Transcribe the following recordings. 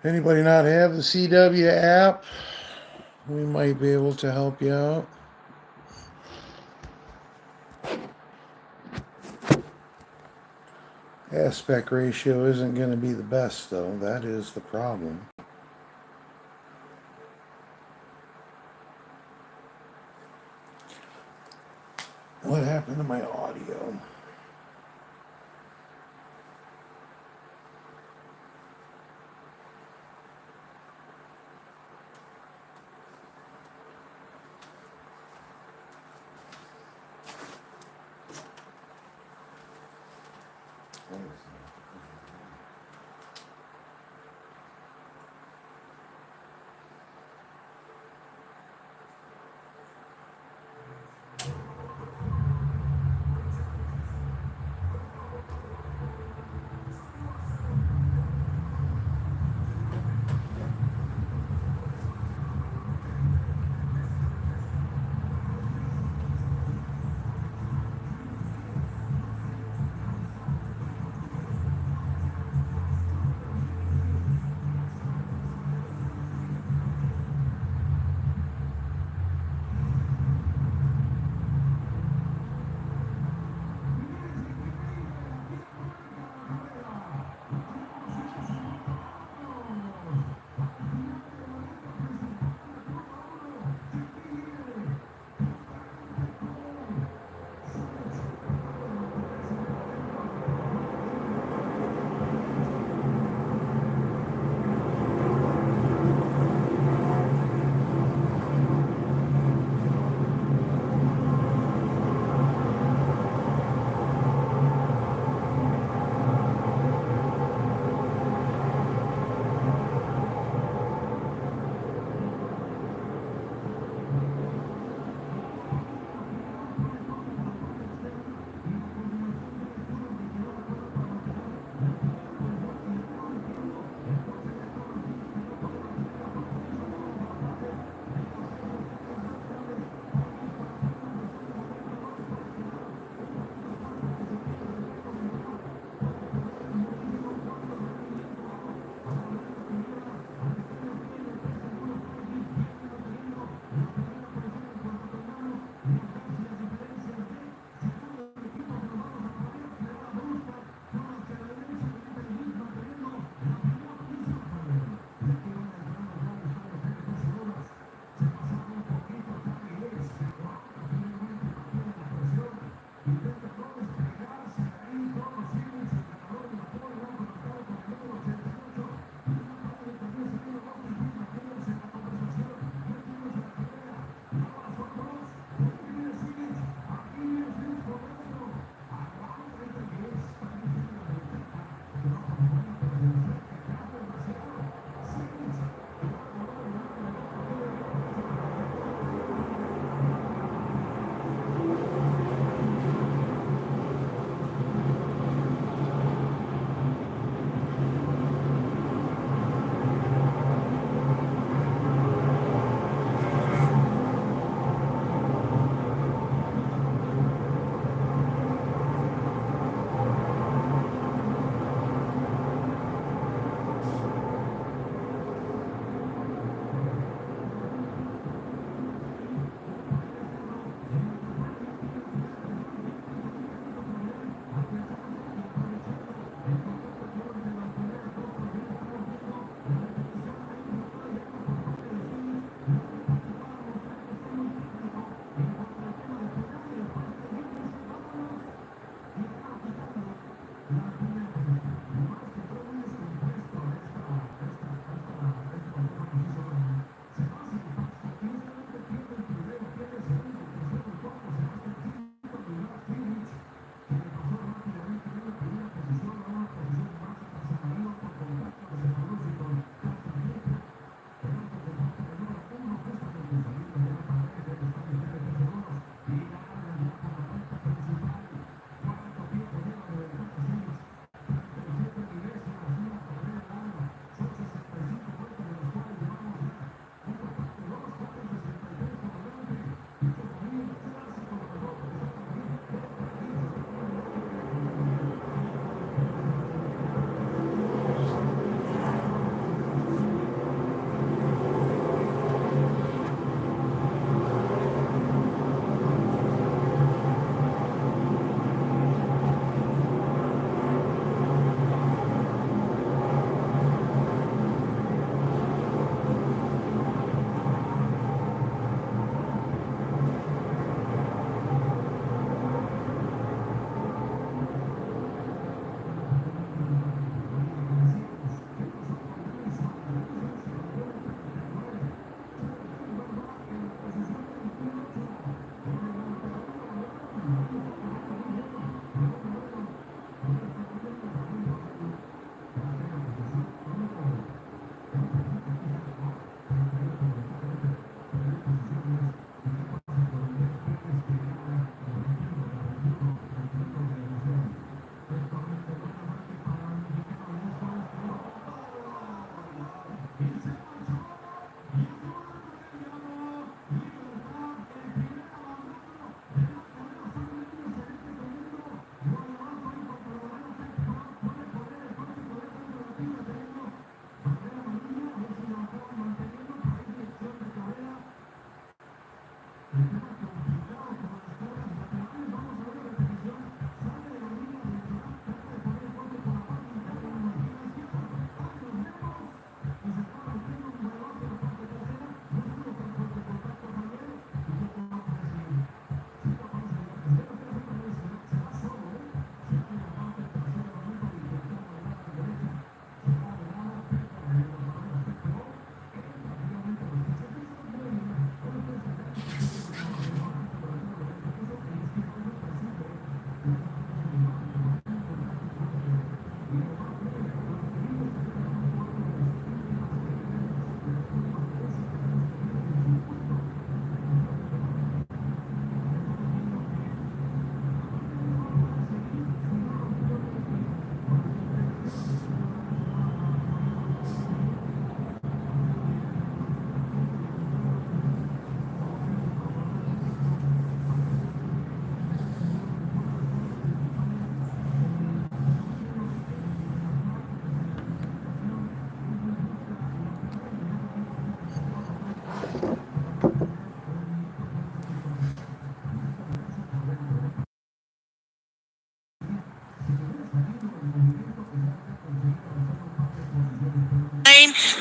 Anybody not have the CW app? We might be able to help you out. Aspect ratio isn't going to be the best, though. That is the problem. What happened to my audio?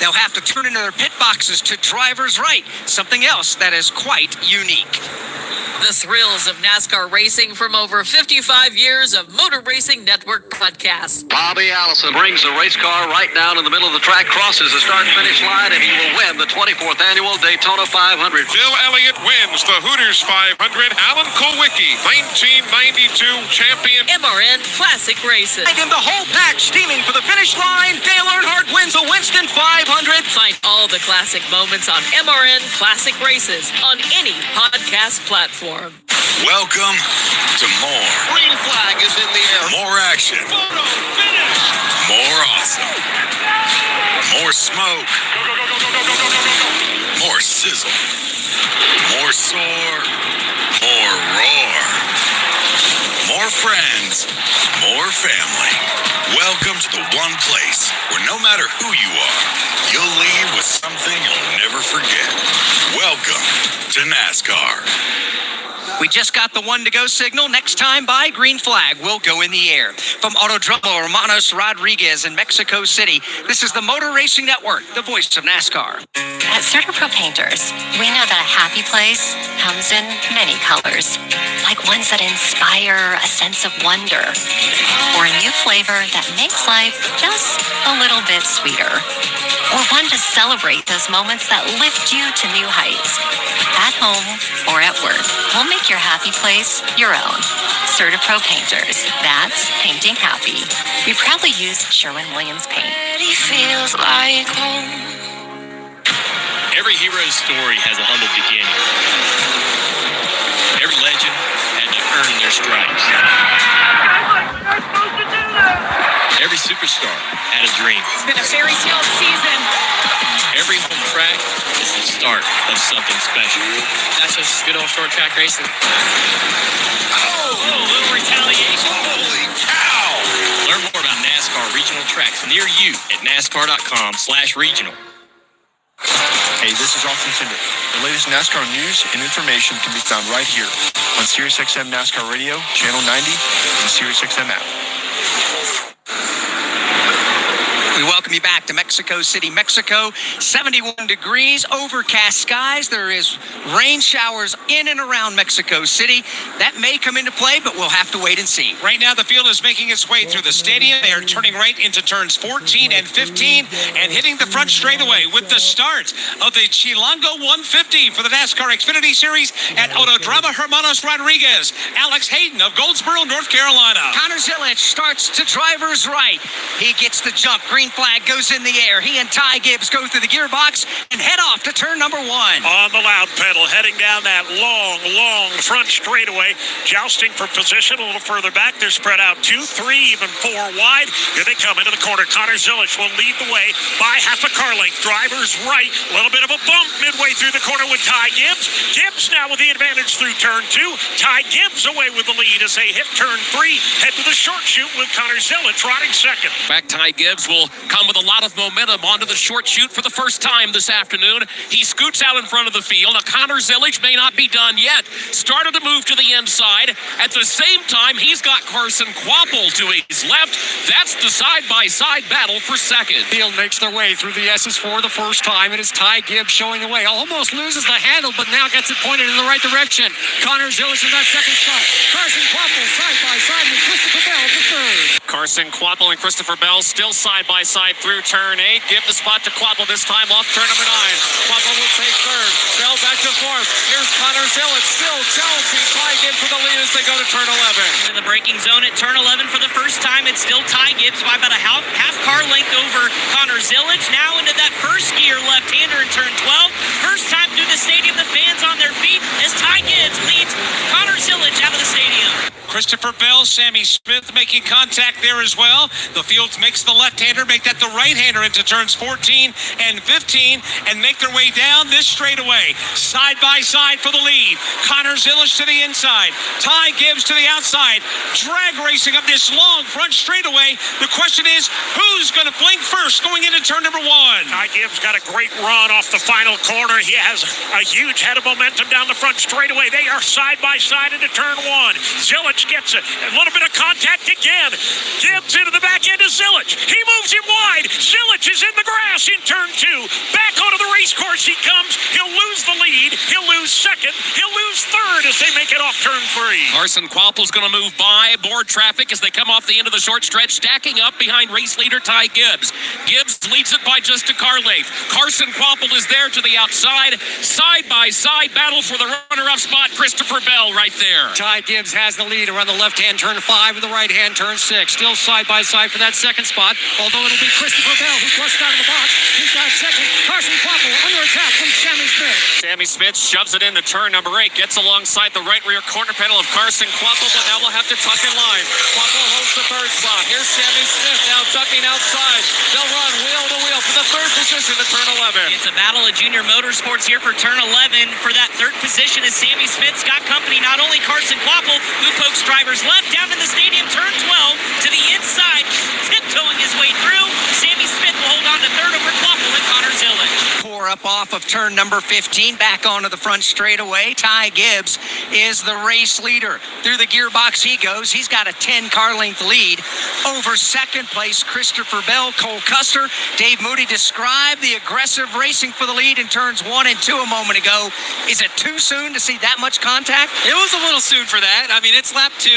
They'll have to turn into their pit boxes to driver's right, something else that is quite unique. The thrills of NASCAR racing from over 55 years of Motor Racing Network podcasts. Bobby Allison brings the race car right down in the middle of the track, crosses the start-finish line, and he will win the 24th annual Daytona 500. Bill Elliott wins the Hooters 500. Alan Kulwicki, 1992 champion. MRN Classic Races. And the whole pack steaming for the finish line. Dale Earnhardt wins the Winston 500. Find all the classic moments on MRN Classic Races on any podcast platform. Welcome to more. Green flag is in the air. More action. Photo finish. More awesome. More smoke. More sizzle. More soar. More roar. More friends. More family. Welcome to the one place where no matter who you are, you'll leave with something you'll never forget. Welcome to NASCAR. We just got the one-to-go signal. Next time by, green flag will go in the air. From Autodromo Hermanos Rodriguez in Mexico City, this is the Motor Racing Network, the voice of NASCAR. At CertaPro Painters, we know that a happy place comes in many colors, like ones that inspire a sense of wonder, or a new flavor that makes life just a little bit sweeter, or one to celebrate those moments that lift you to new heights. At home or at work, we'll make your happy place your own. CertaPro Painters, that's painting happy. We proudly use Sherwin-Williams paint. It feels like home. Every hero's story has a humble beginning. Every legend had to earn their stripes. Every superstar had a dream. It's been a fairy tale season. Every home track is the start of something special. That's just good old short track racing. Oh, A little retaliation. holy cow! Learn more about NASCAR regional tracks near you at NASCAR.com/regional. Hey, this is Austin Cindric. The latest NASCAR news and information can be found right here on SiriusXM NASCAR Radio, Channel 90, and SiriusXM app. We welcome you back to Mexico City, Mexico. 71 degrees, overcast skies. There is rain showers in and around Mexico City. That may come into play, but we'll have to wait and see. Right now, the field is making its way through the stadium. They are turning right into turns 14 and 15 and hitting the front straightaway with the start of the Chilango 150 for the NASCAR Xfinity Series at Autodromo Hermanos Rodriguez. Alex Hayden of Goldsboro, North Carolina. Connor Zilic starts to driver's right. He gets the jump. Green flag goes in the air. He and Ty Gibbs go through the gearbox and head off to turn number 1. On the loud pedal, heading down that long front straightaway, jousting for position a little further back. They're spread out 2, 3, even 4 wide. Here they come into the corner. Connor Zilic will lead the way by half a car length. Driver's right, a little bit of a bump midway through the corner with Ty Gibbs. Gibbs now with the advantage through turn 2. Ty Gibbs away with the lead as they hit turn 3. Head to the short chute with Connor Zilic riding second. Back Ty Gibbs will come with a lot of momentum onto the short chute for the first time this afternoon. He scoots out in front of the field. Now Connor Zilic may not be done yet. Started to move to the inside. At the same time, he's got Carson Kvapil to his left. That's the side-by-side battle for second. Field makes their way through the S's for the first time. It is Ty Gibbs showing the way. Almost loses the handle, but now gets it pointed in the right direction. Connor Zilic in that second spot. Carson Kvapil side-by-side with Christopher Bell for third. Carson Kvapil and Christopher Bell still side-by-side through turn 8. Give the spot to Kvapil this time off turn number 9. Kvapil will take third. Bell back to fourth. Here's Connor Zilic still challenging Ty Gibbs for the lead as they go to turn 11. In the braking zone at turn 11 for the first time, it's still Ty Gibbs by about a half car length over Connor Zilic. Now into that first gear left-hander in turn 12. First time through the stadium, the fans on their feet as Ty Gibbs leads Connor Zilic out of the stadium. Christopher Bell, Sammy Smith making contact there as well. The field makes the left-hander, make that the right-hander into turns 14 and 15 and make their way down this straightaway. Side by side for the lead. Connor Zilic to the inside. Ty Gibbs to the outside. Drag racing up this long front straightaway. The question is, who's going to blink first going into turn number 1? Ty Gibbs got a great run off the final corner. He has a huge head of momentum down the front straightaway. They are side by side into turn 1. Zilic Zilic gets it. A little bit of contact again. Gibbs into the back end of Zilic. He moves him wide. Zilic is in the grass in turn 2. Back onto the race course he comes. He'll lose the lead. He'll lose second. He'll lose third as they make it off turn 3. Carson Quapple's going to move by. More traffic as they come off the end of the short stretch, stacking up behind race leader Ty Gibbs. Gibbs leads it by just a car length. Carson Quapple is there to the outside. Side by side battle for the runner-up spot. Christopher Bell right there. Ty Gibbs has the lead around the left-hand turn 5 and the right-hand turn 6. Still side by side for that second spot, although it'll be Christopher Bell who flushed out of the box. He's got second. Carson Quapple under attack from Sammy Smith. Sammy Smith shoves it into turn number 8, gets alongside the right rear corner panel of Carson Quapple, but now we'll have to tuck in line. Quapple holds the third spot. Here's Sammy Smith now tucking outside. They'll run wheel to wheel for the third position to turn 11. It's a battle of junior motorsports here for turn 11. For that third position is Sammy Smith's got company, not only Carson Quapple, who pokes drivers left down in the stadium, turn 12 to the inside, tiptoeing his way through. Sammy Smith will hold on to third over Quapple and Connor Zilic. Pour up off of turn number 15, back onto the front straightaway. Ty Gibbs is the race leader. Through the gearbox he goes. He's got a 10-car length lead over second place Christopher Bell. Cole Custer, Dave Moody described the aggressive racing for the lead in turns 1 and 2 a moment ago. Is it too soon to see that much contact? It was a little soon for that. I mean, it's lap 2,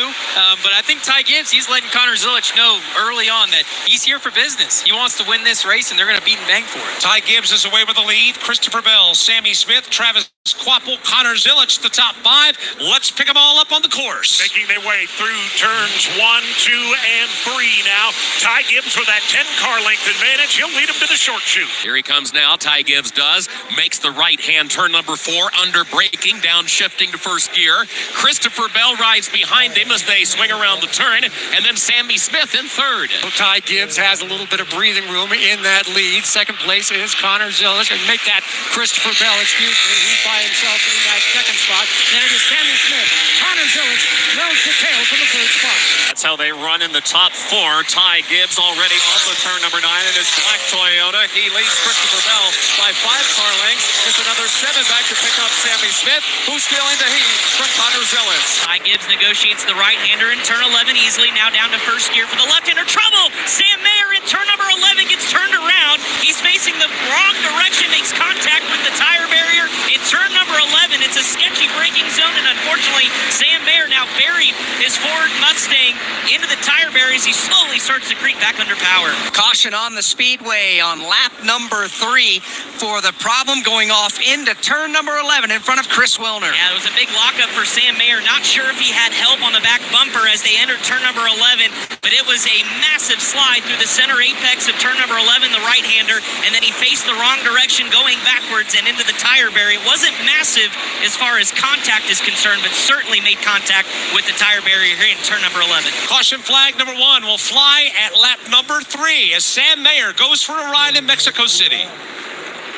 but I think Ty Gibbs, he's letting Connor Zilic know early on that he's here for business. He wants to win this race, and they're going to beat and bang for it. Ty Gibbs is away with the lead. Christopher Bell, Sammy Smith, Travis Quapple, Connor Zilic, the top 5. Let's pick them all up on the course. Making their way through turns 1, 2, and 3 now. Ty Gibbs with that 10-car length advantage. He'll lead him to the short chute. Here he comes now. Ty Gibbs does. Makes the right-hand turn number 4, under braking, downshifting to first gear. Christopher Bell rides behind him as they swing around the turn, and then Sammy Smith in third. So Ty Gibbs has a little bit of breathing room in that lead. Second place is Connor Zilic. And make that Christopher Bell, excuse me. He's by himself in that second spot. Then it is Sammy Smith. Connor Zilic nose to tail for the third spot. That's how they run in the top 4. Ty Gibbs already off of turn number 9 in his black Toyota. He leads Christopher Bell by 5 car lengths. It's another 7 back to pick up Sammy Smith, who's still in the heat from Connor Zilic. Ty Gibbs negotiates the right-hander in turn 11 easily. Now down to first gear for the left-hander. Trouble! Sam Mayer in turn number 11 gets turned around. He's facing the wrong direction, makes contact with the tire barrier. In turn number 11, it's a sketchy braking zone, and unfortunately, Sam Mayer now buried his Ford Mustang into the tire barriers. He slowly starts to creep back under power. Caution on the speedway on lap number 3 for the problem going off into turn number 11 in front of Chris Wilner. Yeah, it was a big lockup for Sam Mayer. Not sure if he had help on the back bumper as they entered turn number 11, but it was a massive slide through the center apex of turn number 11, the right-hander, and then he faced the wrong direction going backwards and into the tire barrier. It wasn't massive as far as contact is concerned, but certainly made contact with the tire barrier here in turn number 11. Caution flag number 1 will fly at lap number 3 as Sam Mayer goes for a ride in Mexico City.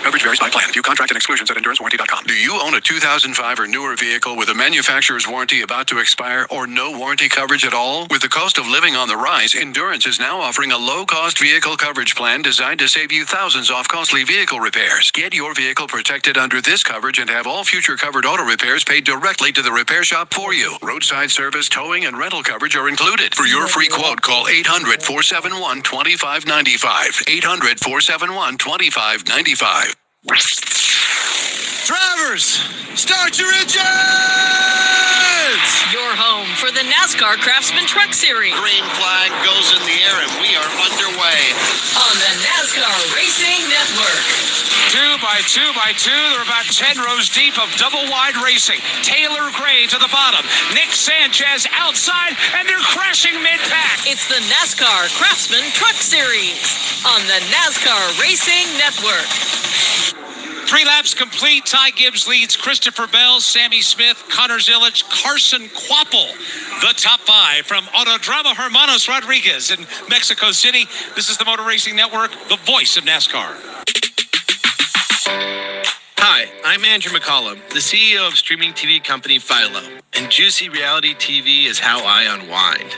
Coverage varies by plan. View contract and exclusions at endurancewarranty.com. Do you own a 2005 or newer vehicle with a manufacturer's warranty about to expire or no warranty coverage at all? With the cost of living on the rise, Endurance is now offering a low-cost vehicle coverage plan designed to save you thousands off costly vehicle repairs. Get your vehicle protected under this coverage and have all future covered auto repairs paid directly to the repair shop for you. Roadside service, towing, and rental coverage are included. For your free quote, call 800-471-2595. 800-471-2595. Drivers, start your engines! Your home for the NASCAR Craftsman Truck Series. Green flag goes in the air and we are underway. On the NASCAR Racing Network. 2 by 2 by 2, they're about 10 rows deep of double wide racing. Taylor Gray to the bottom, Nick Sanchez outside, and they're crashing mid-pack. It's the NASCAR Craftsman Truck Series on the NASCAR Racing Network. 3 laps complete. Ty Gibbs leads Christopher Bell, Sammy Smith, Connor Zilic, Carson Quapple. The top 5 from Autodrama Hermanos Rodriguez in Mexico City. This is the Motor Racing Network, the voice of NASCAR. Hi, I'm Andrew McCollum, the CEO of streaming TV company Philo, and Juicy Reality TV is how I unwind.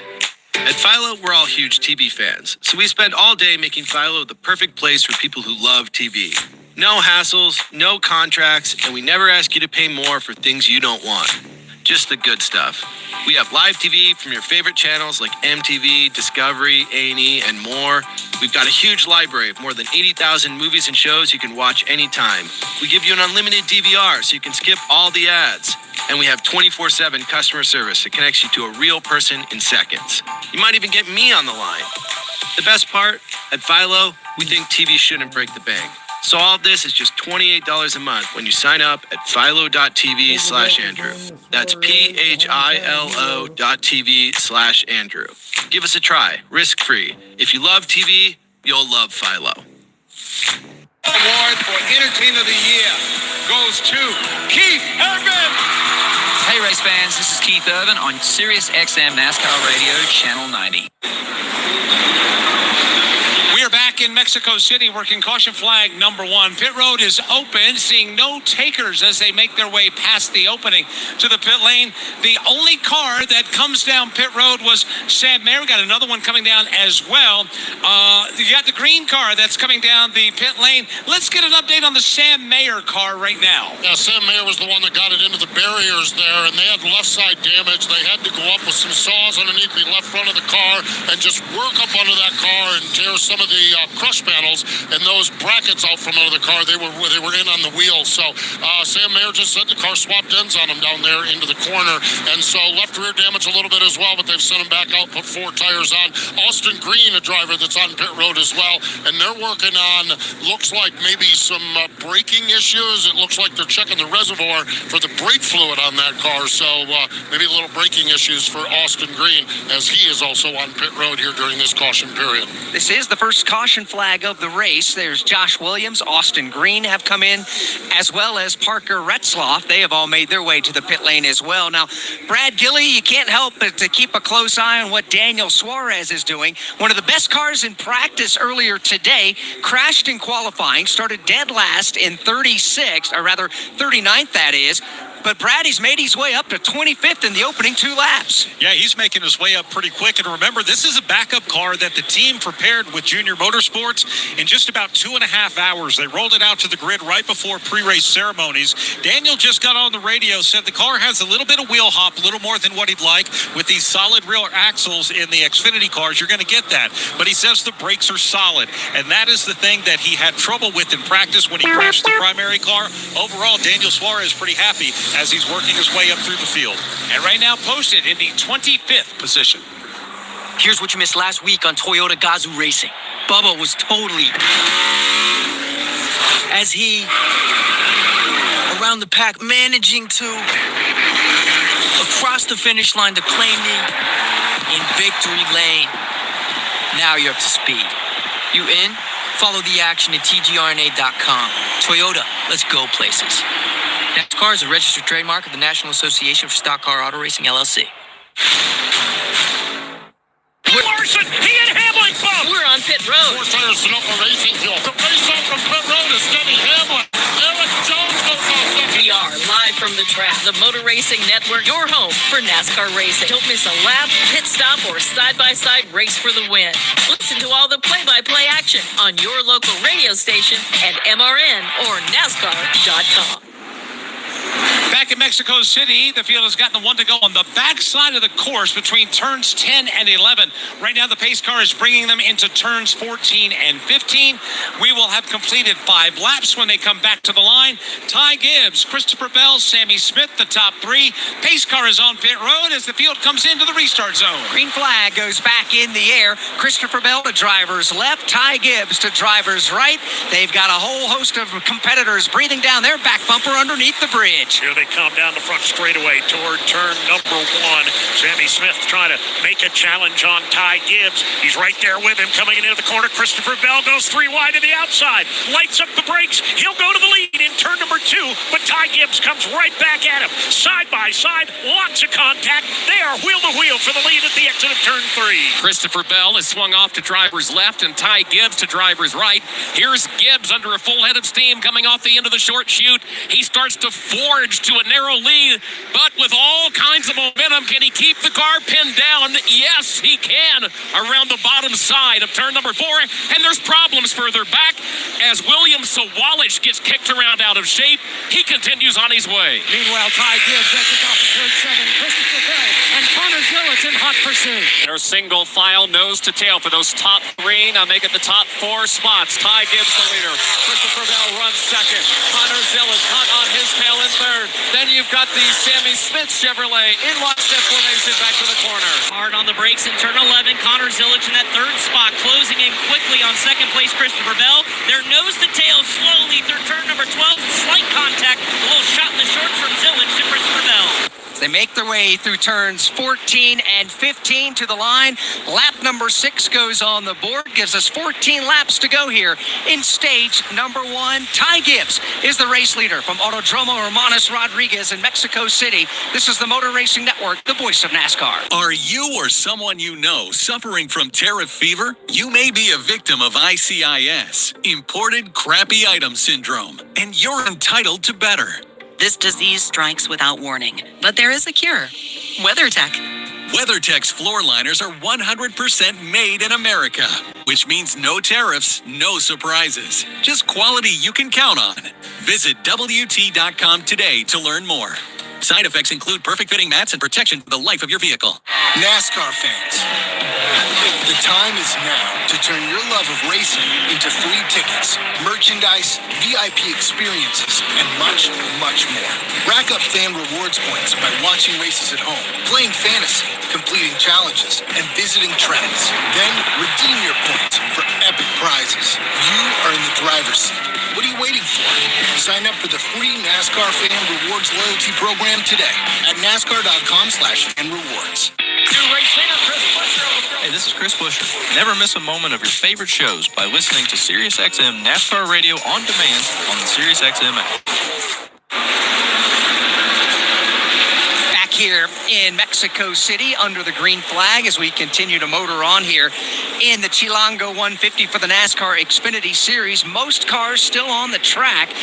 At Philo, we're all huge TV fans, so we spend all day making Philo the perfect place for people who love TV. No hassles, no contracts, and we never ask you to pay more for things you don't want. just the good stuff. We have live TV from your favorite channels like MTV, Discovery, A&E, and more. We've got a huge library of more than 80,000 movies and shows you can watch anytime. We give you an unlimited DVR so you can skip all the ads. And we have 24/7 customer service that connects you to a real person in seconds. You might even get me on the line. The best part, at Philo, we think TV shouldn't break the bank. So all of this is just $28 a month when you sign up at philo.tv/Andrew. That's PHILO.tv/Andrew. Give us a try, risk-free. If you love TV, you'll love Philo. Award for Entertainer of the Year goes to Keith Urban. Hey, race fans, this is Keith Urban on Sirius XM NASCAR Radio, Channel 90. We are back in Mexico City working caution flag number 1. Pit road is open, seeing no takers as they make their way past the opening to the pit lane. The only car that comes down pit road was Sam Mayer. We got another one coming down as well. You got the green car that's coming down the pit lane. Let's get an update on the Sam Mayer car right now. Yeah, Sam Mayer was the one that got it into the barriers there, and they had left side damage. They had to go up with some saws underneath the left front of the car and just work up under that car and tear some of the crush panels and those brackets out from under the car. They were in on the wheels. So Sam Mayer just said the car swapped ends on him down there into the corner, and so left rear damage a little bit as well, but they've sent him back out, put 4 tires on. Austin Green, a driver that's on pit road as well, and they're working on, looks like maybe some braking issues. It looks like they're checking the reservoir for the brake fluid on that car, so maybe a little braking issues for Austin Green, as he is also on pit road here during this caution period. This is the first caution flag of the race. There's Josh Williams, Austin Green have come in, as well as Parker Retzloff. They have all made their way to the pit lane as well. Now, Brad Gilley, you can't help but to keep a close eye on what Daniel Suarez is doing. One of the best cars in practice earlier today, crashed in qualifying, started dead last in 36th, or rather 39th that is. But Brad, he's made his way up to 25th in the opening 2 laps. Yeah, he's making his way up pretty quick. And remember, this is a backup car that the team prepared with Junior Motorsports in just about 2.5 hours. They rolled it out to the grid right before pre-race ceremonies. Daniel just got on the radio, said the car has a little bit of wheel hop, a little more than what he'd like. With these solid rear axles in the Xfinity cars, you're going to get that. But he says the brakes are solid. And that is the thing that he had trouble with in practice when he crashed the primary car. Overall, Daniel Suarez is pretty happy as he's working his way up through the field. And right now posted in the 25th position. Here's what you missed last week on Toyota Gazoo Racing. Bubba was totally... as he... around the pack, managing to... across the finish line to claim me in victory lane. Now you're up to speed. You in? Follow the action at tgrna.com. Toyota, let's go places. Nascar is a registered trademark of the National Association for Stock Car Auto Racing, LLC. Larson, he and Hamlin both. We're on pit road. 4 tires to Napa Racing Fuel. The race off from pit road is Denny Hamlin. Eric Jones goes off second. We are live from the track, the Motor Racing Network, your home for NASCAR racing. Don't miss a lap, pit stop, or side-by-side race for the win. Listen to all the play-by-play action on your local radio station at MRN or NASCAR.com. Back in Mexico City, the field has gotten the one to go on the backside of the course between turns 10 and 11. Right now, the pace car is bringing them into turns 14 and 15. We will have completed 5 laps when they come back to the line. Ty Gibbs, Christopher Bell, Sammy Smith, the top 3. Pace car is on pit road as the field comes into the restart zone. Green flag goes back in the air. Christopher Bell to driver's left, Ty Gibbs to driver's right. They've got a whole host of competitors breathing down their back bumper underneath the bridge. Here they come down the front straightaway toward turn number 1. Sammy Smith trying to make a challenge on Ty Gibbs. He's right there with him coming into the corner. Christopher Bell goes 3 wide to the outside. Lights up the brakes. He'll go to the lead in turn number 2, but Ty Gibbs comes right back at him. Side by side, lots of contact. They are wheel to wheel for the lead at the exit of turn 3. Christopher Bell is swung off to driver's left and Ty Gibbs to driver's right. Here's Gibbs under a full head of steam coming off the end of the short chute. He starts to forge to a narrow lead, but with all kinds of momentum, can he keep the car pinned down? Yes, he can, around the bottom side of turn number 4, and there's problems further back as William Sawalich gets kicked around out of shape. He continues on his way. Meanwhile, Ty Gibbs exits off of turn 7. Christopher Bell and Connor Zillett in hot pursuit. They're single file, nose to tail for those top 3. Now make it the top 4 spots. Ty Gibbs the leader. Christopher Bell runs second. Connor Zillett hot on his tail in third. Then you've got the Sammy Smith Chevrolet in lockstep formation back to the corner. Hard on the brakes in turn 11. Connor Zillett in that third spot, closing in quickly on second place Christopher Bell. They're nose to tail slowly through turn number 12. Slight contact, a little shot in the shorts from Zillett to Christopher Bell. They make their way through turns 14 and 15 to the line. Lap number 6 goes on the board. Gives us 14 laps to go here in stage number 1. Ty Gibbs is the race leader from Autodromo Hermanos Rodriguez in Mexico City. This is the Motor Racing Network, the voice of NASCAR. Are you or someone you know suffering from tariff fever? You may be a victim of ICIS, Imported Crappy Item Syndrome, and you're entitled to better. This disease strikes without warning, but there is a cure. WeatherTech. WeatherTech's floor liners are 100% made in America, which means no tariffs, no surprises. Just quality you can count on. Visit WT.com today to learn more. Side effects include perfect fitting mats and protection for the life of your vehicle. NASCAR fans, the time is now to turn your love of racing into free tickets, merchandise, VIP experiences, and much, much more. Rack up fan rewards points by watching races at home, playing fantasy, completing challenges, and visiting tracks. Then redeem your points for epic prizes. You are in the driver's seat. What are you waiting for? Sign up for the free NASCAR Fan Rewards loyalty program today at NASCAR.com/fanrewards. Hey, this is Chris Buescher. Never miss a moment of your favorite shows by listening to SiriusXM NASCAR Radio on demand on the SiriusXM app. Back here in Mexico City under the green flag as we continue to motor on here in the Chilango 150 for the NASCAR Xfinity Series. Most cars still on the track,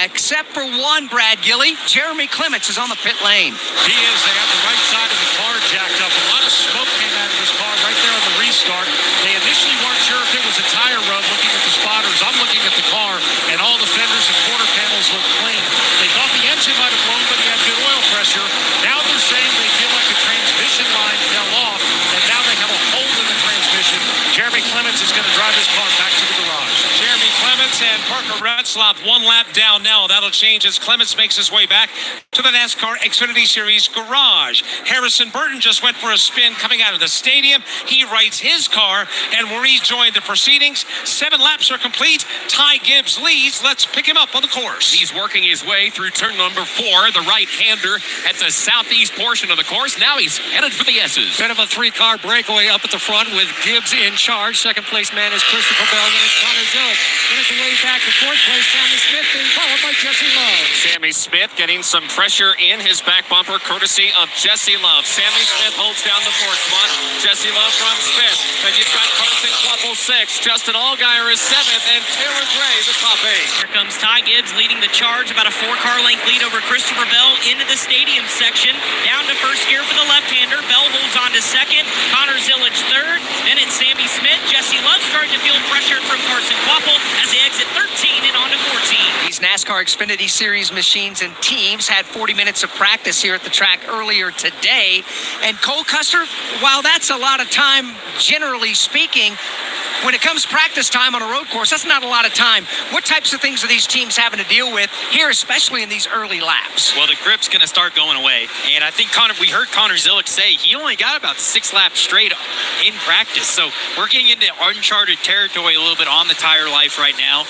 except for one, Brad Gilly. Jeremy Clements is on the pit lane. He is. They have the right side of the car jacked up. A lot of smoke came out of his car right there on the restart. They initially weren't sure if it was a tire rub looking at the spotters. I'm looking at the car, and all the fenders and quarter panels look clean. They thought the engine might have blown, but he had good oil pressure. Now they're saying they feel like the transmission line fell off, and now they have a hole in the transmission. Jeremy Clements is going to drive his car back to the garage. Jeremy Clements and Parker Retzlaff 1 lap down now. That'll change as Clements makes his way back to the NASCAR Xfinity Series garage. Harrison Burton just went for a spin coming out of the stadium. He rights his car and will rejoin the proceedings. 7 laps are complete. Ty Gibbs leads. Let's pick him up on the course. He's working his way through turn number 4, the right-hander at the southeast portion of the course. Now he's headed for the S's. Bit of a 3-car breakaway up at the front with Gibbs in charge. Second place man is Christopher Bell. Then it's Connor Zillett. Then it's the way back to fourth place. Sammy Smith being followed by Jesse Love. Sammy Smith getting some pressure in his back bumper courtesy of Jesse Love. Sammy Smith holds down the 4th spot. Jesse Love runs 5th. Then you've got Carson Kvapil 6th. Justin Allgaier is 7th. And Taylor Gray the top 8. Here comes Ty Gibbs leading the charge, about a 4-car length lead over Christopher Bell into the stadium section. Down to first gear for the left-hander. Bell holds on to second. Connor Zillett 3rd. Then it's Sammy Smith. Jesse Love starting to feel pressure from Carson Kvapil as they exit 13 and on to 14. These NASCAR Xfinity Series machines and teams had 40 minutes of practice here at the track earlier today. And Cole Custer, while that's a lot of time, generally speaking, when it comes practice time on a road course, that's not a lot of time. What types of things are these teams having to deal with here, especially in these early laps? Well, the grip's going to start going away. And I think we heard Connor Zillett say he only got about 6 laps straight in practice. So we're getting into uncharted territory a little bit on the tire life right now.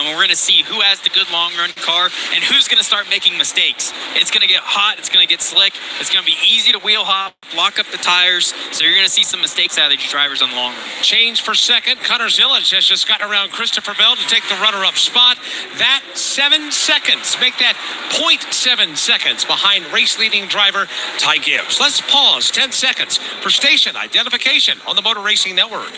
We're going to see who has the good long run car and who's going to start making mistakes. It's going to get hot. It's going to get slick. It's going to be easy to wheel hop, lock up the tires. So you're going to see some mistakes out of these drivers on the long run. Change for second. Connor Zillett has just gotten around Christopher Bell to take the runner-up spot. That 7 seconds. Make that 0.7 seconds behind race-leading driver Ty Gibbs. Let's pause 10 seconds for station identification on the Motor Racing Network.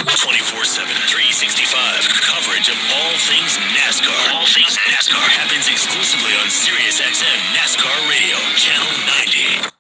24/7, 365 coverage of all things NASCAR. All things NASCAR happens exclusively on SiriusXM NASCAR Radio, Channel 90.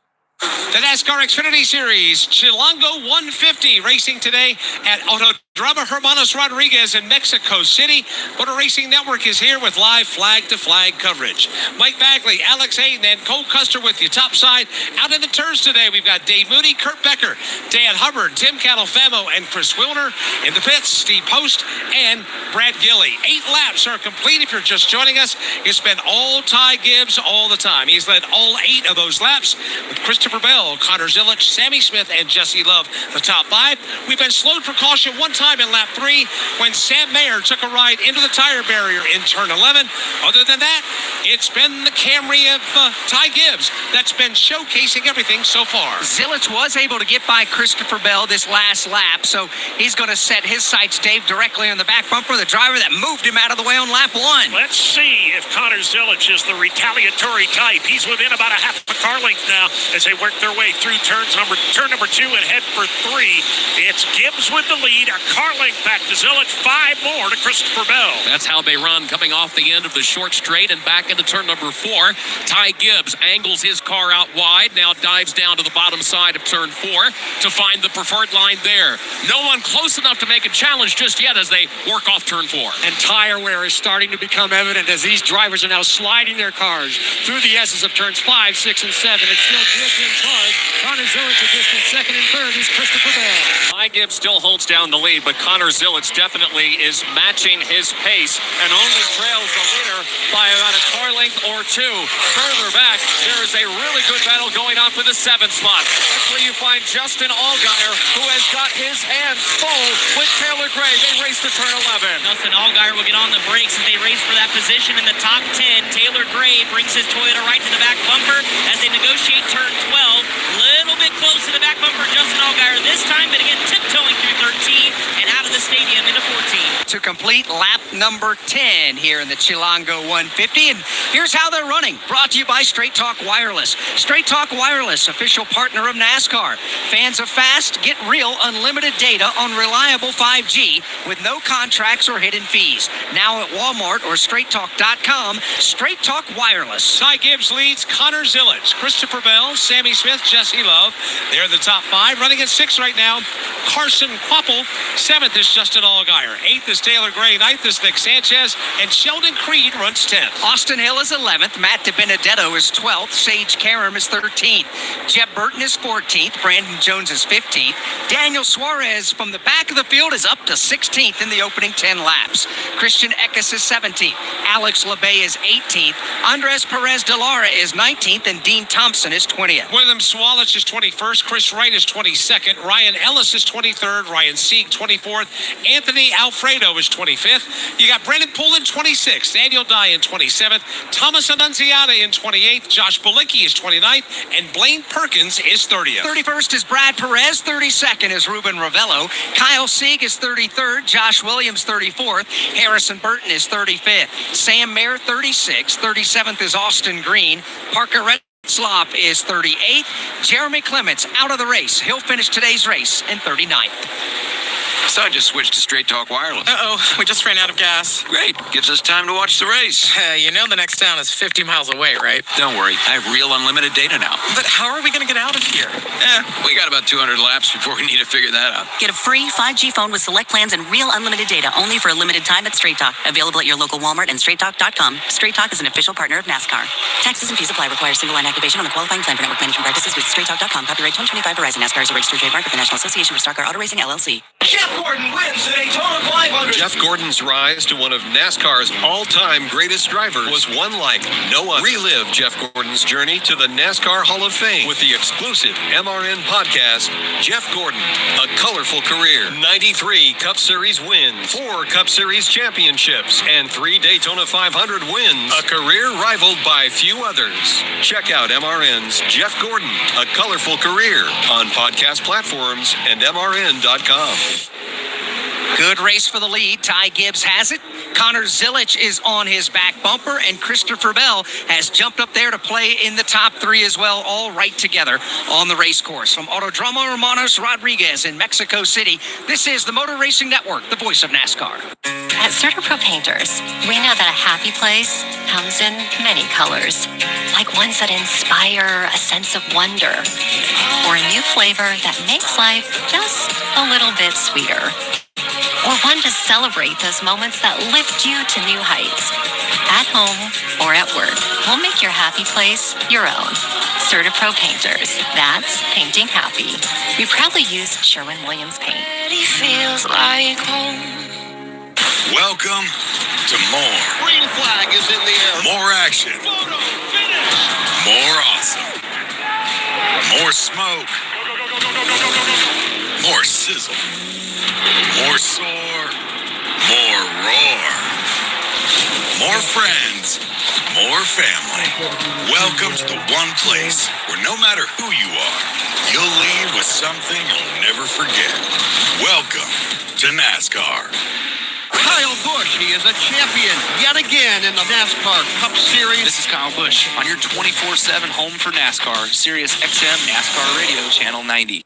The NASCAR Xfinity Series, Chilango 150, racing today at Autodromo Hermanos Rodriguez in Mexico City. Motor Racing Network is here with live flag-to-flag coverage. Mike Bagley, Alex Hayden, and Cole Custer with you topside. Out in the turns today, we've got Dave Mooney, Kurt Becker, Dan Hubbard, Tim Catalfamo, and Chris Wilner. In the pits, Steve Post and Brad Gilley. 8 laps are complete. If you're just joining us, it's been all Ty Gibbs all the time. He's led all 8 of those laps with Christopher Bell, Connor Zilic, Sammy Smith, and Jesse Love, the top 5. We've been slowed for caution one time in lap 3 when Sam Mayer took a ride into the tire barrier in turn 11. Other than that, it's been the Camry of Ty Gibbs that's been showcasing everything so far. Zilic was able to get by Christopher Bell this last lap, so he's going to set his sights, Dave, directly on the back bumper, the driver that moved him out of the way on lap 1. Let's see if Connor Zilic is the retaliatory type. He's within about a half a car length now as they work their way through turn number 2 and head for 3. It's Gibbs with the lead, a car length back to Zilic, 5 more to Christopher Bell. That's how they run, coming off the end of the short straight and back into turn number 4. Ty Gibbs angles his car out wide, now dives down to the bottom side of turn 4 to find the preferred line there. No one close enough to make a challenge just yet as they work off turn 4. And tire wear is starting to become evident as these drivers are now sliding their cars through the S's of turns 5, 6, and 7. It's still Gibbs in charge. Connor Zilic a distant second and third is Christopher Bell. Ty Gibbs still holds down the lead, but Connor Zilic definitely is matching his pace and only trails the leader by about a car length or 2. Further back, there is a really good battle going on for the 7th spot. That's where you find Justin Allgaier, who has got his hands full with Taylor Gray. They race to turn 11. Justin Allgaier will get on the brakes as they race for that position in the top 10. Taylor Gray brings his Toyota right to the back bumper as they negotiate turn 12. Little bit close to the back bumper, Justin Allgaier this time, but again tiptoeing through 13 and out of the stadium into 14. To complete lap number 10 here in the Chilango 150. And here's how they're running. Brought to you by Straight Talk Wireless. Straight Talk Wireless, official partner of NASCAR. Fans of fast, get real unlimited data on reliable 5G with no contracts or hidden fees. Now at Walmart or straighttalk.com. Straight Talk Wireless. Ty Gibbs leads Connor Zilic, Christopher Bell, Sammy Smith, Jesse Love. They're the top 5. Running at 6 right now, Carson Quapple. 7th is Justin Allgaier. 8th is Taylor Gray. 9th is Nick Sanchez. And Sheldon Creed runs 10th. Austin Hill is 11th. Matt DiBenedetto is 12th. Sage Karam is 13th. Jeb Burton is 14th. Brandon Jones is 15th. Daniel Suarez from the back of the field is up to 16th in the opening 10 laps. Christian Eckes is 17th. Alex LeBay is 18th. Andres Perez de Lara is 19th. And Dean Thompson is 20th. William Swalich is 21st. Chris Wright is 22nd. Ryan Ellis is 23rd. Ryan Sieg 24th. Anthony Alfredo is 25th. You got Brendan Poulin 26th. Daniel Dye in 27th. Thomas Annunziata in 28th. Josh Bolicki is 29th. And Blaine Perkins is 30th. 31st is Brad Perez. 32nd is Ruben Ravello. Kyle Sieg is 33rd. Josh Williams 34th. Harrison Burton is 35th. Sam Mayer 36th. 37th is Austin Green. Parker Slop is 38th. Jeremy Clements out of the race. He'll finish today's race in 39th. So I just switched to Straight Talk Wireless. Uh-oh, we just ran out of gas. Great. Gives us time to watch the race. You know the next town is 50 miles away, right? Don't worry. I have real unlimited data now. But how are we going to get out of here? We got about 200 laps before we need to figure that out. Get a free 5G phone with select plans and real unlimited data only for a limited time at Straight Talk. Available at your local Walmart and straighttalk.com. Straight Talk is an official partner of NASCAR. Taxes and fees apply. Require single line activation on the qualifying plan for network management practices with straighttalk.com. Copyright 2025 Verizon. NASCAR is a registered trademark of the National Association for Stock Car Auto Racing, LLC. Jeff Gordon wins the Daytona 500. Jeff Gordon's rise to one of NASCAR's all-time greatest drivers was one like no other. Relive Jeff Gordon's journey to the NASCAR Hall of Fame with the exclusive MRN podcast, Jeff Gordon, A Colorful Career. 93 Cup Series wins, 4 Cup Series championships, and 3 Daytona 500 wins. A career rivaled by few others. Check out MRN's Jeff Gordon, A Colorful Career on podcast platforms and MRN.com. Good race for the lead. Ty Gibbs has it. Connor Zilic is on his back bumper, and Christopher Bell has jumped up there to play in the top three as well, all right together on the race course. From Autodromo Hermanos Rodriguez in Mexico City, this is the Motor Racing Network, the voice of NASCAR. At CertaPro Painters, we know that a happy place comes in many colors, like ones that inspire a sense of wonder, or a new flavor that makes life just a little bit sweeter, or one to celebrate those moments that lift you to new heights. At home or at work, we'll make your happy place your own. CertaPro Painters, that's painting happy. We proudly use Sherwin-Williams paint. It feels like home. Welcome to more. Green flag is in the air. More action. More awesome. More smoke. More sizzle. More soar. More roar. More friends. More family. Welcome to the one place where no matter who you are, you'll leave with something you'll never forget. Welcome to NASCAR. Kyle Busch, he is a champion yet again in the NASCAR Cup Series. This is Kyle Busch on your 24/7 home for NASCAR, Sirius XM NASCAR Radio, Channel 90.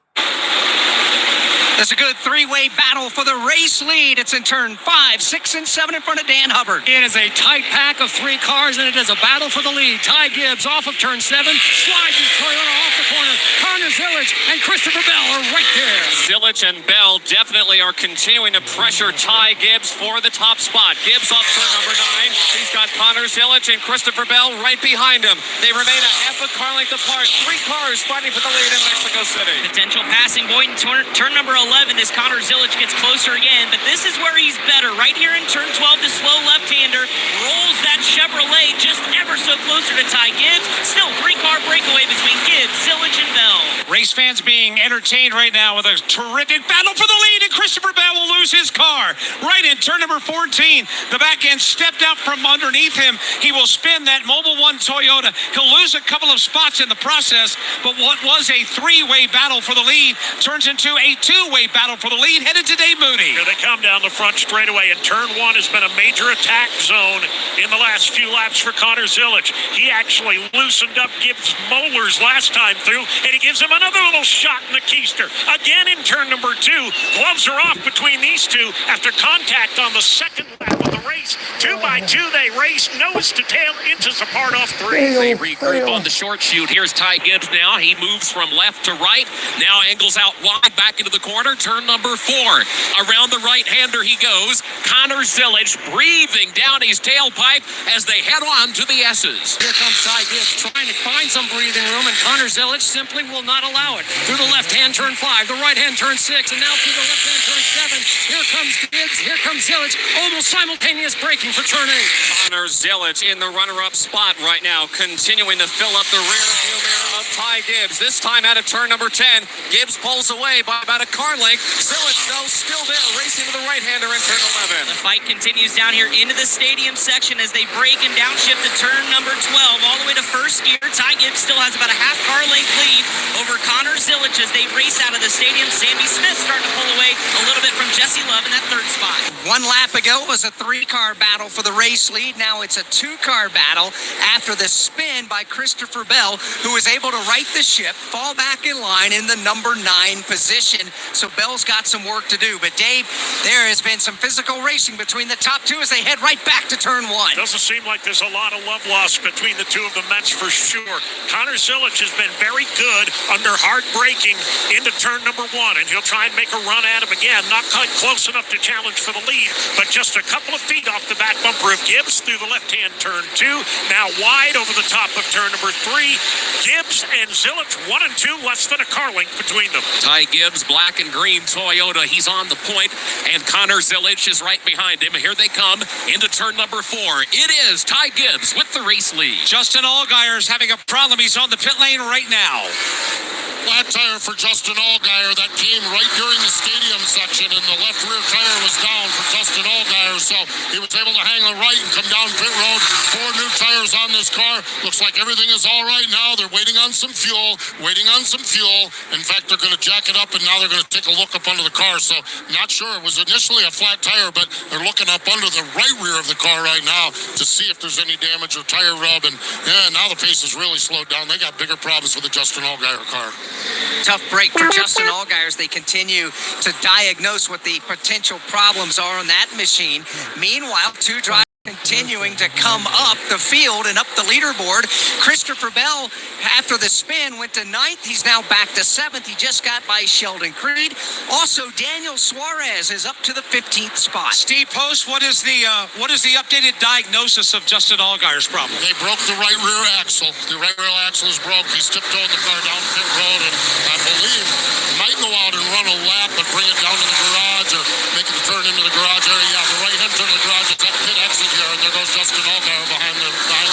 There's a good three-way battle for the race lead. It's in turn 5, 6, and 7 in front of Dan Hubbard. It is a tight pack of three cars, and it is a battle for the lead. Ty Gibbs off of turn 7, slides his Toyota off the corner. Connor Zilic and Christopher Bell are right there. Zilic and Bell definitely are continuing to pressure Ty Gibbs for the top spot. Gibbs off turn number 9. He's got Connor Zilic and Christopher Bell right behind him. They remain a half a car length apart. Three cars fighting for the lead in Mexico City. Potential passing point in turn number 11 as Connor Zilic gets closer again, but this is where he's better. Right here in turn 12, the slow left-hander rolls that Chevrolet just ever so closer to Ty Gibbs. Still 3-car breakaway between Gibbs, Zilic, and Bell. Race fans being entertained right now with a terrific battle for the lead, and Christopher Bell will lose his car. Right in turn number 14, the back end stepped out from underneath him. He will spin that Mobil 1 Toyota. He'll lose a couple of spots in the process, but what was a three-way battle for the lead turns into a two-way battle for the lead, headed to Dave Moody. Here they come down the front straightaway, and turn 1 has been a major attack zone in the last few laps for Connor Zilic. He actually loosened up Gibbs' molars last time through, and he gives him another little shot in the keister. Again in turn number 2. Gloves are off between these two after contact on the second lap of the race. 2 by 2 they race, nose to tail, inches apart off 3. They regroup on the short chute. Here's Ty Gibbs now. He moves from left to right. Now angles out wide back into the corner. Turn number 4. Around the right-hander he goes. Connor Zilic breathing down his tailpipe as they head on to the S's. Here comes Ty Gibbs trying to find some breathing room, and Connor Zilic simply will not allow it. Through the left-hand turn 5, the right-hand turn 6, and now through the left-hand turn 7. Here comes Gibbs, here comes Zilic, almost simultaneous braking for turn 8. Connor Zilic in the runner-up spot right now, continuing to fill up the rear view mirror of Ty Gibbs. This time out of turn number 10, Gibbs pulls away by about a car length. Zilic, though, still there, racing to the right-hander in turn 11. The fight continues down here into the stadium section as they break and downshift to turn number 12 all the way to first gear. Ty Gibbs still has about a half car length lead over Connor Zilic as they race out of the stadium. Sammy Smith starting to pull away a little bit from Jesse Love in that third spot. 1 lap ago, it was a 3-car battle for the race lead. Now it's a 2-car battle after the spin by Christopher Bell, who was able to right the ship, fall back in line in the number 9 position. So Bell's got some work to do. But Dave, there has been some physical racing between the top 2 as they head right back to turn 1. Doesn't seem like there's a lot of love lost between the two of them, that's for sure. Connor Zilic has been very good under hard braking into turn number 1, and he'll try and make a run at him again. Not quite close enough to challenge for the lead, but just a couple of feet off the back bumper of Gibbs through the left-hand turn 2. Now wide over the top of turn number 3. Gibbs and Zilic 1 and 2, less than a car length between them. Ty Gibbs, black and green Toyota. He's on the point, and Connor Zilic is right behind him. Here they come into turn number 4. It is Ty Gibbs with the race lead. Justin Allgaier's having a problem. He's on the pit lane right now. Flat tire for Justin Allgaier. That came right during the stadium section, and the left rear tire was down for Justin Allgaier, so he was able to hang a right and come down pit road. 4 new tires drivers on this car. Looks like everything is all right now. They're waiting on some fuel. In fact, they're going to jack it up, and now they're going to take a look up under the car. So not sure. It was initially a flat tire, but they're looking up under the right rear of the car right now to see if there's any damage or tire rub. And yeah, now the pace is really slowed down. They got bigger problems with the Justin Allgaier car. Tough break for Justin Allgaier as they continue to diagnose what the potential problems are on that machine. Meanwhile, two drivers continuing to come up the field and up the leaderboard. Christopher Bell, after the spin, went to 9th. He's now back to 7th. He just got by Sheldon Creed. Also, Daniel Suarez is up to the 15th spot. Steve Post, what is the updated diagnosis of Justin Allgaier's problem? They broke the right rear axle. The right rear axle is broke. He's tiptoeing the car down pit road, and I believe he might go out and run a lap, but bring it down to the garage or make it turn into the garage area. Yeah, the right-hand turn to the garage. It's that pit exit here, and there goes Justin Allgaier behind pit wall.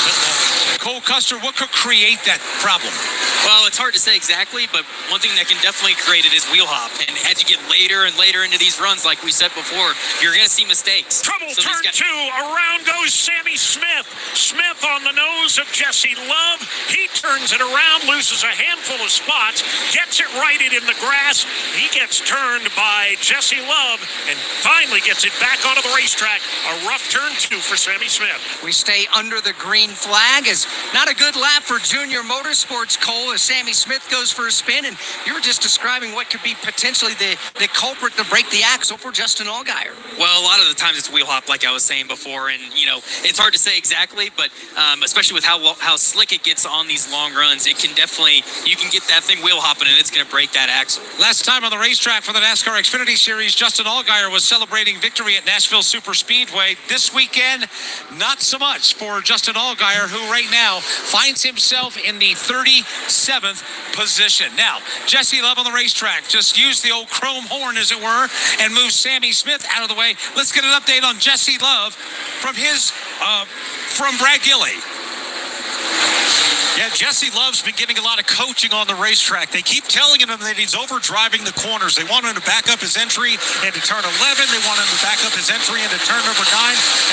Cole Custer, what could create that problem? Well, it's hard to say exactly, but one thing that can definitely create it is wheel hop. And as you get later and later into these runs, like we said before, you're going to see mistakes. Trouble turn 2. Around goes Sammy Smith. Smith on the nose of Jesse Love. He turns it around, loses a handful of spots, gets it righted in the grass. He gets turned by Jesse Love and finally gets it back onto the racetrack. A rough turn 2 for Sammy Smith. We stay under the green flag. As not a good lap for Junior Motorsports, Cole, as Sammy Smith goes for a spin. And you were just describing what could be potentially the culprit to break the axle for Justin Allgaier. Well, a lot of the times it's wheel hop, like I was saying before. And, it's hard to say exactly, but especially with how slick it gets on these long runs, it can definitely, you can get that thing wheel hopping and it's going to break that axle. Last time on the racetrack for the NASCAR Xfinity Series, Justin Allgaier was celebrating victory at Nashville Super Speedway. This weekend, not so much for Justin Allgaier, who right now finds himself in the 37th position. Now, Jesse Love on the racetrack just used the old chrome horn, as it were, and moved Sammy Smith out of the way. Let's get an update on Jesse Love from Brad Gilley. Yeah, Jesse Love's been getting a lot of coaching on the racetrack. They keep telling him that he's overdriving the corners. They want him to back up his entry into turn 11. They want him to back up his entry into turn number 9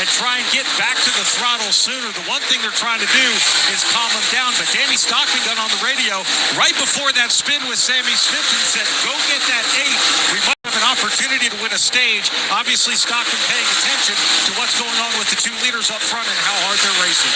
and try and get back to the throttle sooner. The one thing they're trying to do is calm him down. But Danny Stockton got on the radio right before that spin with Sammy Smith and said, go get that 8. We might have an opportunity to win a stage. Obviously, Stockton paying attention to what's going on with the two leaders up front and how hard they're racing.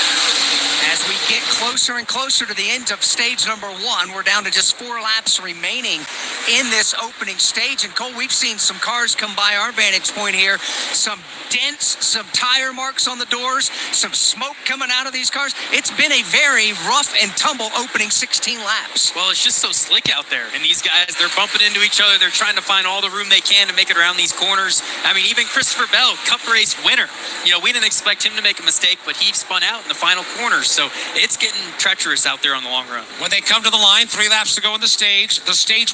As we get closer and closer to the end of stage number 1, we're down to just 4 laps remaining in this opening stage. And Cole, we've seen some cars come by our vantage point here. Some dents, some tire marks on the doors, some smoke coming out of these cars. It's been a very rough and tumble opening 16 laps. Well, it's just so slick out there. And these guys, they're bumping into each other. They're trying to find all the room they can to make it around these corners. I mean, even Christopher Bell, Cup race winner. We didn't expect him to make a mistake, but he spun out in the final corners. So it's getting treacherous out there on the long run. When they come to the line, 3 laps to go in the stage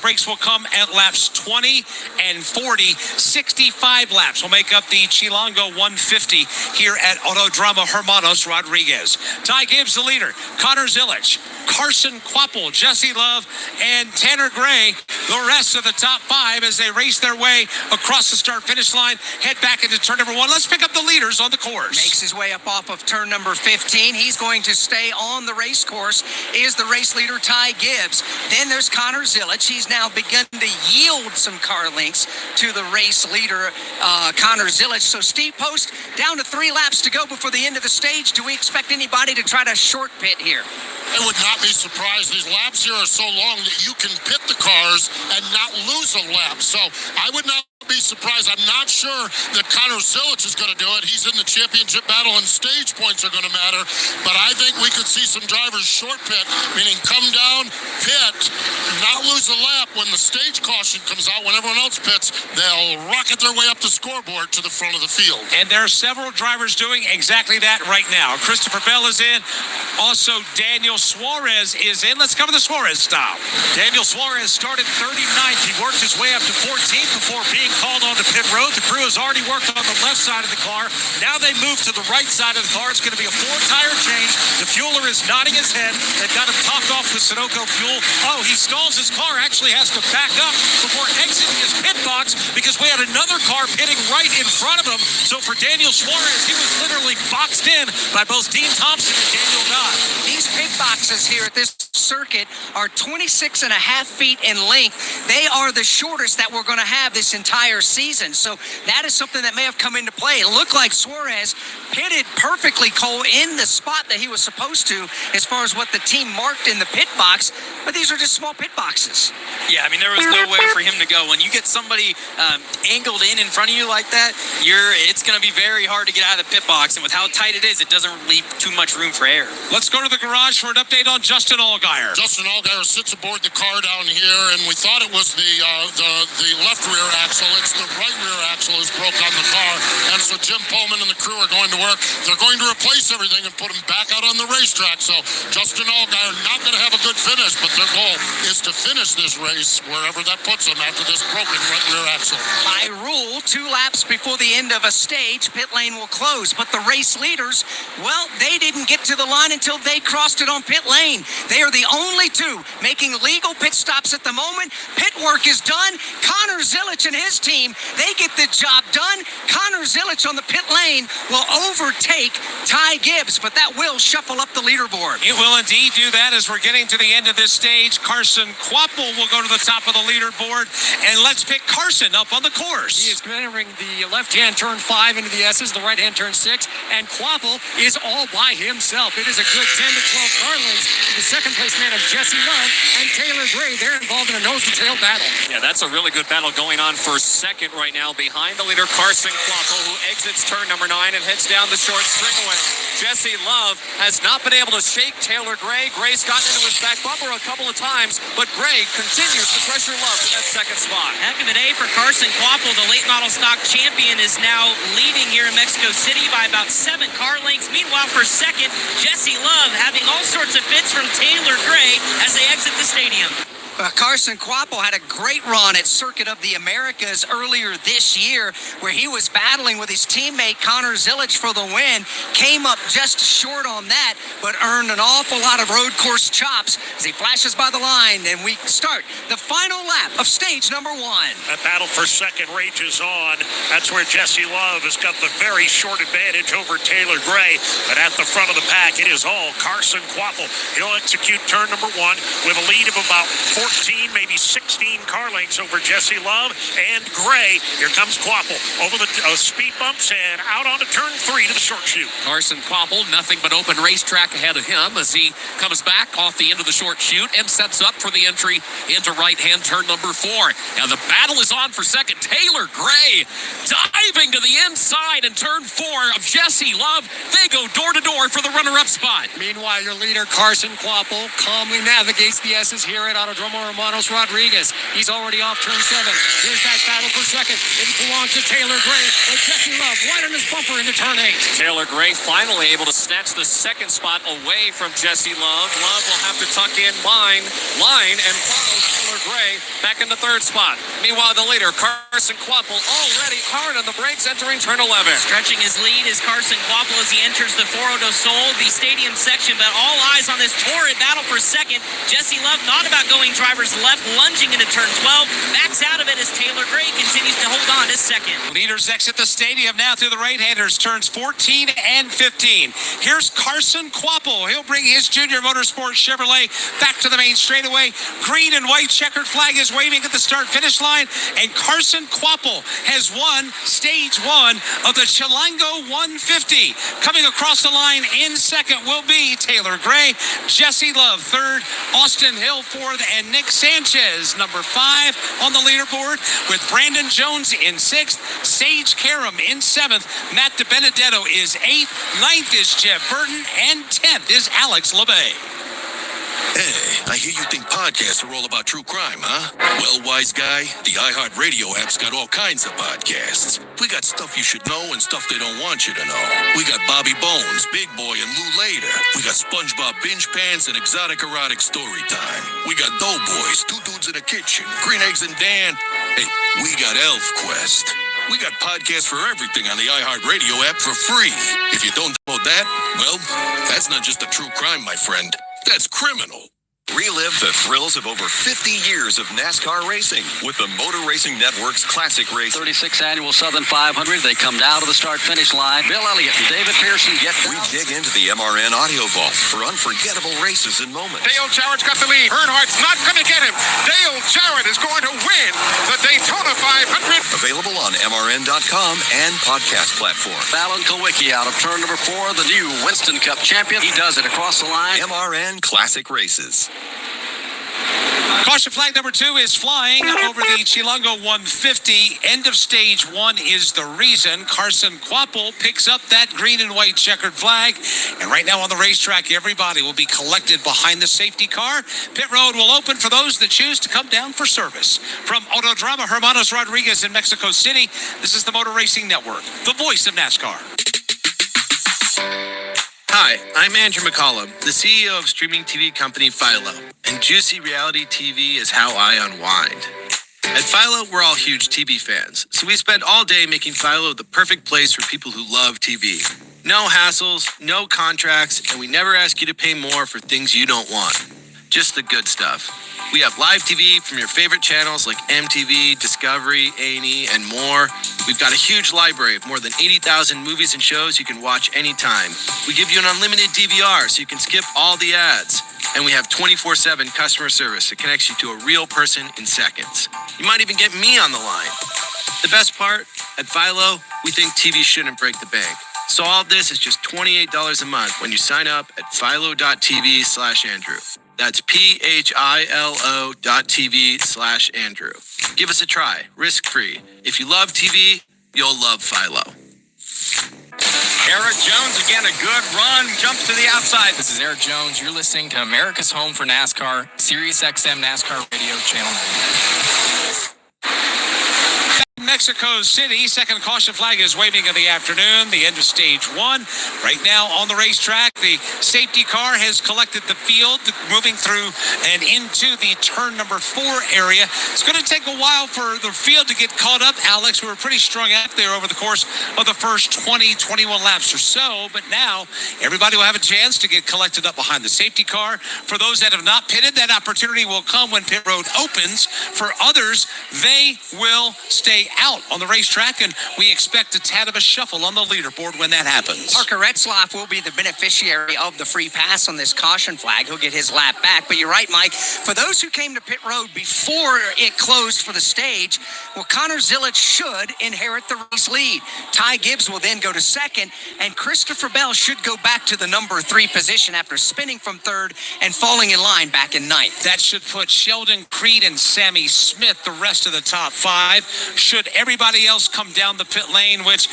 breaks will come at laps 20 and 40. 65 laps will make up the Chilongo 150 here at Autodromo Hermanos Rodriguez. Ty Gibbs, the leader. Connor Zilic, Carson Quapple, Jesse Love, and Tanner Gray, the rest of the top 5 as they race their way across the start-finish line, head back into turn number 1. Let's pick up the leaders on the course. Makes his way up off of turn number 15. He's going to stay on the race course, is the race leader Ty Gibbs. Then there's Connor Zilic. He's now begun to yield some car lengths to the race leader, Connor Zilic. So Steve Post, down to 3 laps to go before the end of the stage. Do we expect anybody to try to short pit here? I would not be surprised. These laps here are so long that you can pit the cars and not lose a lap. So I would not be surprised. I'm not sure that Connor Zilic is going to do it. He's in the championship battle and stage points are going to matter. But I think we could see some drivers short pit, meaning come down, pit, not lose a lap. When the stage caution comes out, when everyone else pits, they'll rocket their way up the scoreboard to the front of the field. And there are several drivers doing exactly that right now. Christopher Bell is in. Also, Daniel Suarez is in. Let's cover the Suarez style. Daniel Suarez started 39th. He worked his way up to 14th before being called onto pit road. The crew has already worked on the left side of the car. Now they move to the right side of the car. It's going to be a 4-tire change. The fueler is nodding his head. They've got him topped off with Sunoco fuel. Oh, he stalls his car, actually has to back up before exiting his pit box because we had another car pitting right in front of him. So for Daniel Suarez, he was literally boxed in by both Dean Thompson and Daniel Dodd. These pit boxes here at this circuit are 26 and a half feet in length. They are the shortest that we're going to have this entire season. So that is something that may have come into play. It looked like Suarez pitted perfectly, Cole, in the spot that he was supposed to as far as what the team marked in the pit box. But these are just small pit boxes. Yeah, I mean, there was no way for him to go. When you get somebody angled in front of you like that, it's going to be very hard to get out of the pit box. And with how tight it is, it doesn't leave too much room for air. Let's go to the garage for an update on Justin Allgaier. Justin Allgaier sits aboard the car down here, and we thought it was the left rear axle. It's the right rear axle is broke on the car, and so Jim Pullman and the crew are going to work. They're going to replace everything and put him back out on the racetrack. So Justin Allgaier not going to have a good finish, but their goal is to finish this race wherever that puts them after this broken right rear axle. By rule, 2 laps before the end of a stage, pit lane will close. But the race leaders, well, they didn't get to the line until they crossed it on pit lane. They are the only 2 making legal pit stops at the moment. Pit work is done. Connor Zilic and his team, they get the job done. Connor Zilic on the pit lane will overtake Ty Gibbs, but that will shuffle up the leaderboard. It will indeed do that as we're getting to the end of this stage. Carson Kvapil will go to the top of the leaderboard, and let's pick Carson up on the course. He is entering the left-hand turn 5 into the S's, the right-hand turn 6, and Kvapil is all by himself. It is a good 10 to 12 car lengths to the second-place man of Jesse Love and Taylor Gray. They're involved in a nose-to-tail battle. Yeah, that's a really good battle going on for second right now behind the leader, Carson Kvapil, who exits turn number 9 and heads down the short straightaway. Jesse Love has not been able to shake Taylor Gray. Gray's gotten into his back bumper a couple of times, but Gray continues to pressure Love to that second spot. Heck of a day for Carson Kvapil. The late model stock champion is now leading here in Mexico City by about 7 car lengths. Meanwhile, for second, Jesse Love having all sorts of fits from Taylor Gray as they exit the stadium. Carson Kvapil had a great run at Circuit of the Americas earlier this year where he was battling with his teammate Connor Zilic for the win. Came up just short on that, but earned an awful lot of road course chops as he flashes by the line. And we start the final lap of stage number 1. That battle for second rages on. That's where Jesse Love has got the very short advantage over Taylor Gray. But at the front of the pack, it is all Carson Kvapil. He'll execute turn number 1 with a lead of about 14, maybe 16 car lengths over Jesse Love and Gray. Here comes Kvapil over the speed bumps and out onto turn 3 to the short chute. Carson Kvapil, nothing but open racetrack ahead of him as he comes back off the end of the short chute and sets up for the entry into right-hand turn number 4. Now the battle is on for second. Taylor Gray diving to the inside in turn 4 of Jesse Love. They go door to door for the runner-up spot. Meanwhile, your leader, Carson Kvapil, calmly navigates the S's here at Autodromo Hermanos Rodriguez. He's already off turn 7. Here's that battle for second. It belongs to Taylor Gray, but Jesse Love right on his bumper into turn 8. Taylor Gray finally able to snatch the second spot away from Jesse Love. Love will have to tuck in line, and follow Taylor Gray back in the third spot. Meanwhile, the leader, Carson Kvapil, already hard on the brakes entering turn 11. Stretching his lead is Carson Kvapil as he enters the Foro do Sol, the stadium section, but all eyes on this torrid battle for second. Jesse Love thought about going driver's left, lunging into turn 12, backs out of it as Taylor Gray continues to hold on to second. Leaders exit the stadium now through the right-handers, turns 14 and 15. Here's Carson Kvapil. He'll bring his Junior Motorsports Chevrolet back to the main straightaway. Green and white checkered flag is waving at the start-finish line, and Carson Kvapil has won stage 1 of the Chilango 150. Coming across the line in second will be Taylor Gray, Jesse Love third, Austin Hill fourth, and Nick Sanchez number 5 on the leaderboard, with Brandon Jones in 6th, Sage Karam in 7th, Matt DiBenedetto is 8th, 9th is Jeff Burton, and 10th is Alex LeBay. Hey, I hear you think podcasts are all about true crime, huh? Well, wise guy, the iHeartRadio app's got all kinds of podcasts. We got stuff you should know and stuff they don't want you to know. We got Bobby Bones, Big Boy, and Lou Later. We got SpongeBob Binge Pants and Exotic Erotic Story Time. We got Doughboys, Two Dudes in a Kitchen, Green Eggs and Dan. Hey, we got Elf Quest. We got podcasts for everything on the iHeartRadio app for free. If you don't download that, well, that's not just a true crime, my friend. That's criminal. Relive the thrills of over 50 years of NASCAR racing with the Motor Racing Network's classic race. 36th Annual Southern 500. They come down to the start-finish line. Bill Elliott and David Pearson get down. We dig into the MRN audio vault for unforgettable races and moments. Dale Jarrett's got the lead. Earnhardt's not going to get him. Dale Jarrett is going to win the Daytona 500. Available on MRN.com and podcast platform. Fallon Kulwicki out of turn number 4, the new Winston Cup champion. He does it across the line. MRN Classic Races. Caution flag number 2 is flying over the Chilungo 150. End of stage 1 is the reason. Carson Quapple picks up that green and white checkered flag. And right now on the racetrack, everybody will be collected behind the safety car. Pit road will open for those that choose to come down for service. From Autodrama Hermanos Rodriguez in Mexico City, this is the Motor Racing Network, the voice of NASCAR. Hi, I'm Andrew McCollum, the CEO of streaming TV company Philo, and Juicy Reality TV is how I unwind. At Philo, we're all huge TV fans, so we spend all day making Philo the perfect place for people who love TV. No hassles, no contracts, and we never ask you to pay more for things you don't want. Just the good stuff. We have live TV from your favorite channels like MTV, Discovery, A&E, and more. We've got a huge library of more than 80,000 movies and shows you can watch anytime. We give you an unlimited DVR so you can skip all the ads. And we have 24/7 customer service that connects you to a real person in seconds. You might even get me on the line. The best part, at Philo, we think TV shouldn't break the bank. So all of this is just $28 a month when you sign up at philo.tv/Andrew. That's philo.tv/Andrew. Give us a try, risk-free. If you love TV, you'll love Philo. Eric Jones, again, a good run, jumps to the outside. This is Eric Jones. You're listening to America's Home for NASCAR, Sirius XM NASCAR Radio, Channel 9. Mexico City, second caution flag is waving in the afternoon, the end of stage 1. Right now on the racetrack, the safety car has collected the field, moving through and into the turn number 4 area. It's going to take a while for the field to get caught up, Alex. We were pretty strung out there over the course of the first 20, 21 laps or so, but now everybody will have a chance to get collected up behind the safety car. For those that have not pitted, that opportunity will come when pit road opens. For others, they will stay out on the racetrack, and we expect a tad of a shuffle on the leaderboard when that happens. Parker Retzlaff will be the beneficiary of the free pass on this caution flag. He'll get his lap back. But you're right, Mike. For those who came to pit road before it closed for the stage, well, Connor Zillich should inherit the race lead. Ty Gibbs will then go to second, and Christopher Bell should go back to the number 3 position after spinning from third and falling in line back in ninth. That should put Sheldon Creed and Sammy Smith the rest of the top 5. Should everybody else come down the pit lane, which,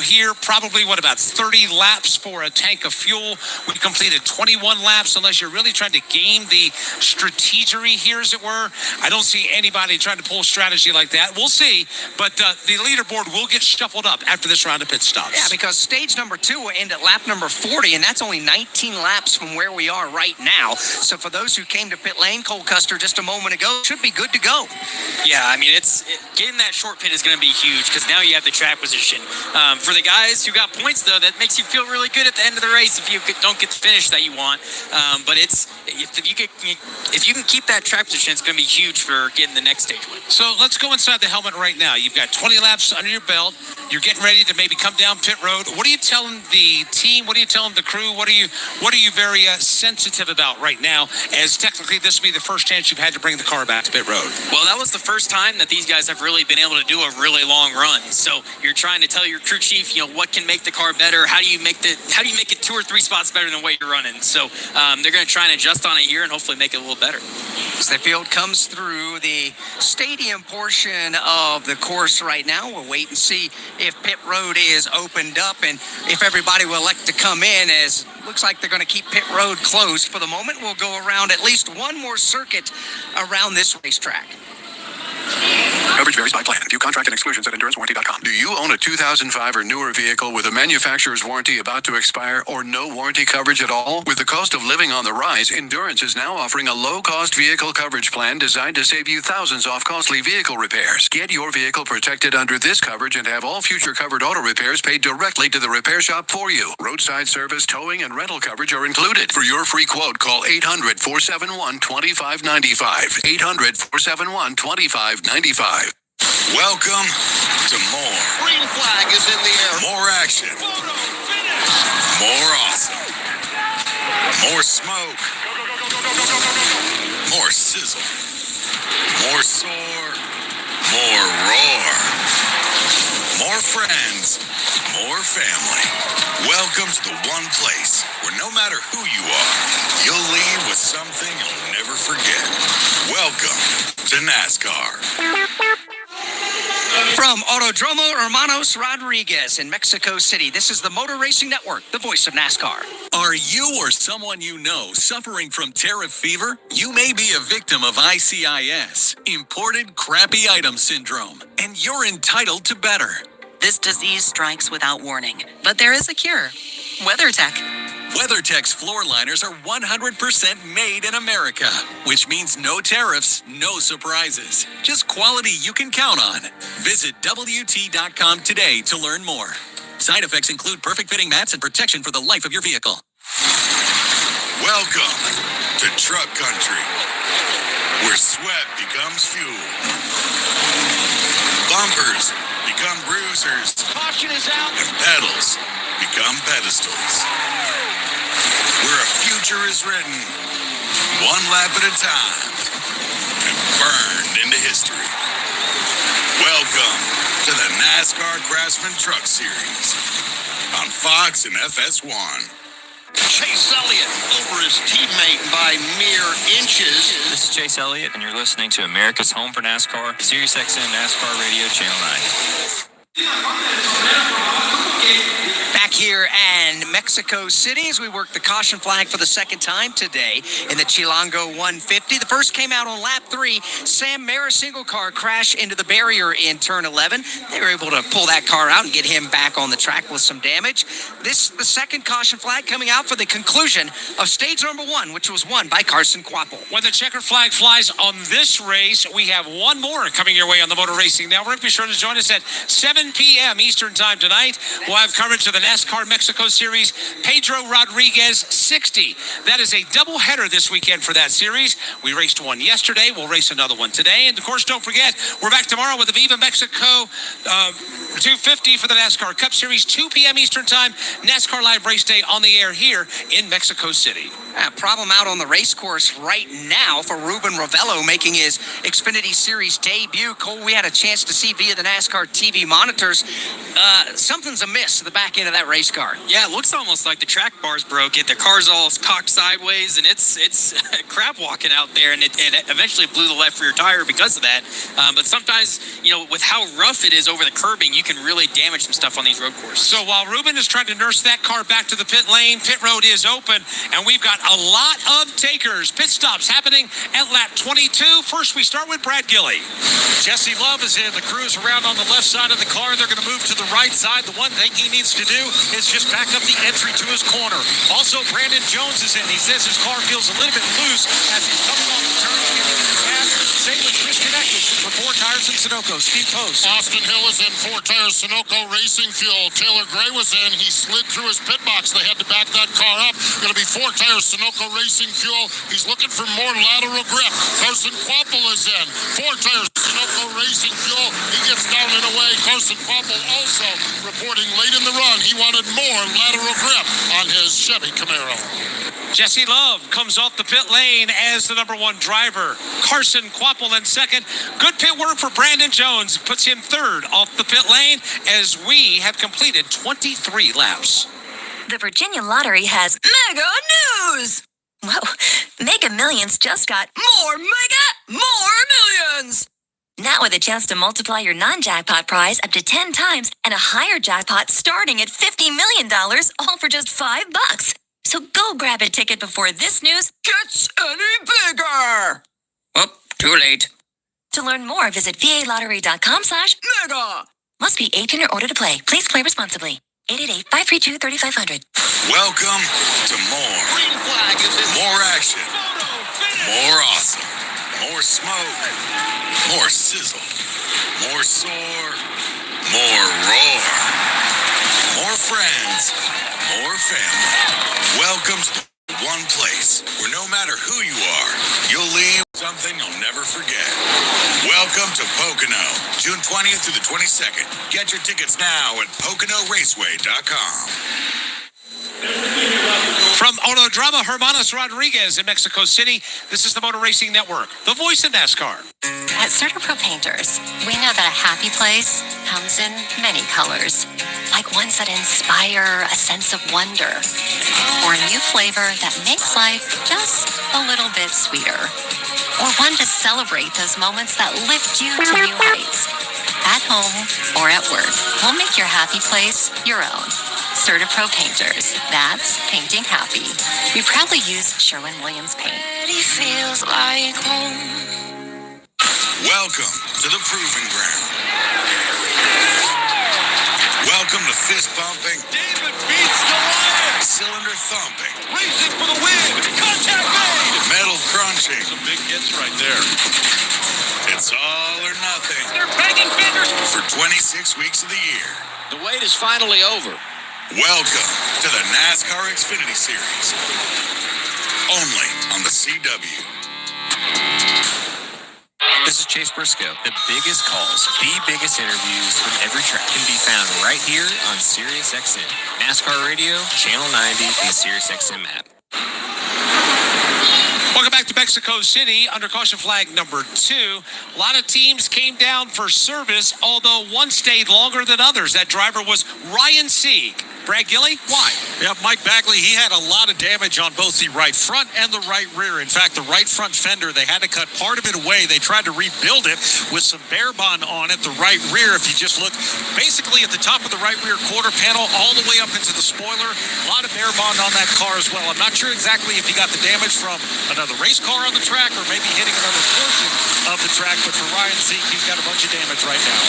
here probably about 30 laps for a tank of fuel. We completed 21 laps, unless you're really trying to game the strategery here, as it were. I don't see anybody trying to pull a strategy like that. We'll see, but the leaderboard will get shuffled up after this round of pit stops. Yeah, because stage number 2 will end at lap number 40, and that's only 19 laps from where we are right now. So for those who came to pit lane, Cole Custer just a moment ago, should be good to go. Yeah, I mean, getting that short pit is going to be huge because now you have the track position. For the guys who got points, though, that makes you feel really good at the end of the race if you don't get the finish that you want. But if you can keep that track position, it's going to be huge for getting the next stage win. So let's go inside the helmet right now. You've got 20 laps under your belt. You're getting ready to maybe come down pit road. What are you telling the team? What are you telling the crew? What are you very sensitive about right now, as technically this will be the first chance you've had to bring the car back to pit road? Well, that was the first time that these guys have really been able to do a really long run. So you're trying to tell your crew chief, what can make the car better? How do you make it 2 or 3 spots better than what you're running? So they're going to try and adjust on it here and hopefully make it a little better. As the field comes through the stadium portion of the course right now, we'll wait and see if pit road is opened up and if everybody will elect to come in, as looks like they're going to keep pit road closed for the moment. We'll go around at least one more circuit around this racetrack. Coverage varies by plan. View contract and exclusions at endurancewarranty.com. Do you own a 2005 or newer vehicle with a manufacturer's warranty about to expire or no warranty coverage at all? With the cost of living on the rise, Endurance is now offering a low-cost vehicle coverage plan designed to save you thousands off costly vehicle repairs. Get your vehicle protected under this coverage and have all future covered auto repairs paid directly to the repair shop for you. Roadside service, towing, and rental coverage are included. For your free quote, call 800-471-2595. 800-471-2595. Welcome to more. Green flag is in the air. More action. More awesome. More smoke. More sizzle. More soar. More roar. More friends. More family. Welcome to the one place where no matter who you are, you'll leave with something you'll never forget. Welcome to NASCAR. From Autodromo Hermanos Rodriguez in Mexico City, this is the Motor Racing Network, the voice of NASCAR. Are you or someone you know suffering from tariff fever? You may be a victim of ICIS, Imported Crappy Item Syndrome, and you're entitled to better. This disease strikes without warning, but there is a cure. WeatherTech. WeatherTech's floor liners are 100% made in America, which means no tariffs, no surprises. Just quality you can count on. Visit WT.com today to learn more. Side effects include perfect fitting mats and protection for the life of your vehicle. Welcome to Truck Country, where sweat becomes fuel. Bumpers become bruisers. Caution is out. And pedals become pedestals. Where a future is written, one lap at a time, and burned into history. Welcome to the NASCAR Craftsman Truck Series on Fox and FS1. Chase Elliott over his teammate by mere inches. This is Chase Elliott, and you're listening to America's Home for NASCAR, Sirius XM NASCAR Radio, Channel 9. Back here in Mexico City as we work the caution flag for the second time today in the Chilango 150. The first came out on lap 3. Sam Maris single car crash into the barrier in turn 11. They were able to pull that car out and get him back on the track with some damage. The second caution flag coming out for the conclusion of stage number 1, which was won by Carson Kvapil. When the checkered flag flies on this race, we have one more coming your way on the Motor Racing Network. Be sure to join us at 7 p.m. Eastern Time tonight. We'll have coverage of the NASCAR Mexico Series Pedro Rodriguez 60. That is a doubleheader this weekend for that series. We raced one yesterday. We'll race another one today. And, of course, don't forget, we're back tomorrow with the Viva Mexico 250 for the NASCAR Cup Series, 2 p.m. Eastern Time. NASCAR Live Race Day on the air here in Mexico City. Problem out on the race course right now for Ruben Ravello making his Xfinity Series debut. Cole, we had a chance to see via the NASCAR TV monitors. Something's amiss at the back end of that race car. Yeah, it looks almost like the track bars broke. The car's all cocked sideways, and it's crap walking out there, and it eventually blew the left rear tire because of that. But sometimes, with how rough it is over the curbing, you can really damage some stuff on these road courses. So while Ruben is trying to nurse that car back to the pit lane, pit road is open, and we've got a lot of takers. Pit stops happening at lap 22. First, we start with Brad Gilley. Jesse Love is in. The crew's around on the left side of the car. They're going to move to the right side. The one thing he needs to do is just back up the entry to his corner. Also, Brandon Jones is in. He says his car feels a little bit loose as he's coming off the turn, getting into the pass. Same with Christian Eccles for 4 Tires and Sunoco. Steve Post. Austin Hill is in 4 Tires Sunoco Racing Fuel. Taylor Gray was in. He slid through his pit box. They had to back that car up. Going to be 4 Tires Sunoco Racing Fuel. He's looking for more lateral grip. Carson Kvapil is in. 4 Tires Sunoco Racing Fuel. He gets down and away. Carson Kvapil also reporting late in the run he wanted more lateral grip on his Chevy Camaro. Jesse Love comes off the pit lane as the number one driver. Carson Kvapil in second. Good pit work for Brandon Jones. Puts him third off the pit lane as we have completed 23 laps. The Virginia Lottery has mega news! Whoa, Mega Millions just got more millions! Now with a chance to multiply your non-jackpot prize up to 10 times and a higher jackpot starting at $50 million, all for just $5. So go grab a ticket before this news gets any bigger! Oh, too late. To learn more, visit VALottery.com/mega. Must be 18 or older to play. Please play responsibly. 888-532-3500. Welcome to more. Green flag is in. More action. More awesome. More smoke. More sizzle. More soar. More roar. More friends. More family. Welcome to the one place where no matter who you are, you'll leave something you'll never forget. Welcome to Pocono, June 20th through the 22nd. Get your tickets now at PoconoRaceway.com. From Autodrama Hermanos Rodriguez in Mexico City, this is the Motor Racing Network, the voice of NASCAR. At CertaPro Painters, we know that a happy place comes in many colors, like ones that inspire a sense of wonder, or a new flavor that makes life just a little bit sweeter, or one to celebrate those moments that lift you to new heights. At home or at work, we'll make your happy place your own. CertaPro Painters, that's painting happy. We proudly use Sherwin-Williams paint. It feels like home. Welcome to the Proving Ground. Welcome to fist bumping. David beats Goliath. Cylinder thumping. Racing for the win. Contact made. Metal crunching. Some big hits right there. It's all or nothing. They're banging fenders. For 26 weeks of the year. The wait is finally over. Welcome to the NASCAR Xfinity Series. Only on the CW. This is Chase Briscoe. The biggest calls, the biggest interviews from every track can be found right here on SiriusXM. NASCAR Radio, Channel 90, and the SiriusXM app. Welcome back to Mexico City under caution flag number 2. A lot of teams came down for service, although one stayed longer than others. That driver was Ryan Sieg. Brad Gilley, why? Yeah, Mike Bagley, he had a lot of damage on both the right front and the right rear. In fact, the right front fender, they had to cut part of it away. They tried to rebuild it with some bear bond on it. The right rear, if you just look basically at the top of the right rear quarter panel all the way up into the spoiler, a lot of bear bond on that car as well. I'm not sure exactly if he got the damage from another race car on the track or maybe hitting another portion of the track, but for Ryan Sieg, he's got a bunch of damage right now.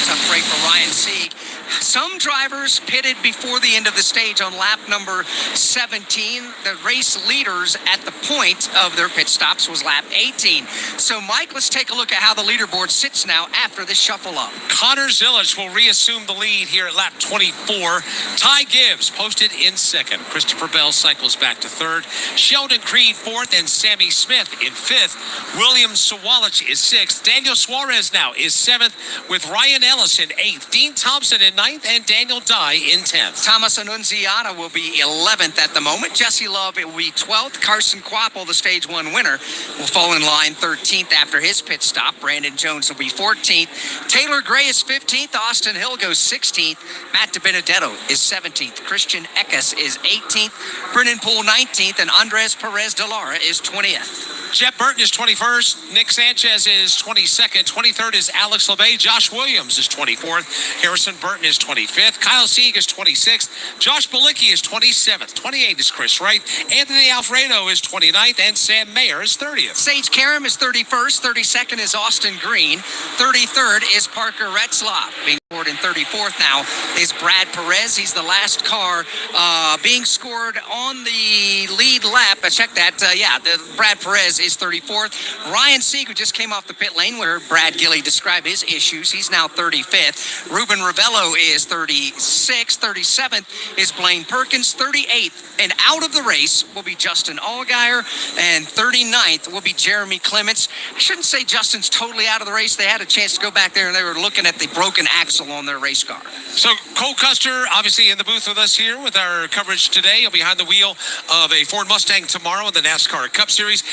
Tough break for Ryan Sieg. Some drivers pitted before the end of the stage on lap number 17. The race leaders at the point of their pit stops was lap 18. So, Mike, let's take a look at how the leaderboard sits now after this shuffle up. Connor Zilisch will reassume the lead here at lap 24. Ty Gibbs posted in second. Christopher Bell cycles back to third. Sheldon Creed fourth and Sammy Smith in fifth. William Sawalich is sixth. Daniel Suarez now is seventh with Ryan Ellis in eighth. Dean Thompson in ninth and Daniel Dye in 10th. Thomas Annunziata will be 11th at the moment. Jesse Love will be 12th. Carson Kvapil, the stage 1 winner, will fall in line 13th after his pit stop. Brandon Jones will be 14th. Taylor Gray is 15th. Austin Hill goes 16th. Matt DiBenedetto is 17th. Christian Eckes is 18th. Brennan Poole 19th. And Andres Perez de Lara is 20th. Jeff Burton is 21st. Nick Sanchez is 22nd. 23rd is Alex LeBay. Josh Williams is 24th. Harrison Burton is 25th. Kyle Sieg is 26th. Josh Balicki is 27th. 28th is Chris Wright. Anthony Alfredo is 29th. And Sam Mayer is 30th. Sage Karam is 31st. 32nd is Austin Green. 33rd is Parker Retzlaff. Being scored in 34th now is Brad Perez. He's the last car being scored on the lead lap. Check that. Brad Perez is 34th. Ryan Sieg, who just came off the pit lane where Brad Gilley described his issues, he's now 35th. Ruben Ravello is 36th. 37th is Blaine Perkins. 38th and out of the race will be Justin Allgaier. And 39th will be Jeremy Clements. I shouldn't say Justin's totally out of the race. They had a chance to go back there and they were looking at the broken axle on their race car. So Cole Custer, obviously in the booth with us here with our coverage today, behind the wheel of a Ford Mustang tomorrow in the NASCAR Cup Series.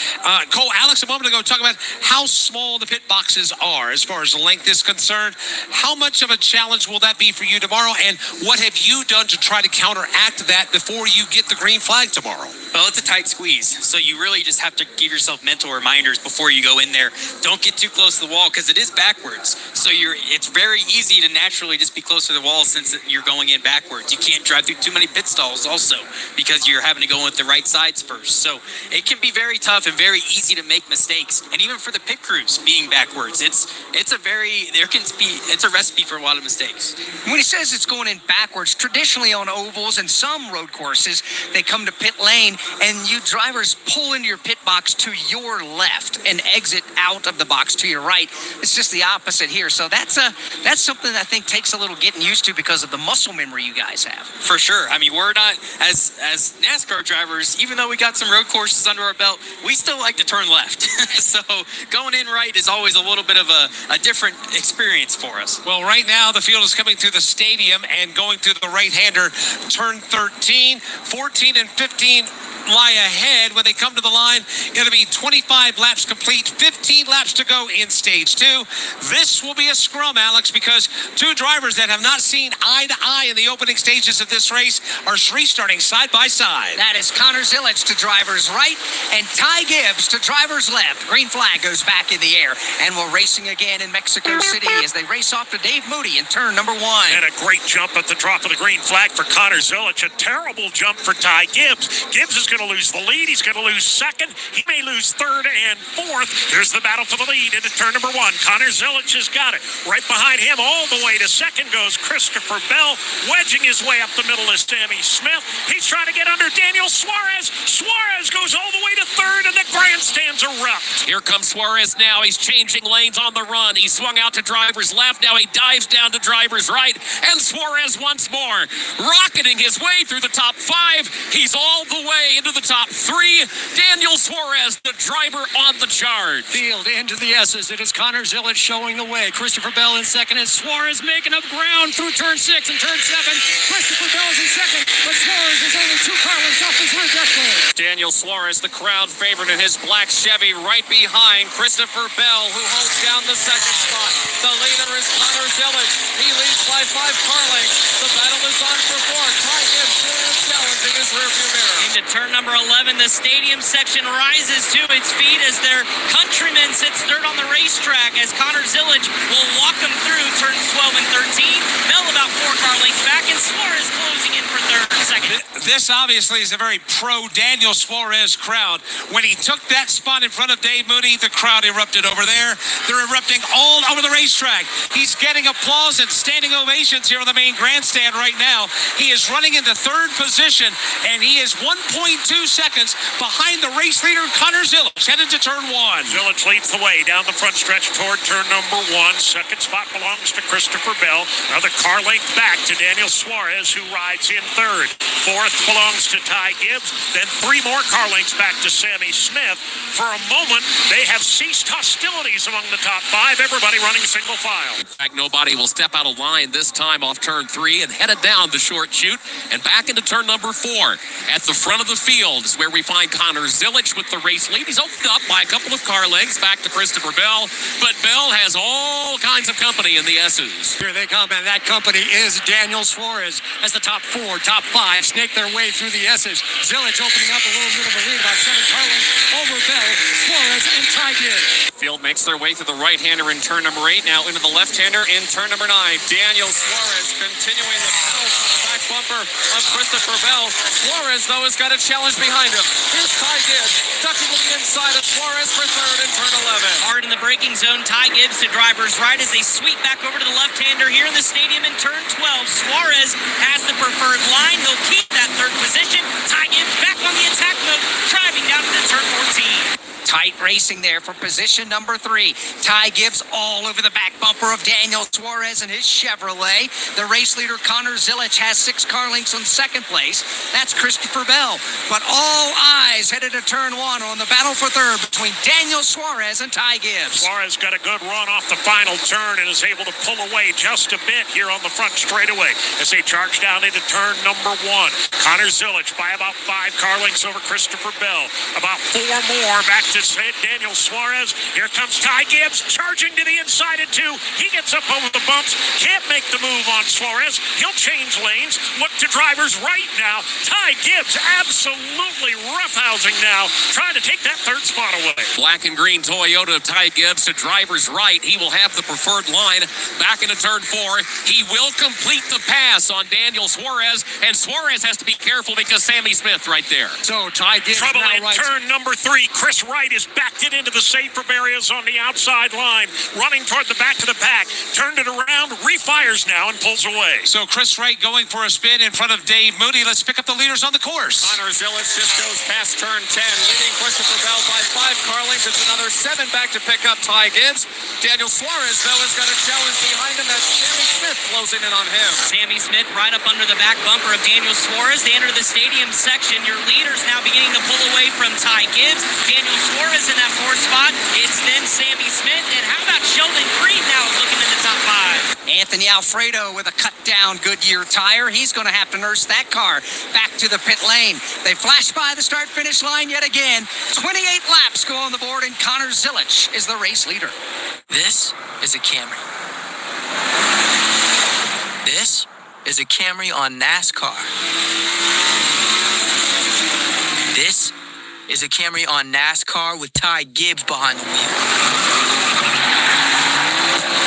Cole, Alex, a moment ago, talking about how small the pit boxes are as far as length is concerned. How much of a challenge will that be for you tomorrow, and what have you done to try to counteract that before you get the green flag tomorrow? Well, it's a tight squeeze, so you really just have to give yourself mental reminders before you go in there. Don't get too close to the wall because it is backwards. So it's very easy to naturally just be close to the wall since you're going in backwards. You can't drive through too many pit stalls also because you're having to go with the right sides first. So it can be very tough and very easy to make mistakes. And even for the pit crews being backwards, it's a recipe for a lot of mistakes. When he says it's going in backwards, traditionally on ovals and some road courses, they come to pit lane and you drivers pull into your pit box to your left and exit out of the box to your right. It's just the opposite here. So that's something that I think takes a little getting used to because of the muscle memory you guys have. For sure. I mean, we're not, as NASCAR drivers, even though we got some road courses under our belt, we still like to turn left. So going in right is always a little bit of a different experience for us. Well, right now the field is coming through the stadium and going through the right-hander, turn 13, 14, and 15 lie ahead. When they come to the line, it'll be 25 laps complete, 15 laps to go in stage 2. This will be a scrum, Alex, because two drivers that have not seen eye to eye in the opening stages of this race are restarting side by side. That is Connor Zilic to driver's right and Ty Gibbs to driver's left. Green flag goes back in the air, and we're racing again in Mexico City as they race off to Dave Moody in turn number 1. And a great jump at the drop of the green flag for Connor Zilic. A terrible jump for Ty Gibbs. Gibbs is going to lose the lead. He's going to lose second. He may lose third and fourth. Here's the battle for the lead into turn number 1. Connor Zilic has got it. Right behind him all the way to second goes Christopher Bell. Wedging his way up the middle is Sammy Smith. He's trying to get under Daniel Suarez. Suarez goes all the way to third, and the grandstands erupt. Here comes Suarez now. He's changing lanes on the run. He swung out to driver's left. Now he dives down to driver's right. And Suarez once more, rocketing his way through the top 5. He's all the way into the top 3. Daniel Suarez, the driver on the charge. Field into the S's. It is Connor Zilic showing the way. Christopher Bell in second, and Suarez making up ground through turn 6 and turn 7. Christopher Bell is in second, but Suarez is only 2 car lengths off his rear deck plate. Daniel Suarez, the crowd favorite in his black Chevy, right behind Christopher Bell, who holds down the second spot. The leader is Connor Zilic. He leads by 5 car lengths. The battle is on for 4. Ty Gibbs challenging his rearview mirror. Into turn number 11, the stadium section rises to its feet as their countryman sits third on the racetrack as Connor Zilic will walk them through turns 12 and 13. Bell about 4 car lengths back, and Suarez closing in for third and second. This obviously is a very pro Daniel Suarez crowd. When he took that spot in front of Dave Moody, the crowd erupted over there. They're erupting all over the racetrack. He's getting applause and standing ovations here on the main grandstand right now. He is running into third position, and he is 1.2 seconds behind the race leader, Connor Zilic, headed to turn 1. Zilic leads the way down the front stretch toward turn number 1. Second spot belongs to Christopher Bell. Another car length back to Daniel Suarez, who rides in third. Fourth belongs to Ty Gibbs. Then 3 more car lengths back to Sammy Smith. For a moment, they have ceased hostilities among the top 5. Everybody running single file. In fact, nobody will step out of line this time off turn 3 and headed down the short chute and back into turn number 4. At the front of the field is where we find Connor Zilic with the race lead. He's opened up by a couple of car lengths back to Christopher Bell, but Bell has all kinds of company in the S's. Here they come, and that company is Daniel Suarez as the top 4, top 5 snake their way through the S's. Zilic opening up a little bit of a lead, about 7 car lengths over Bell, Suarez, and Ty Gibbs. Field makes their way through the right-hander in turn number 8, now into the left-hander in turn number 9. Daniel Suarez continuing the pedals on the back bumper of Christopher Bell. Suarez, though, has got a challenge behind him. Here's Ty Gibbs, ducking to the inside of Suarez for third in turn 11. Hard in the braking zone, Ty Gibbs to driver's right as they sweep back over to the left-hander here in the stadium in turn 12. Suarez has the preferred line. He'll keep that third position. Ty Gibbs back on the attack mode, driving down into turn 14. Tight racing there for position number 3. Ty Gibbs all over the back bumper of Daniel Suarez and his Chevrolet. The race leader, Connor Zilic, has 6 car lengths on second place. That's Christopher Bell. But all eyes headed to turn 1 on the battle for third between Daniel Suarez and Ty Gibbs. Suarez got a good run off the final turn and is able to pull away just a bit here on the front straightaway as they charge down into turn number 1. Connor Zilic by about 5 car lengths over Christopher Bell. About 4 more back to Daniel Suarez. Here comes Ty Gibbs charging to the inside at 2. He gets up over the bumps. Can't make the move on Suarez. He'll change lanes. Look to drivers right now. Ty Gibbs absolutely roughhousing now, trying to take that third spot away. Black and green Toyota of Ty Gibbs to driver's right. He will have the preferred line back into turn 4. He will complete the pass on Daniel Suarez, and Suarez has to be careful because Sammy Smith right there. So Ty Gibbs Trouble now in right. turn number 3. Chris Wright is backed it into the safer areas on the outside line, running toward the back of the pack. Turned it around, refires now, and pulls away. So Chris Wright going for a spin in front of Dave Moody. Let's pick up the leaders on the course. Connor Zilic just goes past turn 10, leading Christopher Bell by 5 car lengths. It's another 7 back to pick up Ty Gibbs. Daniel Suarez, though, has got a challenge behind him. That's Sammy Smith closing in on him. Sammy Smith right up under the back bumper of Daniel Suarez. They enter the stadium section. Your leaders now beginning to pull away from Ty Gibbs. Daniel Suarez in that 4th spot. It's then Sammy Smith. And how about Sheldon Creed now looking in the top 5? Anthony Alfredo with a cut-down Goodyear tire. He's going to have to nurse that car back to the pit lane. They flash by the start-finish line yet again. 28 laps go on the board, and Connor Zilic is the race leader. This is a Camry. This is a Camry on NASCAR. This is a Camry on NASCAR with Ty Gibbs behind the wheel.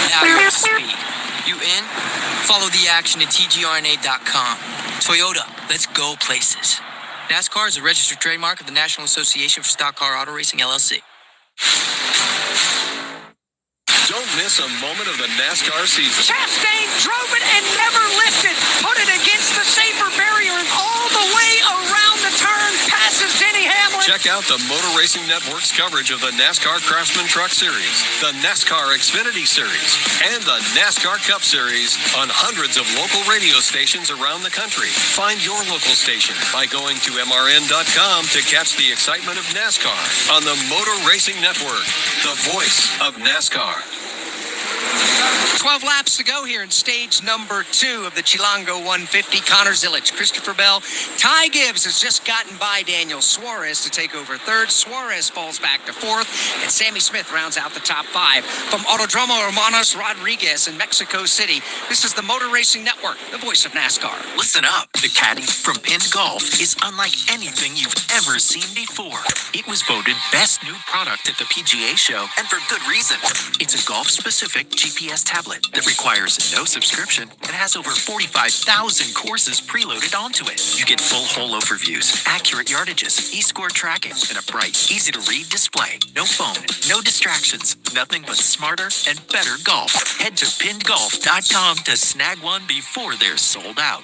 Now you're up to speed. You in? Follow the action at tgrna.com. Toyota, let's go places. NASCAR is a registered trademark of the National Association for Stock Car Auto Racing, LLC. Don't miss a moment of the NASCAR season. Chastain drove it and never lifted. Put it against the safer barrier and all the way around the turn. Passes Denny Hamlin. Check out the Motor Racing Network's coverage of the NASCAR Craftsman Truck Series, the NASCAR Xfinity Series, and the NASCAR Cup Series on hundreds of local radio stations around the country. Find your local station by going to mrn.com to catch the excitement of NASCAR on the Motor Racing Network, the voice of NASCAR. 12 laps to go here in stage number 2 of the Chilango 150. Connor Zilic, Christopher Bell. Ty Gibbs has just gotten by Daniel Suarez to take over 3rd. Suarez falls back to 4th, and Sammy Smith rounds out the top 5. From Autodromo Hermanos Rodriguez in Mexico City, this is the Motor Racing Network, the voice of NASCAR. Listen up. The Caddy from Pinned Golf is unlike anything you've ever seen before. It was voted best new product at the PGA show, and for good reason. It's a golf-specific GPS tablet that requires no subscription and has over 45,000 courses preloaded onto it. You get full hole overviews, accurate yardages, e-score tracking, and a bright, easy-to-read display. No phone, no distractions, nothing but smarter and better golf. Head to pinnedgolf.com to snag one before they're sold out.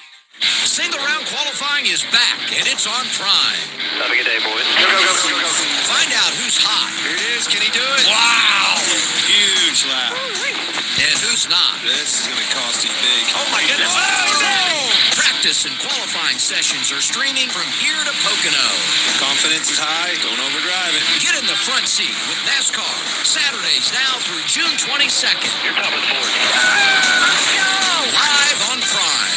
Single round qualifying is back, and it's on Prime. Have a good day, boys. Go, go, go, go, go. Find out who's hot. Here it is. Can he do it? Wow! Huge lap. And who's not. This is going to cost him big. Oh, my goodness. Oh, no! Practice and qualifying sessions are streaming from here to Pocono. Confidence is high. Don't overdrive it. Get in the front seat with NASCAR. Saturdays now through June 22nd. You're top of the board. Live on Prime.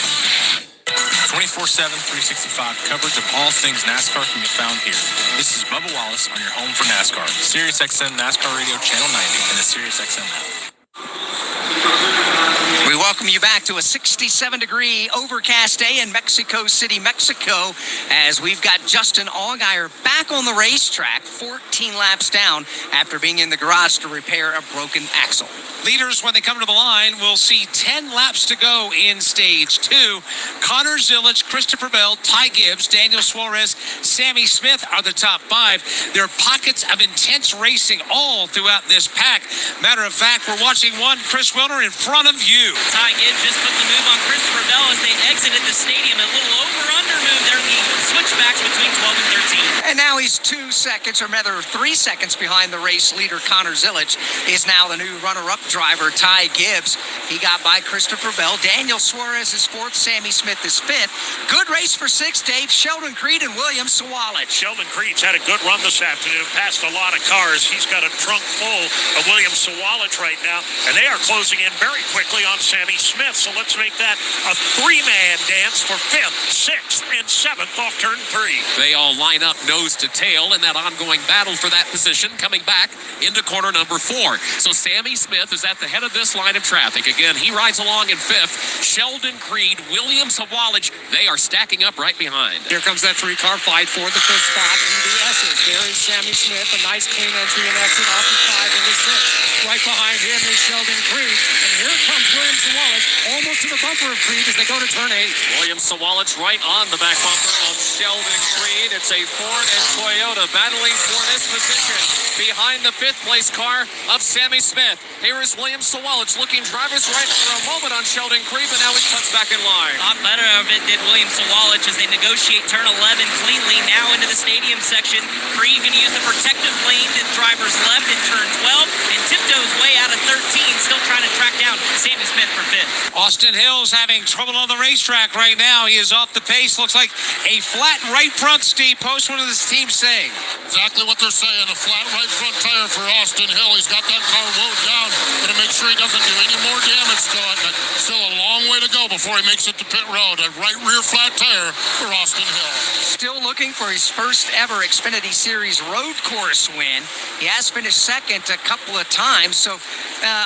24/7, 365 coverage of all things NASCAR can be found here. This is Bubba Wallace on your home for NASCAR, SiriusXM NASCAR Radio Channel 90 and the SiriusXM app. We welcome you back to a 67-degree overcast day in Mexico City, Mexico, as we've got Justin Allgaier back on the racetrack, 14 laps down after being in the garage to repair a broken axle. Leaders, when they come to the line, will see 10 laps to go in stage 2. Connor Zilic, Christopher Bell, Ty Gibbs, Daniel Suarez, Sammy Smith are the top 5. There are pockets of intense racing all throughout this pack. Matter of fact, we're watching one Chris Wilner in front of you. Ty Ty Gibbs just put the move on Christopher Bell as they exited the stadium. A little over-under move there in the switchbacks between 12 and 13. And now he's 2 seconds, or rather 3 seconds behind the race leader. Connor Zilic is now the new runner-up driver, Ty Gibbs. He got by Christopher Bell. Daniel Suarez is 4th. Sammy Smith is 5th. Good race for 6, Dave. Sheldon Creed and William Sawalich. Sheldon Creed's had a good run this afternoon, passed a lot of cars. He's got a trunk full of William Sawalich right now, and they are closing in very quickly on Sammy Smith. So let's make that a 3-man dance for 5th, 6th, and 7th off turn 3. They all line up nose to tail in that ongoing battle for that position, coming back into corner number 4. So Sammy Smith is at the head of this line of traffic. Again, he rides along in 5th. Sheldon Creed, William Sawalich, they are stacking up right behind. Here comes that 3-car fight for the 5th spot in the S's. There is Sammy Smith, a nice clean entry and exit off the 5 into 6. Right behind him is Sheldon Creed. And here comes William Sawalich, almost to the bumper of Creed as they go to turn 8. William Sawalich right on the back bumper of Sheldon Creed. It's a Ford and Toyota battling for this position behind the 5th place car of Sammy Smith. Here is William Sawalich looking driver's right for a moment on Sheldon Creed, but now he cuts back in line. A lot better of it did William Sawalich as they negotiate turn 11 cleanly. Now into the stadium section. Creed going to use the protective lane to driver's left in turn 12 and tiptoes way out of 13, still trying to track down Sammy Smith for 5th. Austin Hill's having trouble on the racetrack right now. He is off the pace. Looks like a flat right front, Steve. Post, what are this team saying? Exactly what they're saying. A flat right front tire for Austin Hill. He's got that car lowered down to make sure he doesn't do any more damage to it. But still a long way to go before he makes it to pit road. A right rear flat tire for Austin Hill. Still looking for his first ever Xfinity Series road course win. He has finished 2nd a couple of times, so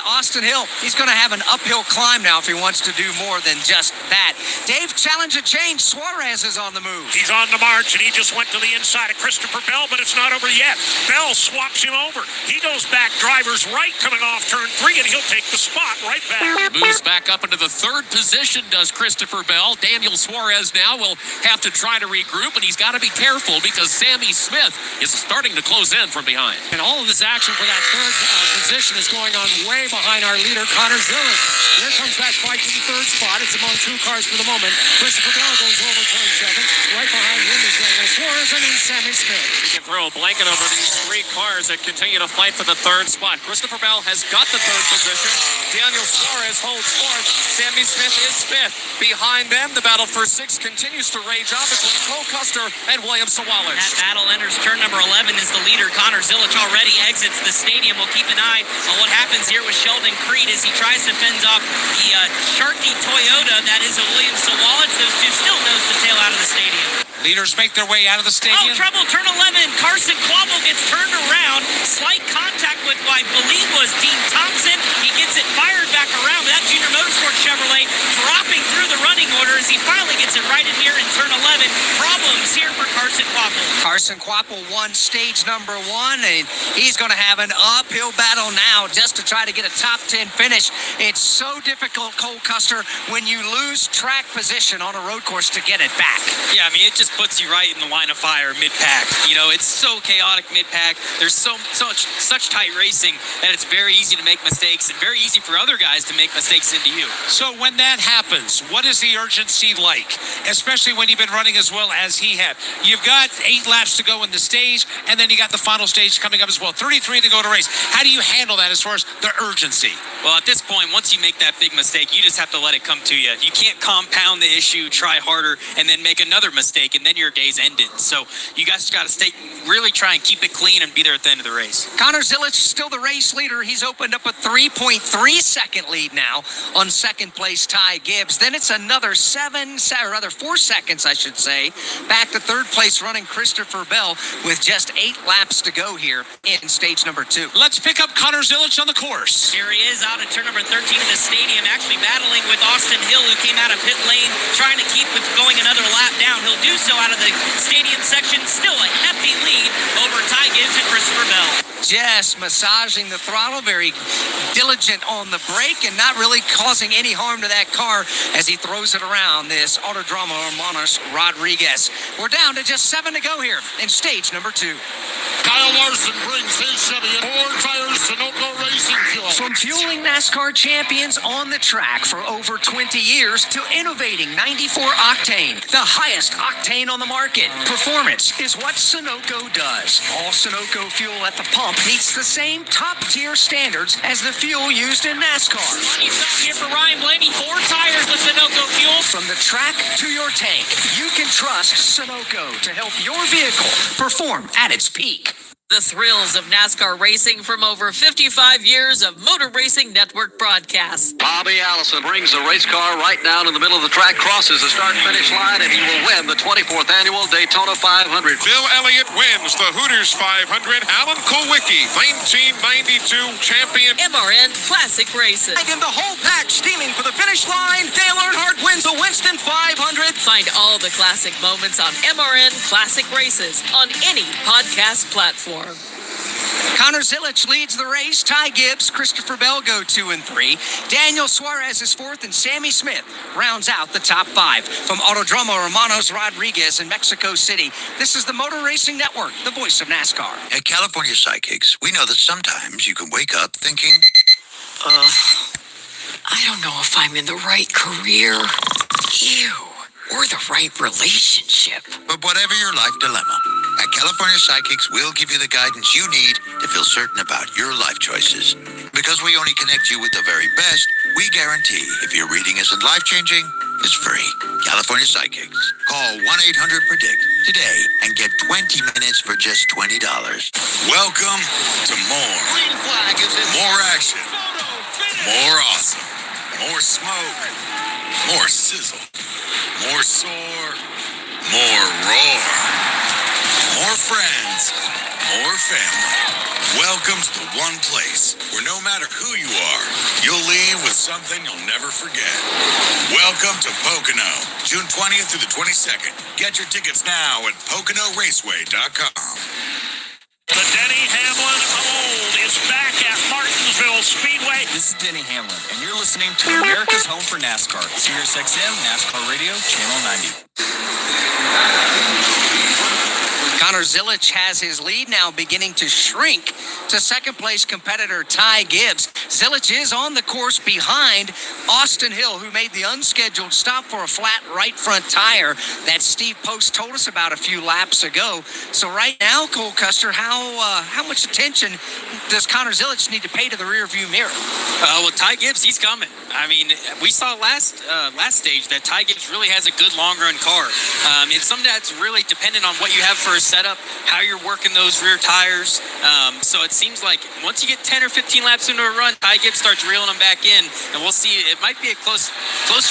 Austin Hill, he's going to have an uphill climb now if he wants to do more than just that. Dave, challenge a change. Suarez is on the move. He's on the march, and he just went to the inside of Christopher Bell, but it's not over yet. Bell swaps him over. He goes back driver's right coming off turn 3, and he'll take the spot right back. Moves back up into the 3rd position, does Christopher Bell. Daniel Suarez now will have to try to regroup, and he's got to be careful because Sammy Smith is starting to close in from behind. And all of this action for that 3rd position is going on way behind our leader, Connor Zilic. Here comes that fight to the 3rd spot. It's among 2 cars for the moment. Christopher Bell goes over turn 7. Right behind him is Daniel Suarez and then Sammy Smith. You can throw a blanket over these 3 cars that continue to fight for the 3rd spot. Christopher Bell has got the 3rd position. Daniel Suarez holds 4th. Sammy Smith is 5th. Behind them, the battle for 6 continues to rage on between Cole Custer and William Sawalich. That battle enters turn number 11 as the leader, Connor Zilic, already exits the stadium. We'll keep an eye on what happens here with Sheldon Creed as he tries to fend off the Sharky Toyota that is a William Sawalich. Those two still nose to tail out of the stadium. Leaders make their way out of the stadium. Oh, trouble, turn 11. Carson Quabble gets turned around. Slight contact with what I believe was Dean Thompson. He gets it fired back around, but that Junior Motorsports Chevrolet dropping through the running order as he finally gets it right in here in turn 11. Problems here for Carson Quabble. Carson Quapple won stage number 1, and he's going to have an uphill battle now just to try to get a top 10 finish. It's so difficult, Cole Custer, when you lose track position on a road course to get it back. Yeah, I mean, it just puts you right in the line of fire mid-pack. You know, it's so chaotic mid-pack. There's such tight racing that it's very easy to make mistakes and very easy for other guys to make mistakes into you. So when that happens, what is the urgency like? Especially when you've been running as well as he had. You've got 8 laps to go in the stage, and then you got the final stage coming up as well. 33 to go to race. How do you handle that as far as the urgency? Well, at this point, once you make that big mistake, you just have to let it come to you. You can't compound the issue, try harder, and then make another mistake, and then your day's ended. So you guys got to really try and keep it clean and be there at the end of the race. Connor Zilic still the race leader. He's opened up a 3.3 second lead now on 2nd place Ty Gibbs. Then it's another 4 seconds, I should say, back to 3rd place running Christopher Bell with just 8 laps to go here in stage number 2. Let's pick up Connor Zilic on the course. Here he is out at turn number 13 of the stadium, actually battling with Austin Hill, who came out of pit lane, trying to keep with going another lap down. He'll do so out of the stadium section. Still a hefty lead over Ty Gibbs and Christopher Bell. Just massaging the throttle, very diligent on the brake, and not really causing any harm to that car as he throws it around, this Autodromo Hermanos Rodriguez. We're down to just 7 to go here in stage number 2. Kyle Larson brings his Chevy in. 4 tires, Sunoco Racing Fuel. From fueling NASCAR champions on the track for over 20 years to innovating 94 octane, the highest octane on the market. Performance is what Sunoco does. All Sunoco fuel at the pump meets the same top-tier standards as the fuel used in NASCAR. He's up here for Ryan Blaney. 4 tires with Sunoco fuel. From the track to your tank, you can trust Sunoco to help your vehicle perform at its peak. The thrills of NASCAR racing from over 55 years of Motor Racing Network broadcasts. Bobby Allison brings the race car right down in the middle of the track, crosses the start-finish line, and he will win the 24th annual Daytona 500. Bill Elliott wins the Hooters 500. Alan Kulwicki, 1992 champion. MRN Classic Races. And the whole pack steaming for the finish line. Dale Earnhardt wins the Winston 500. Find all the classic moments on MRN Classic Races on any podcast platform. Connor Zilic leads the race. Ty Gibbs, Christopher Bell go 2 and 3. Daniel Suarez is 4th, and Sammy Smith rounds out the top 5. From Autodromo Hermanos Rodriguez in Mexico City, this is the Motor Racing Network, the voice of NASCAR. At California Psychics, we know that sometimes you can wake up thinking, I don't know if I'm in the right career. Or the right relationship. But whatever your life dilemma, at California Psychics, we'll give you the guidance you need to feel certain about your life choices. Because we only connect you with the very best, we guarantee if your reading isn't life-changing, it's free. California Psychics. Call 1-800-PREDICT today and get 20 minutes for just $20. Welcome to more. Green flag is in. More action. More awesome. More smoke. More sizzle. More soar. More roar. More friends. More family. Welcome to the one place where no matter who you are, you'll leave with something you'll never forget. Welcome to Pocono, June 20th through the 22nd. Get your tickets now at PoconoRaceway.com. The Denny Hamlin of old is back at Martinsville Speedway. This is Denny Hamlin, and you're listening to America's Home for NASCAR, Sirius XM, NASCAR Radio, Channel 90. Connor Zilic has his lead now beginning to shrink to second-place competitor Ty Gibbs. Zilic is on the course behind Austin Hill, who made the unscheduled stop for a flat right front tire that Steve Post told us about a few laps ago. So right now, Cole Custer, how much attention does Connor Zilic need to pay to the rearview mirror? Well, Ty Gibbs, he's coming. I mean, we saw last stage that Ty Gibbs really has a good long-run car. And some of that's really dependent on what you have for a setup, how you're working those rear tires. So it seems like once you get 10 or 15 laps into a run, Ty Gibbs starts reeling them back in, and we'll see. It might be a close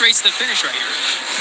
race to the finish right here.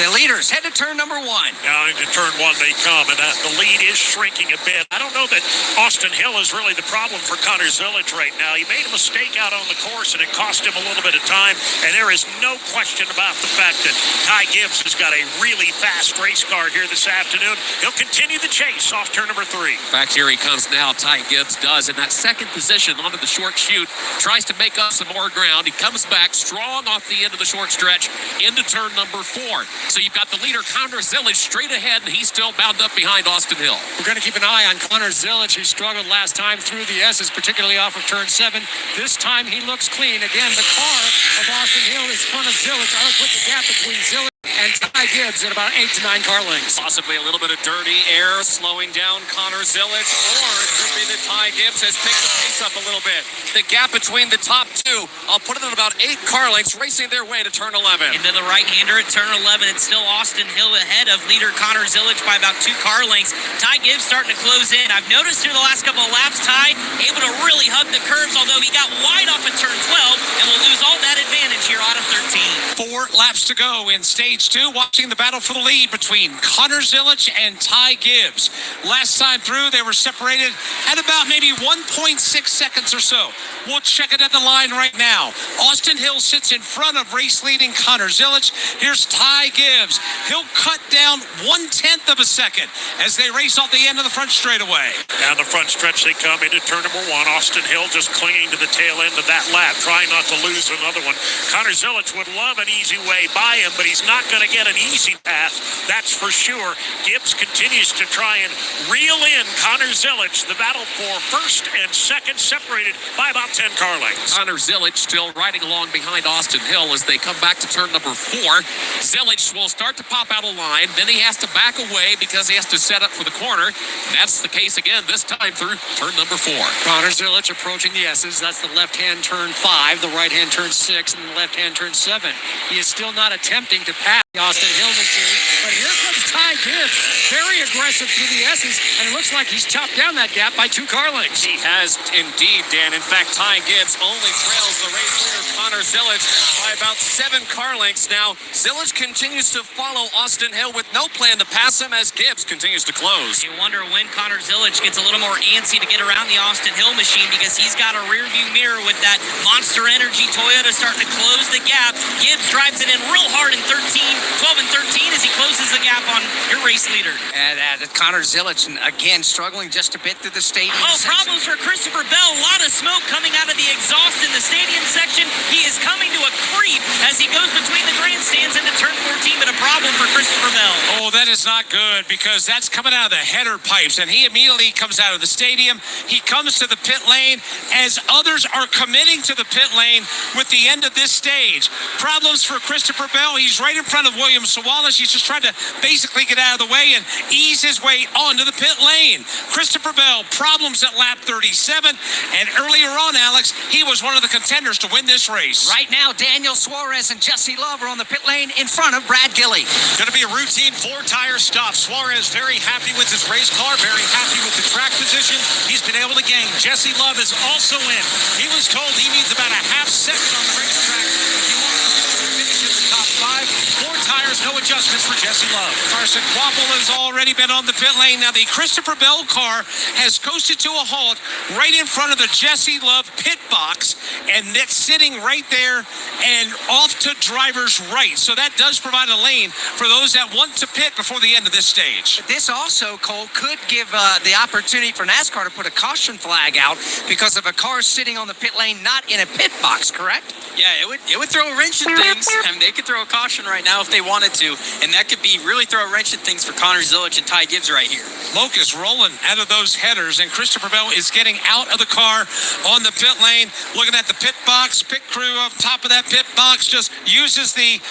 The leaders head to turn number 1. Now into turn 1 they come, and the lead is shrinking a bit. I don't know that Austin Hill is really the problem for Connor Zilic right now. He made a mistake out on the course, and it cost him a little bit of time, and there is no question about the fact that Ty Gibbs has got a really fast race car here this afternoon. He'll continue the chase off turn number 3. In fact, here he comes now. Ty Gibbs does in that second position onto the short chute, tries to make up some more ground. He comes back strong off the end of the short stretch into turn number 4. So you've got the leader, Connor Zilic, straight ahead, and he's still bound up behind Austin Hill. We're going to keep an eye on Connor Zilic. He struggled last time through the S's, particularly off of turn 7. This time he looks clean. Again, the car of Austin Hill is in front of Zilic. I would put the gap between Zilic and Ty Gibbs at about 8 to 9 car lengths. Possibly a little bit of dirty air slowing down Connor Zilic, or it could be that Ty Gibbs has picked the pace up a little bit. The gap between the top 2, I'll put it at about 8 car lengths, racing their way to turn 11. Into the right-hander at turn 11. It's still Austin Hill ahead of leader Connor Zilic by about 2 car lengths. Ty Gibbs starting to close in. I've noticed through the last couple of laps, Ty able to really hug the curbs, although he got wide off at turn 12 and will lose all that advantage here out of 13. 4 laps to go in stage 2, watching the battle for the lead between Connor Zilic and Ty Gibbs. Last time through, they were separated at about maybe 1.6 seconds or so. We'll check it at the line right now. Austin Hill sits in front of race-leading Connor Zilic. Here's Ty Gibbs. He'll cut down 1/10 of a second as they race off the end of the front straightaway. Down the front stretch they come into turn number 1. Austin Hill just clinging to the tail end of that lap, trying not to lose another one. Connor Zilic would love an easy easy way by him, but he's not going to get an easy path, that's for sure. Gibbs continues to try and reel in Connor Zilic. The battle for first and second separated by about 10 car lengths. Connor Zilic still riding along behind Austin Hill as they come back to turn number 4. Zilic will start to pop out of line. Then he has to back away because he has to set up for the corner. And that's the case again, this time through turn number 4. Connor Zilic approaching the S's. That's the left-hand turn 5, the right-hand turn 6, and the left-hand turn 7. He is still not attempting to pass the Austin Hill machine, but here comes Ty Gibbs, very aggressive through the S's, and it looks like he's chopped down that gap by 2 car lengths. He has indeed, Dan. In fact, Ty Gibbs only trails the race leader Connor Zilic by about 7 car lengths now. Zilic continues to follow Austin Hill with no plan to pass him as Gibbs continues to close. You wonder when Connor Zilic gets a little more antsy to get around the Austin Hill machine, because he's got a rear view mirror with that Monster Energy Toyota starting to close the gap. Gibbs drives it in real hard in 12 and 13 as he closes the gap on your race leader. And Connor Zilic, again, struggling just a bit through the stadium section. Problems for Christopher Bell. A lot of smoke coming out of the exhaust in the stadium section. He is coming to a creep as he goes between the grandstands into turn 14, but a problem for Christopher Bell. Oh, that is not good, because that's coming out of the header pipes, and he immediately comes out of the stadium. He comes to the pit lane as others are committing to the pit lane with the end of this stage. Problems for Christopher Bell. He's right in front of William Sawalas. He's just trying to basically get out of the way and ease his way onto the pit lane. Christopher Bell, problems at lap 37, and earlier on, Alex, he was one of the contenders to win this race. Right now, Daniel Suarez and Jesse Love are on the pit lane in front of Brad Gilly. Going to be a routine 4-tire stop. Suarez very happy with his race car, very happy with the track position he's been able to gain. Jesse Love is also in. He was told he needs about a half second on the racetrack if he wants to finish in the top 5. 4 tires, no adjustments for Jesse Love. Carson Quapple has already been on the pit lane. Now the Christopher Bell car has coasted to a halt right in front of the Jesse Love pit box, and that's sitting right there and off to driver's right. So that does provide a lane for those that want to pit before the end of this stage. This also, Cole, could give the opportunity for NASCAR to put a caution flag out because of a car sitting on the pit lane, not in a pit box, correct? Yeah, it would throw a wrench in things. I mean, they could throw a caution right now if they wanted to, and that could be really throw a wrench in things for Connor Zilic and Ty Gibbs right here. Moke is rolling out of those headers, and Christopher Bell is getting out of the car on the pit lane, looking at the pit box. Pit crew up top of that pit box just uses the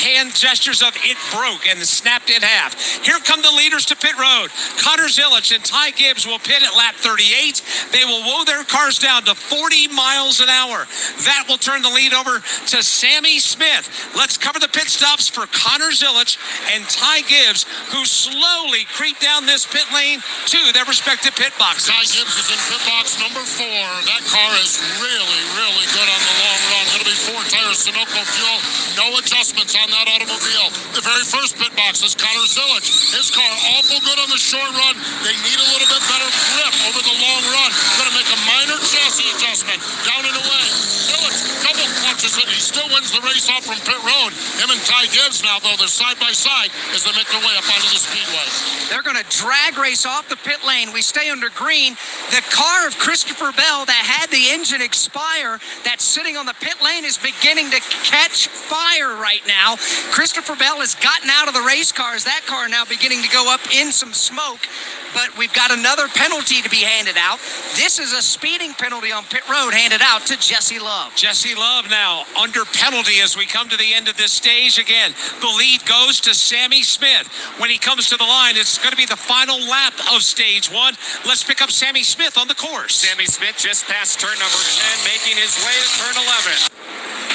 hand gestures of it broke and snapped in half. Here come the leaders to pit road. Connor Zilic and Ty Gibbs will pit at lap 38. They will woe their cars down to 40 miles an hour. That will turn the lead over to Sammy Smith. Let's cover the pit stops for Connor Zilic and Ty Gibbs, who slowly creep down this pit lane to their respective pit boxes. Ty Gibbs is in pit box number 4. That car is really, really good on the long run. Going to be 4-tire Sunoco fuel. No adjustments on that automobile. The very first pit box is Connor Zilic. His car awful good on the short run. They need a little bit better grip over the long run. Going to make a minor chassis adjustment down and away. Zilic double clutches it. He still wins the race off from pit road. Him and Ty Gibbs now, though, they're side by side as they make their way up onto the speedway. They're going to drag race off the pit lane. We stay under green. The car of Christopher Bell that had the engine expire, that's sitting on the pit lane, is beginning to catch fire right now. Christopher Bell has gotten out of the race cars. That car now beginning to go up in some smoke. But we've got another penalty to be handed out. This is a speeding penalty on pit road handed out to Jesse Love. Jesse Love now under penalty as we come to the end of this stage. Again, the lead goes to Sammy Smith. When he comes to the line, it's going to be the final lap of stage 1. Let's pick up Sammy Smith on the course. Sammy Smith just past turn number 10, making his way to turn 11.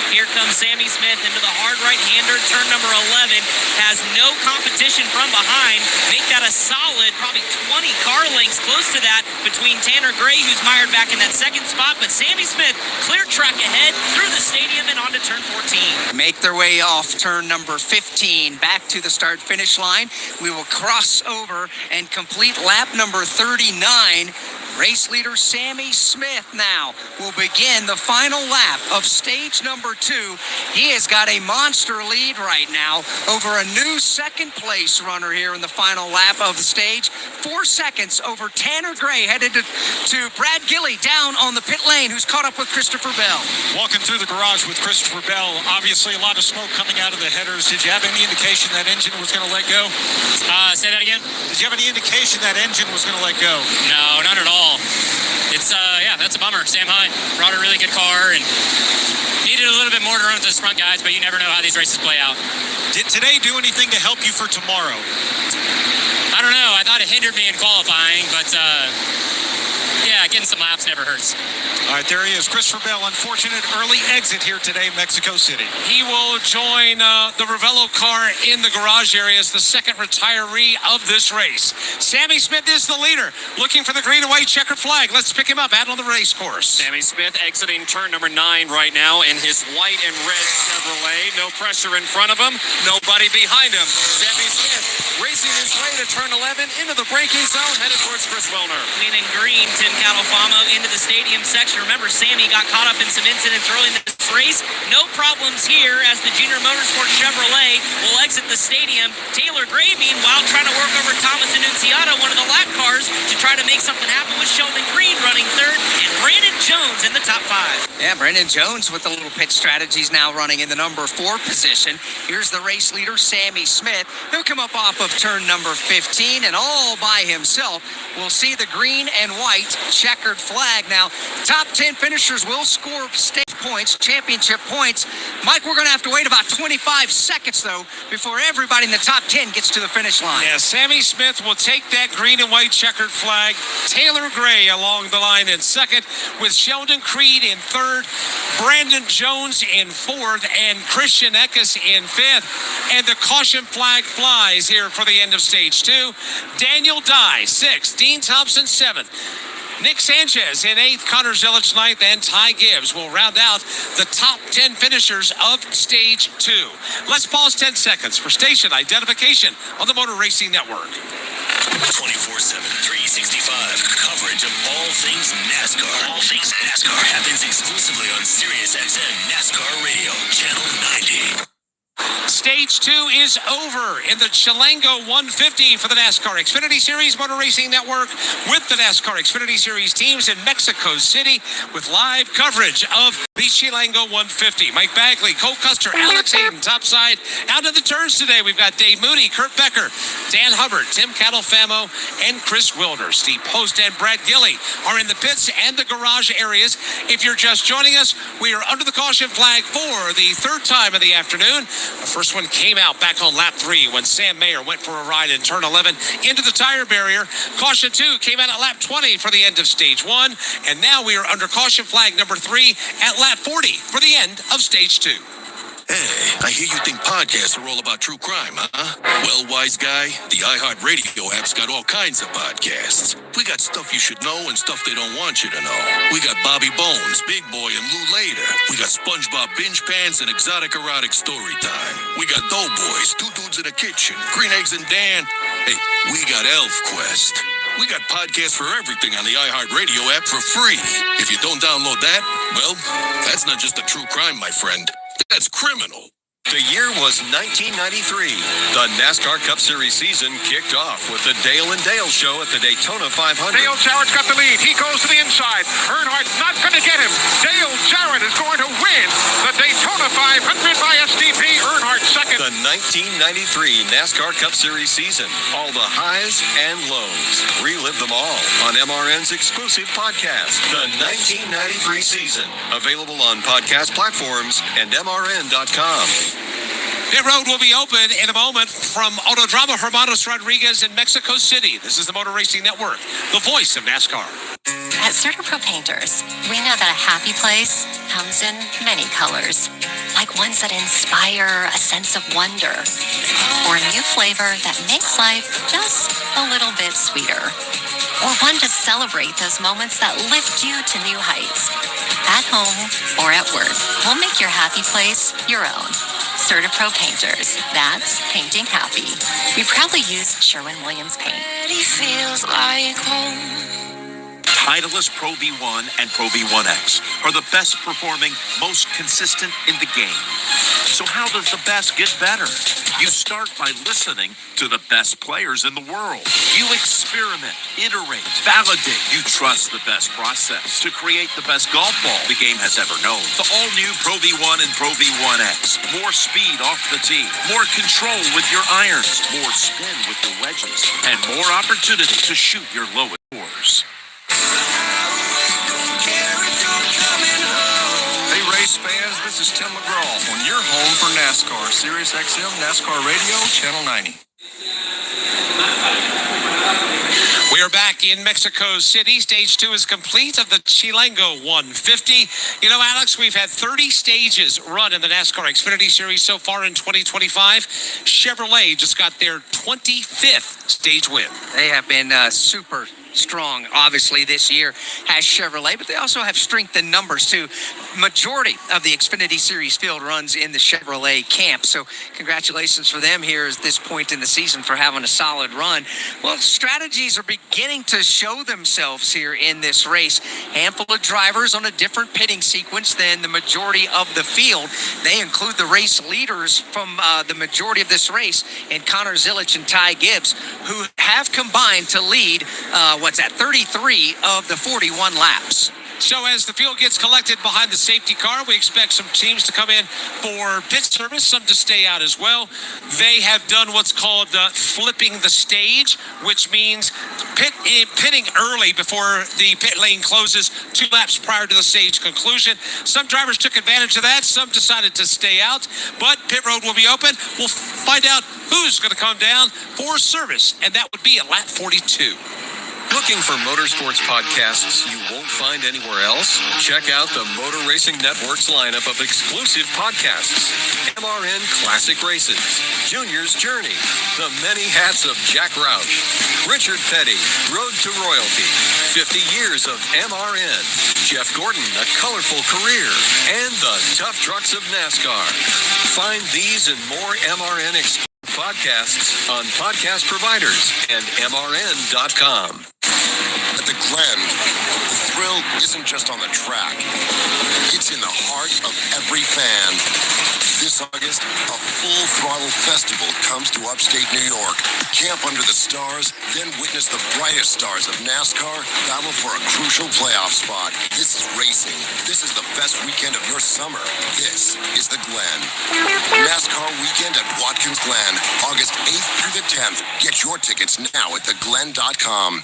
Here comes Sammy Smith into the hard right-hander. Turn number 11 has no competition from behind. Make that a solid, probably 20 car lengths close to that between Tanner Gray, who's mired back in that second spot. But Sammy Smith, clear track ahead through the stadium and onto turn 14. Make their way off turn number 15 back to the start-finish line. We will cross over and complete lap number 39 Race leader Sammy Smith now will begin the final lap of stage number 2. He has got a monster lead right now over a new second place runner here in the final lap of the stage. 4 seconds over Tanner Gray, headed to Brad Gilly down on the pit lane, who's caught up with Christopher Bell. Walking through the garage with Christopher Bell, obviously a lot of smoke coming out of the headers. Did you have any indication that engine was going to let go? Say that again? Did you have any indication that engine was going to let go? No, not at all. It's, that's a bummer. Sam Hunt brought a really good car and needed a little bit more to run with those front guys, but you never know how these races play out. Did today do anything to help you for tomorrow? I don't know. I thought it hindered me in qualifying, but getting some laps never hurts. All right, there he is. Christopher Bell, unfortunate early exit here today in Mexico City. He will join the Ravello car in the garage area as the second retiree of this race. Sammy Smith is the leader, looking for the green and white checkered flag. Let's pick him up out on the race course. Sammy Smith exiting turn number 9 right now in his white and red Chevrolet. No pressure in front of him, nobody behind him. Sammy Smith racing his way to turn 11 into the braking zone, headed towards Chris Wilner. Clean and green, Tim Catalfamo into the stadium section. Remember, Sammy got caught up in some incidents early in this race. No problems here as the Junior Motorsports Chevrolet will exit the stadium. Taylor Gray, meanwhile, trying to work over Thomas Annunziata, one of the lap cars, to try to make something happen with Sheldon Green running third, and Brandon Jones in the top 5. Yeah, Brandon Jones with the little pit strategies now running in the number 4 position. Here's the race leader, Sammy Smith. He'll come up off of turn number 15, and all by himself we'll see the green and white checkered flag. Now, top 10 finishers will score stage points, championship points. Mike, we're going to have to wait about 25 seconds, though, before everybody in the top 10 gets to the finish line. Yeah, Sammy Smith will take that green and white checkered flag. Taylor Gray along the line in second, with Sheldon Creed in third, Brandon Jones in fourth, and Christian Eckes in fifth. And the caution flag flies here for the end of stage 2. Daniel Dye, 6th. Dean Thompson, 7th. Nick Sanchez in 8th, Connor Zilich 9th, and Ty Gibbs will round out the top 10 finishers of Stage 2. Let's pause 10 seconds for station identification on the Motor Racing Network. 24/7, 365 coverage of all things NASCAR. All things NASCAR happens exclusively on SiriusXM NASCAR Radio, Channel 90. Stage 2 is over in the Chilango 150 for the NASCAR Xfinity Series Motor Racing Network, with the NASCAR Xfinity Series teams in Mexico City, with live coverage of the Chilango 150. Mike Bagley, Cole Custer, Alex Hayden, topside. Out of the turns today, we've got Dave Moody, Kurt Becker, Dan Hubbard, Tim Catalfamo, and Chris Wilder. Steve Post and Brad Gilly are in the pits and the garage areas. If you're just joining us, we are under the caution flag for the third time of the afternoon. The first one came out back on lap 3 when Sam Mayer went for a ride in turn 11 into the tire barrier. Caution 2 came out at lap 20 for the end of stage 1. And now we are under caution flag number 3 at lap 40 for the end of stage 2. Hey, I hear you think podcasts are all about true crime, huh? Well, wise guy, the iHeartRadio app's got all kinds of podcasts. We got stuff you should know and stuff they don't want you to know. We got Bobby Bones, Big Boy, and Lou Later. We got SpongeBob Binge Pants and Exotic Erotic Story Time. We got Doughboys, Two Dudes in a Kitchen, Green Eggs and Dan. Hey, we got Elf Quest. We got podcasts for everything on the iHeartRadio app for free. If you don't download that, well, that's not just a true crime, my friend. That's criminal. The year was 1993. The NASCAR Cup Series season kicked off with the Dale and Dale show at the Daytona 500. Dale Jarrett's got the lead. He goes to the inside. Earnhardt's not going to get him. Dale Jarrett is going to win the Daytona 500 by SDP. Earnhardt second. The 1993 NASCAR Cup Series season. All the highs and lows. Relive them all on MRN's exclusive podcast, The 1993 Season. Available on podcast platforms and MRN.com. Pit road will be open in a moment from Autodrama Hermanos Rodriguez in Mexico City. This is the Motor Racing Network, the voice of NASCAR. At CertaPro Painters, we know that a happy place comes in many colors, like ones that inspire a sense of wonder, or a new flavor that makes life just a little bit sweeter, or one to celebrate those moments that lift you to new heights. At home or at work, we'll make your happy place your own. CertaPro Painters. That's painting happy. We proudly use Sherwin-Williams paint. Feels like home. Titleist Pro V1 and Pro V1X are the best performing, most consistent in the game. So how does the best get better? You start by listening to the best players in the world. You experiment, iterate, validate. You trust the best process to create the best golf ball the game has ever known. The all-new Pro V1 and Pro V1X. More speed off the tee, more control with your irons, more spin with your wedges, and more opportunity to shoot your lowest scores. Hey, race fans, this is Tim McGraw on your home for NASCAR, Sirius XM, NASCAR Radio, Channel 90. We are back in Mexico City. Stage 2 is complete of the Chilango 150. You know, Alex, we've had 30 stages run in the NASCAR Xfinity Series so far in 2025. Chevrolet just got their 25th stage win. They have been super strong, obviously, this year has Chevrolet, but they also have strength in numbers, too. Majority of the Xfinity Series field runs in the Chevrolet camp, so congratulations for them here at this point in the season for having a solid run. Well, strategies are beginning to show themselves here in this race. Handful of drivers on a different pitting sequence than the majority of the field. They include the race leaders from the majority of this race, and Connor Zilisch and Ty Gibbs, who have combined to lead 33 of the 41 laps. So as the field gets collected behind the safety car, we expect some teams to come in for pit service, some to stay out as well. They have done what's called flipping the stage, which means pitting early before the pit lane closes 2 laps prior to the stage conclusion. Some drivers took advantage of that. Some decided to stay out, but pit road will be open. We'll find out who's going to come down for service, and that would be at lap 42. Looking for motorsports podcasts you won't find anywhere else? Check out the Motor Racing Network's lineup of exclusive podcasts. MRN Classic Races, Junior's Journey, The Many Hats of Jack Roush, Richard Petty, Road to Royalty, 50 Years of MRN, Jeff Gordon, A Colorful Career, and The Tough Trucks of NASCAR. Find these and more MRN exclusive podcasts on podcast providers and MRN.com. At the Glen, the thrill isn't just on the track. It's in the heart of every fan. This August, a full-throttle festival comes to upstate New York. Camp under the stars, then witness the brightest stars of NASCAR battle for a crucial playoff spot. This is racing. This is the best weekend of your summer. This is the Glen. NASCAR weekend at Watkins Glen, August 8th through the 10th. Get your tickets now at theglen.com.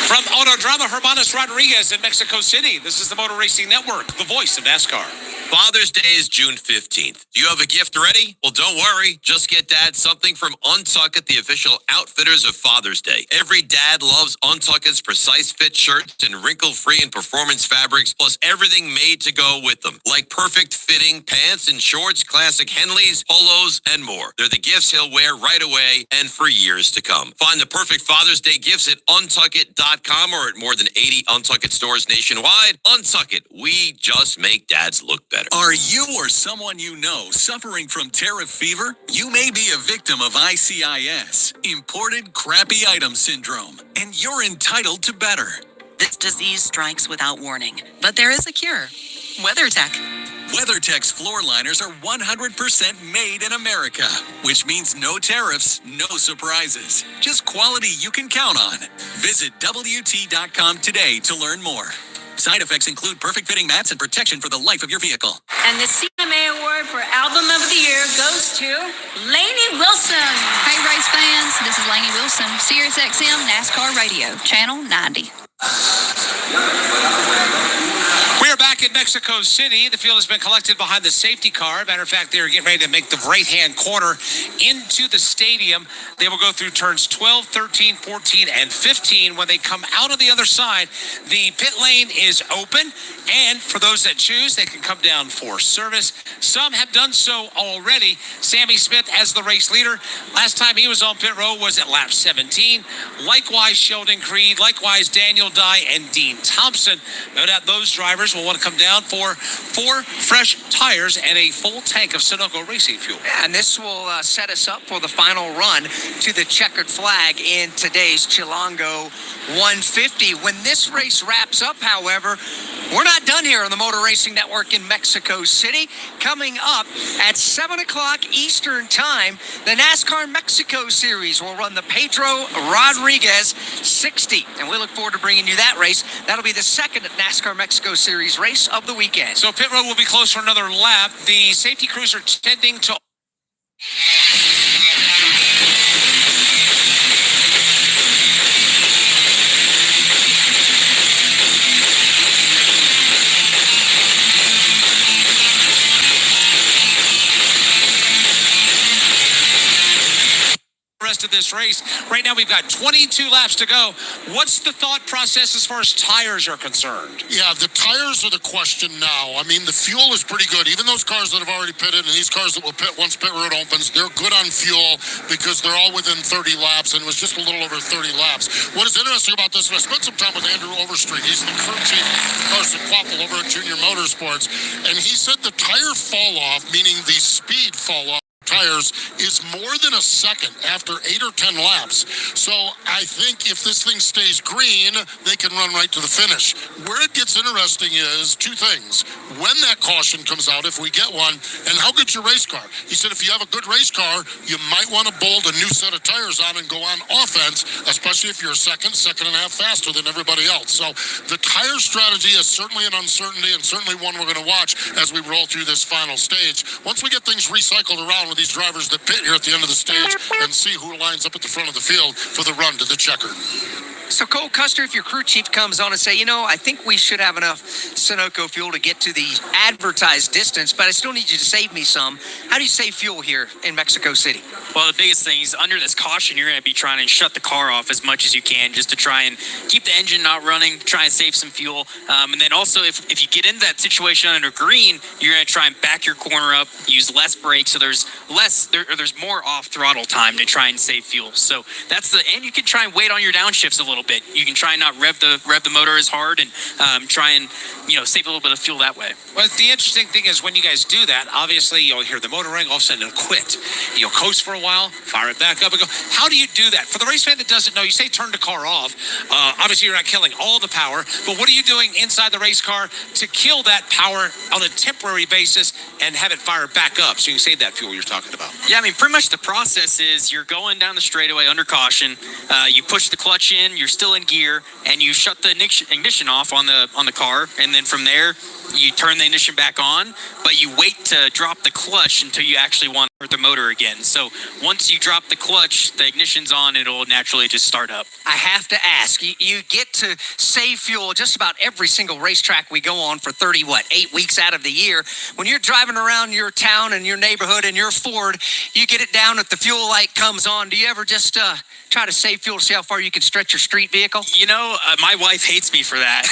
From Autodrama, Hermanos Rodriguez in Mexico City. This is the Motor Racing Network, the voice of NASCAR. Father's Day is June 15th. Do you have a gift ready? Well, don't worry. Just get Dad something from Untuckit, the official outfitters of Father's Day. Every dad loves Untuckit's precise fit shirts and wrinkle-free and performance fabrics, plus everything made to go with them, like perfect fitting pants and shorts, classic Henleys, polos, and more. They're the gifts he'll wear right away and for years to come. Find the perfect Father's Day gifts at Untuckit.com or at more than 80 Untuckit stores nationwide. Untuckit, we just make dads look better. Are you or someone you know suffering from tariff fever? You may be a victim of ICIS, Imported Crappy Item Syndrome, and you're entitled to better. This disease strikes without warning, but there is a cure. WeatherTech. WeatherTech's floor liners are 100% made in America, which means no tariffs, no surprises. Just quality you can count on. Visit WT.com today to learn more. Side effects include perfect fitting mats and protection for the life of your vehicle. And the CMA Award for Album of the Year goes to Lainey Wilson. Hey, race fans, this is Lainey Wilson, Sirius XM NASCAR Radio, Channel 90. We are back in Mexico City. The field has been collected behind the safety car. Matter of fact, they're getting ready to make the right-hand corner into the stadium. They will go through turns 12, 13, 14, and 15. When they come out of the other side, the pit lane is open. And for those that choose, they can come down for service. Some have done so already. Sammy Smith as the race leader. Last time he was on pit road was at lap 17. Likewise, Sheldon Creed. Likewise, Daniel Dye and Dean Thompson. No doubt those drivers will want to come down down for 4 fresh tires and a full tank of Sunoco racing fuel. Yeah, and this will set us up for the final run to the checkered flag in today's Chilongo 150. When this race wraps up, however, we're not done here on the Motor Racing Network in Mexico City. Coming up at 7 o'clock Eastern Time, the NASCAR Mexico Series will run the Pedro Rodriguez 60. And we look forward to bringing you that race. That'll be the second NASCAR Mexico Series race of the weekend. So pit road will be closed for another lap. The safety crews are tending to... rest of this race. Right now we've got 22 laps to go. What's the thought process as far as tires are concerned? Yeah, the tires are the question now. I mean, the fuel is pretty good. Even those cars that have already pitted and these cars that will pit once pit road opens, they're good on fuel because they're all within 30 laps, and it was just a little over 30 laps. What is interesting about this, and I spent some time with Andrew Overstreet. He's the crew chief of Carson Quapple over at Junior Motorsports, and he said the tire fall off, meaning the speed fall off, tires is more than a second after 8 or 10 laps. So I think if this thing stays green, they can run right to the finish. Where it gets interesting is two things. When that caution comes out, if we get one, and how good's your race car? He said if you have a good race car, you might want to bolt a new set of tires on and go on offense, especially if you're second and a half faster than everybody else. So the tire strategy is certainly an uncertainty and certainly one we're going to watch as we roll through this final stage. Once we get things recycled around with these drivers that pit here at the end of the stage and see who lines up at the front of the field for the run to the checkered. So Cole Custer, if your crew chief comes on and say, I think we should have enough Sunoco fuel to get to the advertised distance, but I still need you to save me some. How do you save fuel here in Mexico City? Well, the biggest thing is under this caution, you're going to be trying to shut the car off as much as you can just to try and keep the engine not running, try and save some fuel. And then also, if you get into that situation under green, you're going to try and back your corner up, use less brakes, so there's more off throttle time to try and save fuel. So and you can try and wait on your downshifts a little bit. You can try and not rev the motor as hard and try and save a little bit of fuel that way. Well, the interesting thing is when you guys do that, obviously you'll hear the motor ring, all of a sudden it'll quit. You'll coast for a while, fire it back up and go. How do you do that? For the race fan that doesn't know, you say turn the car off. Obviously you're not killing all the power, but what are you doing inside the race car to kill that power on a temporary basis and have it fire back up so you can save that fuel you're talking about? Yeah, I mean, pretty much the process is you're going down the straightaway under caution. You push the clutch in, you're still in gear, and you shut the ignition off on the car, and then from there you turn the ignition back on, but you wait to drop the clutch until you actually want to start the motor again. So once you drop the clutch, the ignition's on, it'll naturally just start up. I have to ask, you get to save fuel just about every single racetrack we go on for 8 weeks out of the year. When you're driving around your town and your neighborhood and your Ford, you get it down if the fuel light comes on. Do you ever just try to save fuel to see how far you can stretch your street vehicle? My wife hates me for that.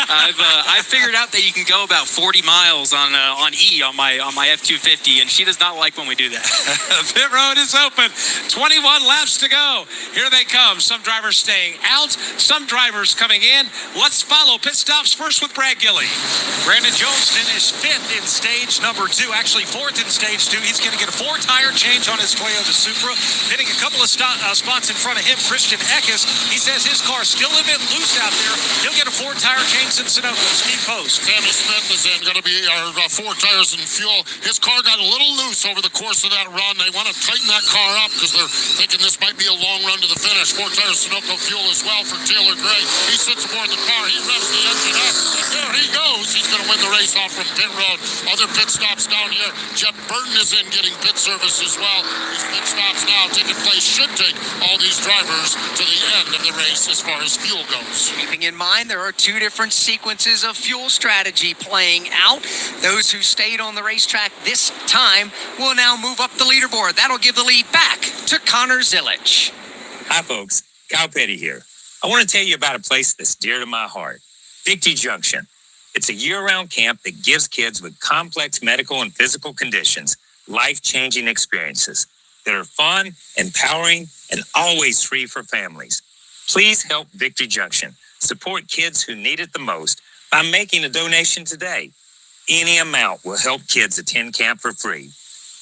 I've figured out that you can go about 40 miles on E on my F-250, and she does not like when we do that. Pit road is open. 21 laps to go. Here they come. Some drivers staying out, some drivers coming in. Let's follow pit stops first with Brad Gilley. Brandon Jones finished 5th in stage number 2, actually 4th in stage 2. He's going to get a 4-tire change on his Toyota Supra. Hitting a couple of spots in front of him, Christian Eckes. He says his car's still a bit loose out there. He'll get a 4-tire change in Sunoco. Steve Post. Sammy Smith is going to be our 4 tires and fuel. His car got a little loose over the course of that run. They want to tighten that car up because they're thinking this might be a long run to the finish. 4 tires Sunoco fuel as well for Taylor Gray. He sits aboard the car. He revs the engine up. And there he goes. He's going to win the race off from pit road. Other pit stops down here. Jeff Burton is in getting pit service as well. These pit stops now taking place should take all these drivers to the end of the race as far as fuel goes. Keeping in mind there are 2 different sequences of fuel strategy playing out. Those who stayed on the racetrack this time will now move up the leaderboard. That'll give the lead back to Connor Zilic. Hi folks, Kyle Petty here. I want to tell you about a place that's dear to my heart, Victory Junction. It's a year-round camp that gives kids with complex medical and physical conditions life-changing experiences that are fun, empowering, and always free for families. Please help Victory Junction support kids who need it the most by by making a donation today. Any amount will help kids attend camp for free.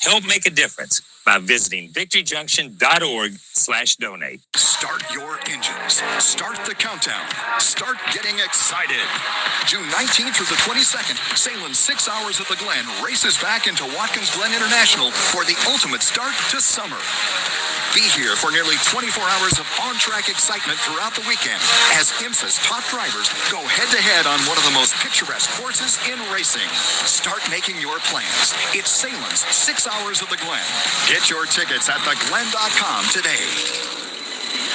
Help make a difference by visiting victoryjunction.org/donate. Start your engines. Start the countdown. Start getting excited. June 19th through the 22nd, Salem's 6 Hours at the Glen races back into Watkins Glen International for the ultimate start to summer. Be here for nearly 24 hours of on-track excitement throughout the weekend as IMSA's top drivers go head-to-head on one of the most picturesque courses in racing. Start making your plans. It's Salem's 6 Hours at the Glen. Get your tickets at theglen.com today.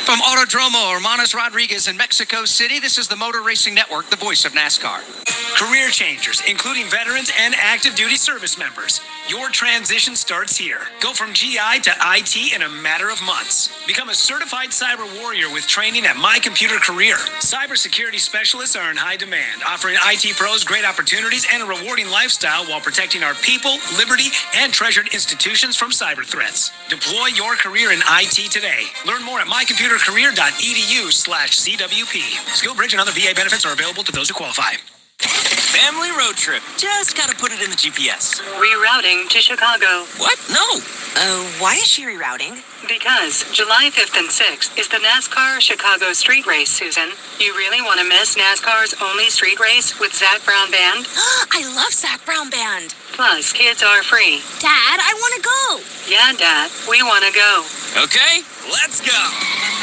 From Autodromo Hermanos Rodriguez in Mexico City, this is the Motor Racing Network, the voice of NASCAR. Career changers, including veterans and active duty service members. Your transition starts here. Go from GI to IT in a matter of months. Become a certified cyber warrior with training at My Computer Career. Cybersecurity specialists are in high demand, offering IT pros great opportunities and a rewarding lifestyle while protecting our people, liberty, and treasured institutions from cyber threats. Deploy your career in IT today. Learn more at mycomputercareer.edu/CWP. SkillBridge and other VA benefits are available to those who qualify. Family road trip. Just gotta put it in the GPS. Rerouting to Chicago. What? No. Why is she rerouting? Because July 5th and 6th is the NASCAR Chicago Street Race, Susan. You really want to miss NASCAR's only street race with Zach Brown Band? I love Zach Brown Band. Plus, kids are free. Dad, I want to go. Yeah, Dad, we want to go. Okay, let's go.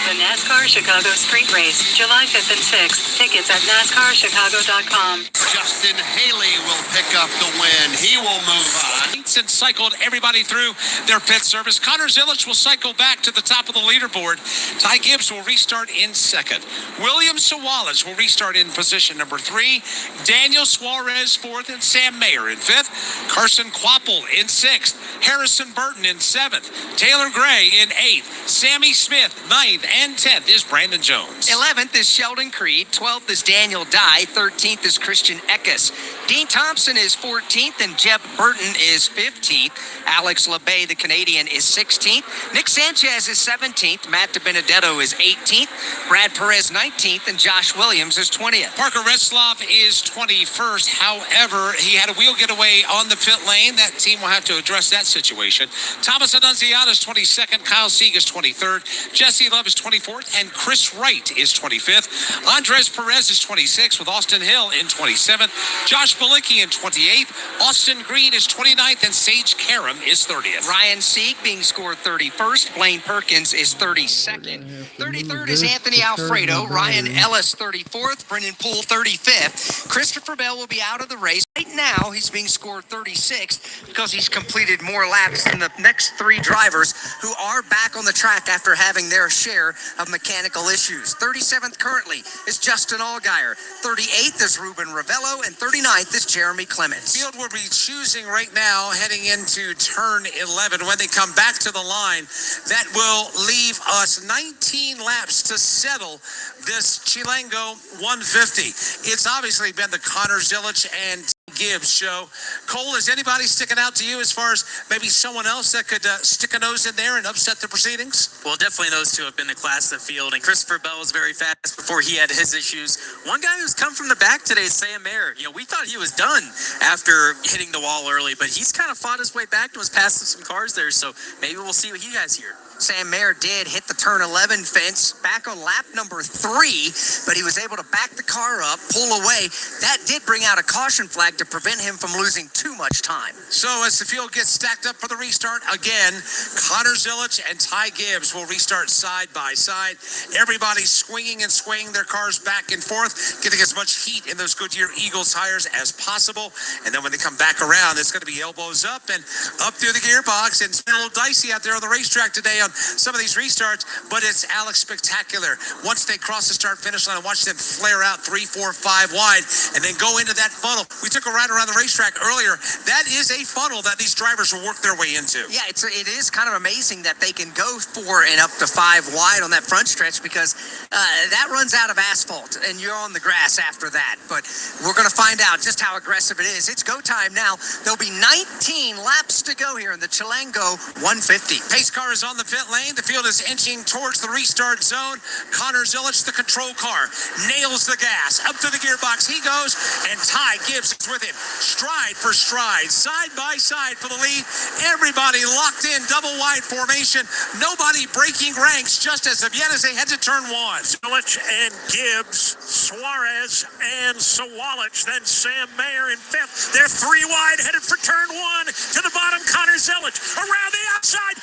The NASCAR Chicago Street Race, July 5th and 6th. Tickets at NASCARChicago.com. Justin Haley will pick up the win. He will move on. Since cycled everybody through their pit service, Connor Zilic will cycle back to the top of the leaderboard. Ty Gibbs will restart in second. William Sawalez will restart in position number 3. Daniel Suarez 4th and Sam Mayer in 5th. Carson Quapple in 6th. Harrison Burton in 7th. Taylor Gray in 8th. Sammy Smith 9th and 10th is Brandon Jones. 11th is Sheldon Creed. 12th is Daniel Dye. 13th is Christian Eckes. Dean Thompson is 14th and Jeb Burton is 15th. Alex LeBay, the Canadian, is 16th. Nick Sanchez is 17th. Matt DiBenedetto is 18th. Brad Perez 19th and Josh Williams is 20th. Parker Retzlaff is 21st. However, he had a wheel getaway on the pit lane. That team will have to address that situation. Thomas Annunziata is 22nd. Kyle Sieg is 23rd. Jesse Love is 24th. And Chris Wright is 25th. Andres Perez is 26th with Austin Hill in 27th. Josh Balicki in 28th. Austin Green is 29th. And Sage Karam is 30th. Ryan Sieg being scored 31st. Blaine Perkins is 32nd. 33rd is Anthony Alfredo. Ryan Ellis 34th. Brendan Poole 35th. Christopher Bell will be out of the race. Right now, he's being scored 36th because he's completed more laps than the next 3 drivers who are back on the track after having their share of mechanical issues. 37th currently is Justin Allgaier. 38th is Ruben Ravello. And 39th is Jeremy Clements. Field will be choosing right now heading into turn 11. When they come back to the line, that will leave us 19 laps to settle this Chilango 150. It's obviously been the Connor Zilic and Gibbs show. Cole, is anybody sticking out to you as far as maybe someone else that could stick a nose in there and upset the proceedings? Well, definitely those two have been the class of the field, and Christopher Bell was very fast before he had his issues. One guy who's come from the back today is Sam Mayer. We thought he was done after hitting the wall early, but he's kind of fought his way back and was passing some cars there, so maybe we'll see what you guys hear. Sam Mayer did hit the turn 11 fence back on lap number 3, but he was able to back the car up, pull away. That did bring out a caution flag to prevent him from losing too much time. So as the field gets stacked up for the restart, again, Connor Zilic and Ty Gibbs will restart side by side. Everybody's swinging and swaying their cars back and forth, getting as much heat in those Goodyear Eagles tires as possible. And then when they come back around, it's going to be elbows up and up through the gearbox. And it's been a little dicey out there on the racetrack today on some of these restarts, but it's Alex Spectacular. Once they cross the start-finish line, watch them flare out 3, 4, 5 wide, and then go into that funnel. We took a ride around the racetrack earlier. That is a funnel that these drivers will work their way into. Yeah, it is kind of amazing that they can go 4 and up to 5 wide on that front stretch because that runs out of asphalt, and you're on the grass after that. But we're going to find out just how aggressive it is. It's go time now. There'll be 19 laps to go here in the Chilango 150. Pace car is on the pit lane. The field is inching towards the restart zone. Connor Zilic, the control car, nails the gas. Up to the gearbox he goes, and Ty Gibbs is with him. Stride for stride, side by side for the lead. Everybody locked in, double wide formation. Nobody breaking ranks just as of yet as they head to turn one. Zilic and Gibbs, Suarez and Sawalich, then Sam Mayer in fifth. They're three wide, headed for turn one. To the bottom, Connor Zilic. Around the outside,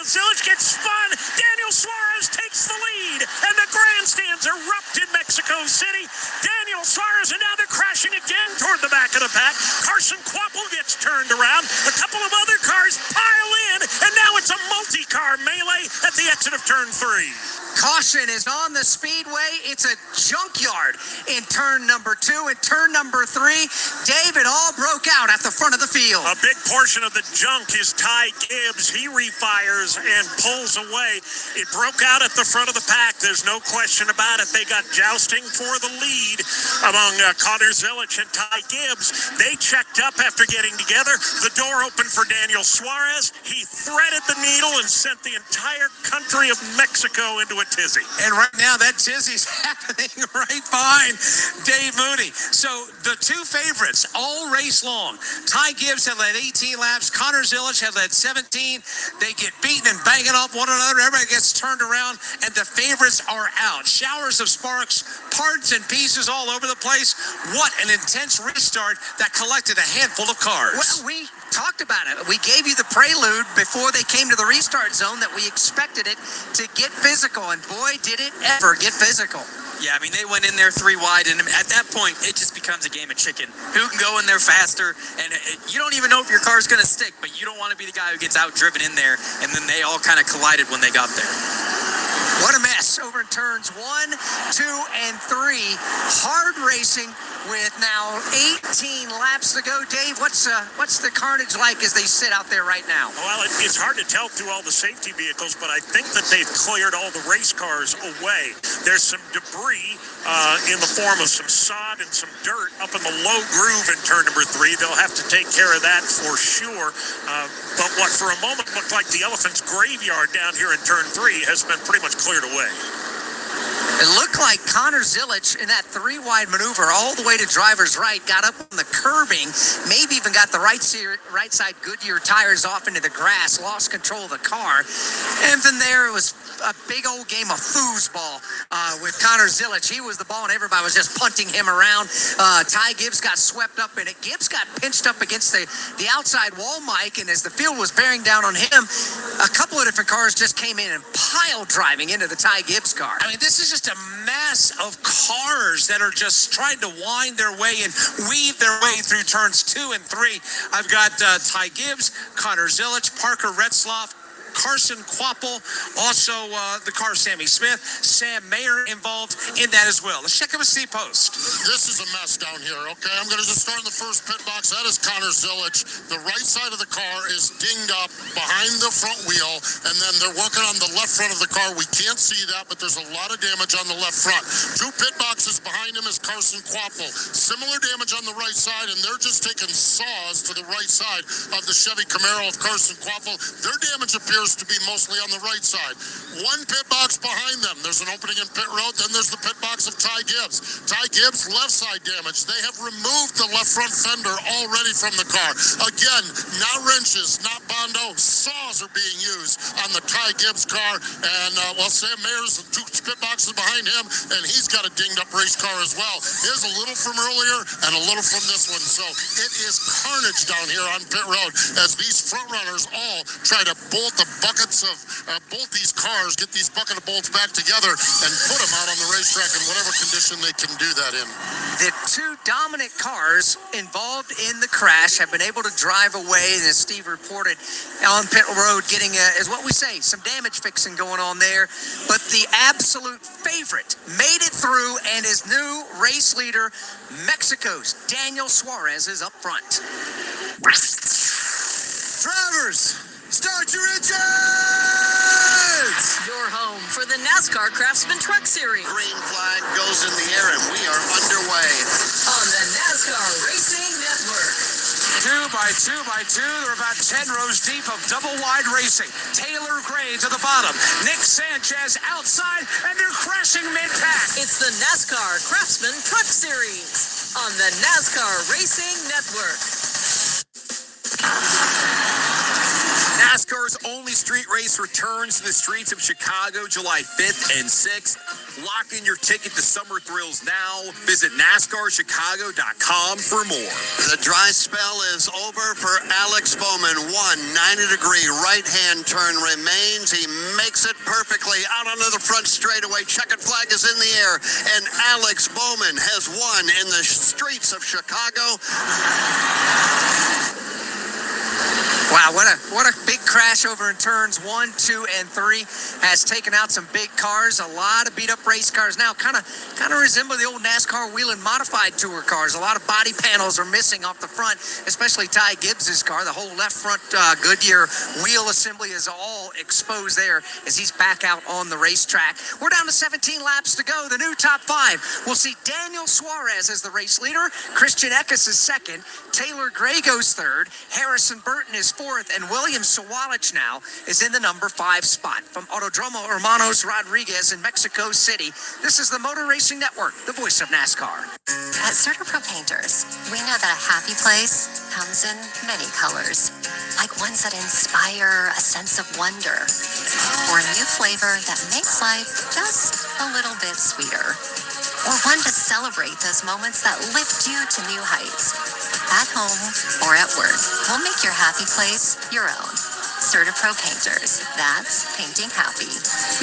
Zilic gets spun. Daniel Suarez takes the lead, and the grandstands erupt in Mexico City. Daniel Suarez, and now they're crashing again toward the back of the pack. Carson Quapple gets turned around. A couple of other cars pile in, and now it's a multi-car melee at the exit of turn three. Caution is on the speedway. It's a junkyard in turn number 2. In turn number 3, David all broke out at the front of the field. A big portion of the junk is Ty Gibbs. He refires and pulls away. It broke out at the front of the pack. There's no question about it. They got jousting for the lead among Connor Zilic and Ty Gibbs. They checked up after getting together. The door opened for Daniel Suarez. He threaded the needle and sent the entire country of Mexico into a tizzy. And right now, that tizzy's happening right behind Dave Mooney. So the two favorites all race long. Ty Gibbs had led 18 laps. Connor Zilic had led 17. They get beaten and banging off one another. Everybody gets turned around, and the favorites are out. Showers of sparks, parts and pieces all over the place. What an intense restart that collected a handful of cars. Well, we talked about it. We gave you the prelude before they came to the restart zone that we expected it to get physical, and boy, did it ever get physical. Yeah, I mean, they went in there three wide, and at that point, it just becomes a game of chicken. Who can go in there faster? And you don't even know if your car's going to stick, but you don't want to be the guy who gets out-driven in there, and then they all kind of collided when they got there. What a mess over in turns 1, 2, and 3. Hard racing with now 18 laps to go. Dave, what's the carnage like as they sit out there right now? Well, it's hard to tell through all the safety vehicles, but I think that they've cleared all the race cars away. There's some debris in the form of some sod and some dirt up in the low groove in turn number 3. They'll have to take care of that for sure. But what for a moment looked like the elephant's graveyard down here in turn 3 has been pretty much cleared away. It looked like Connor Zilic in that 3-wide maneuver all the way to driver's right, got up on the curbing, maybe even got the right side Goodyear tires off into the grass, lost control of the car. And then there it was a big old game of foosball with Connor Zilic. He was the ball and everybody was just punting him around. Ty Gibbs got swept up in it. Gibbs got pinched up against the outside wall, Mike, and as the field was bearing down on him, a couple of different cars just came in and pile driving into the Ty Gibbs car. I mean, this is just a mass of cars that are just trying to wind their way and weave their way through turns 2 and 3. I've got Ty Gibbs, Connor Zilic, Parker Retzlaff, Carson Quapple, also the car of Sammy Smith, Sam Mayer involved in that as well. Let's check out a C post. This is a mess down here, okay? I'm going to just start in the first pit box. That is Connor Zilic. The right side of the car is dinged up behind the front wheel, and then they're working on the left front of the car. We can't see that, but there's a lot of damage on the left front. 2 pit boxes behind him is Carson Quapple. Similar damage on the right side, and they're just taking saws to the right side of the Chevy Camaro of Carson Quapple. Their damage appears to be mostly on the right side. 1 pit box behind them. There's an opening in pit road. Then there's the pit box of Ty Gibbs. Ty Gibbs, left side damage. They have removed the left front fender already from the car. Again, not wrenches, not Bondo. Saws are being used on the Ty Gibbs car. And, Sam Mayer's 2 pit boxes behind him, and he's got a dinged up race car as well. Here's a little from earlier and a little from this one. So it is carnage down here on pit road as these front runners all try to bolt the buckets of bolt these cars, get these bucket of bolts back together and put them out on the racetrack in whatever condition they can do that in. The 2 dominant cars involved in the crash have been able to drive away, as Steve reported, on pit road, getting, as what we say, some damage fixing going on there. But the absolute favorite made it through and is new race leader. Mexico's Daniel Suarez is up front. Drivers, start your engine! Foods, your home for the NASCAR Craftsman Truck Series. Green flag goes in the air, and we are underway. On the NASCAR Racing Network. 2x2x2. They're about 10 rows deep of double wide racing. Taylor Gray to the bottom. Nick Sanchez outside, and they're crashing mid-pack. It's the NASCAR Craftsman Truck Series on the NASCAR Racing Network. NASCAR's only street race returns to the streets of Chicago July 5th and 6th. Lock in your ticket to Summer Thrills now. Visit NASCARChicago.com for more. The dry spell is over for Alex Bowman. 90-degree right-hand turn remains. He makes it perfectly out onto the front straightaway. Checkered flag is in the air, and Alex Bowman has won in the streets of Chicago. Wow, what a big crash over in turns 1, 2, and 3 has taken out some big cars. A lot of beat up race cars now, kind of resemble the old NASCAR wheel and modified tour cars. A lot of body panels are missing off the front, especially Ty Gibbs's car. The whole left front Goodyear wheel assembly is all exposed there as he's back out on the racetrack. We're down to 17 laps to go. The new top 5. We'll see Daniel Suarez as the race leader. Christian Eckes is second. Taylor Gray goes third. Harrison Burton is fourth, and William Sawalich now is in the number 5 spot. From Autodromo Hermanos Rodriguez in Mexico City, this is the Motor Racing Network, the voice of NASCAR. At CertaPro Painters, we know that a happy place comes in many colors, like ones that inspire a sense of wonder, or a new flavor that makes life just a little bit sweeter, or one to celebrate those moments that lift you to new heights. At home or at work, we'll make your happy place your own. CertaPro Painters, that's painting happy.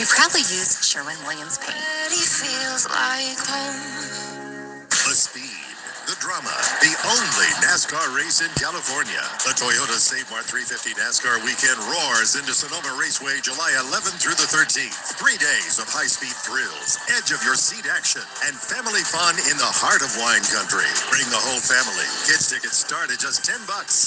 We proudly use Sherwin-Williams paint. Feels like home. The speed, the drama, the only NASCAR race in California. The Toyota Save Mart 350 NASCAR weekend roars into Sonoma Raceway July 11th through the 13th. 3 days of high-speed thrills, edge-of-your-seat action, and family fun in the heart of wine country. Bring the whole family. Kids tickets start at just $10.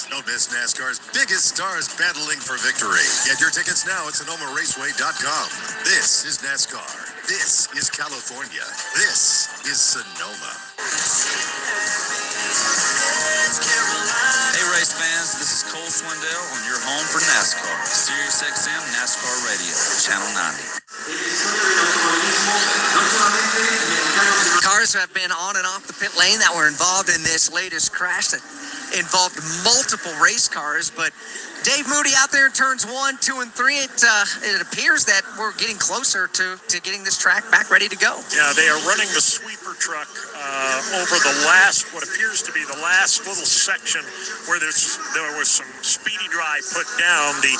Don't miss NASCAR's biggest stars battling for victory. Get your tickets now at SonomaRaceway.com. This is NASCAR. This is California. This is Sonoma. Hey race fans, this is Cole Swindell on your home for NASCAR, SiriusXM NASCAR Radio, Channel 90. Cars have been on and off the pit lane that were involved in this latest crash that involved multiple race cars, but Dave Moody out there in turns 1, 2, and 3. It appears that we're getting closer to getting this track back ready to go. Yeah, they are running the sweeper truck over the last, what appears to be the last little section where there was some speedy dry put down. The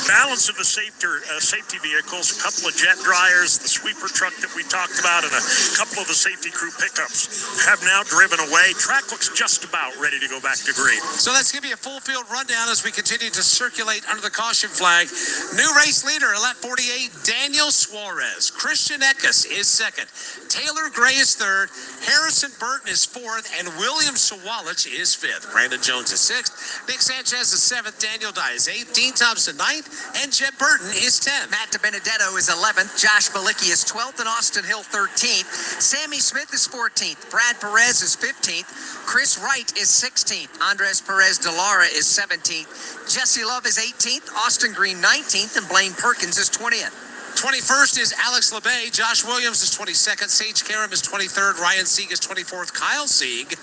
balance of the safety vehicles, a couple of jet dryers, the sweeper truck that we talked about, and a couple of the safety crew pickups have now driven away. Track looks just about ready to go back to green. So let's give you a full field rundown as we continue to circulate under the caution flag. New race leader, lap 48, Daniel Suarez. Christian Eckes is second. Taylor Gray is third. Harrison Burton is fourth. And William Sawalich is fifth. Brandon Jones is sixth. Nick Sanchez is seventh. Daniel Dye is eighth. Dean Thompson ninth. And Jeb Burton is 10th. Matt DiBenedetto is 11th. Josh Balicki is 12th. And Austin Hill 13th. Sammy Smith is 14th. Brad Perez is 15th. Chris Wright is 16th. Andres Perez de Lara is 17th. Jesse Love is 18th, Austin Green 19th, and Blaine Perkins is 20th. 21st is Alex LeBay. Josh Williams is 22nd. Sage Karam is 23rd. Ryan Sieg is 24th. Kyle Sieg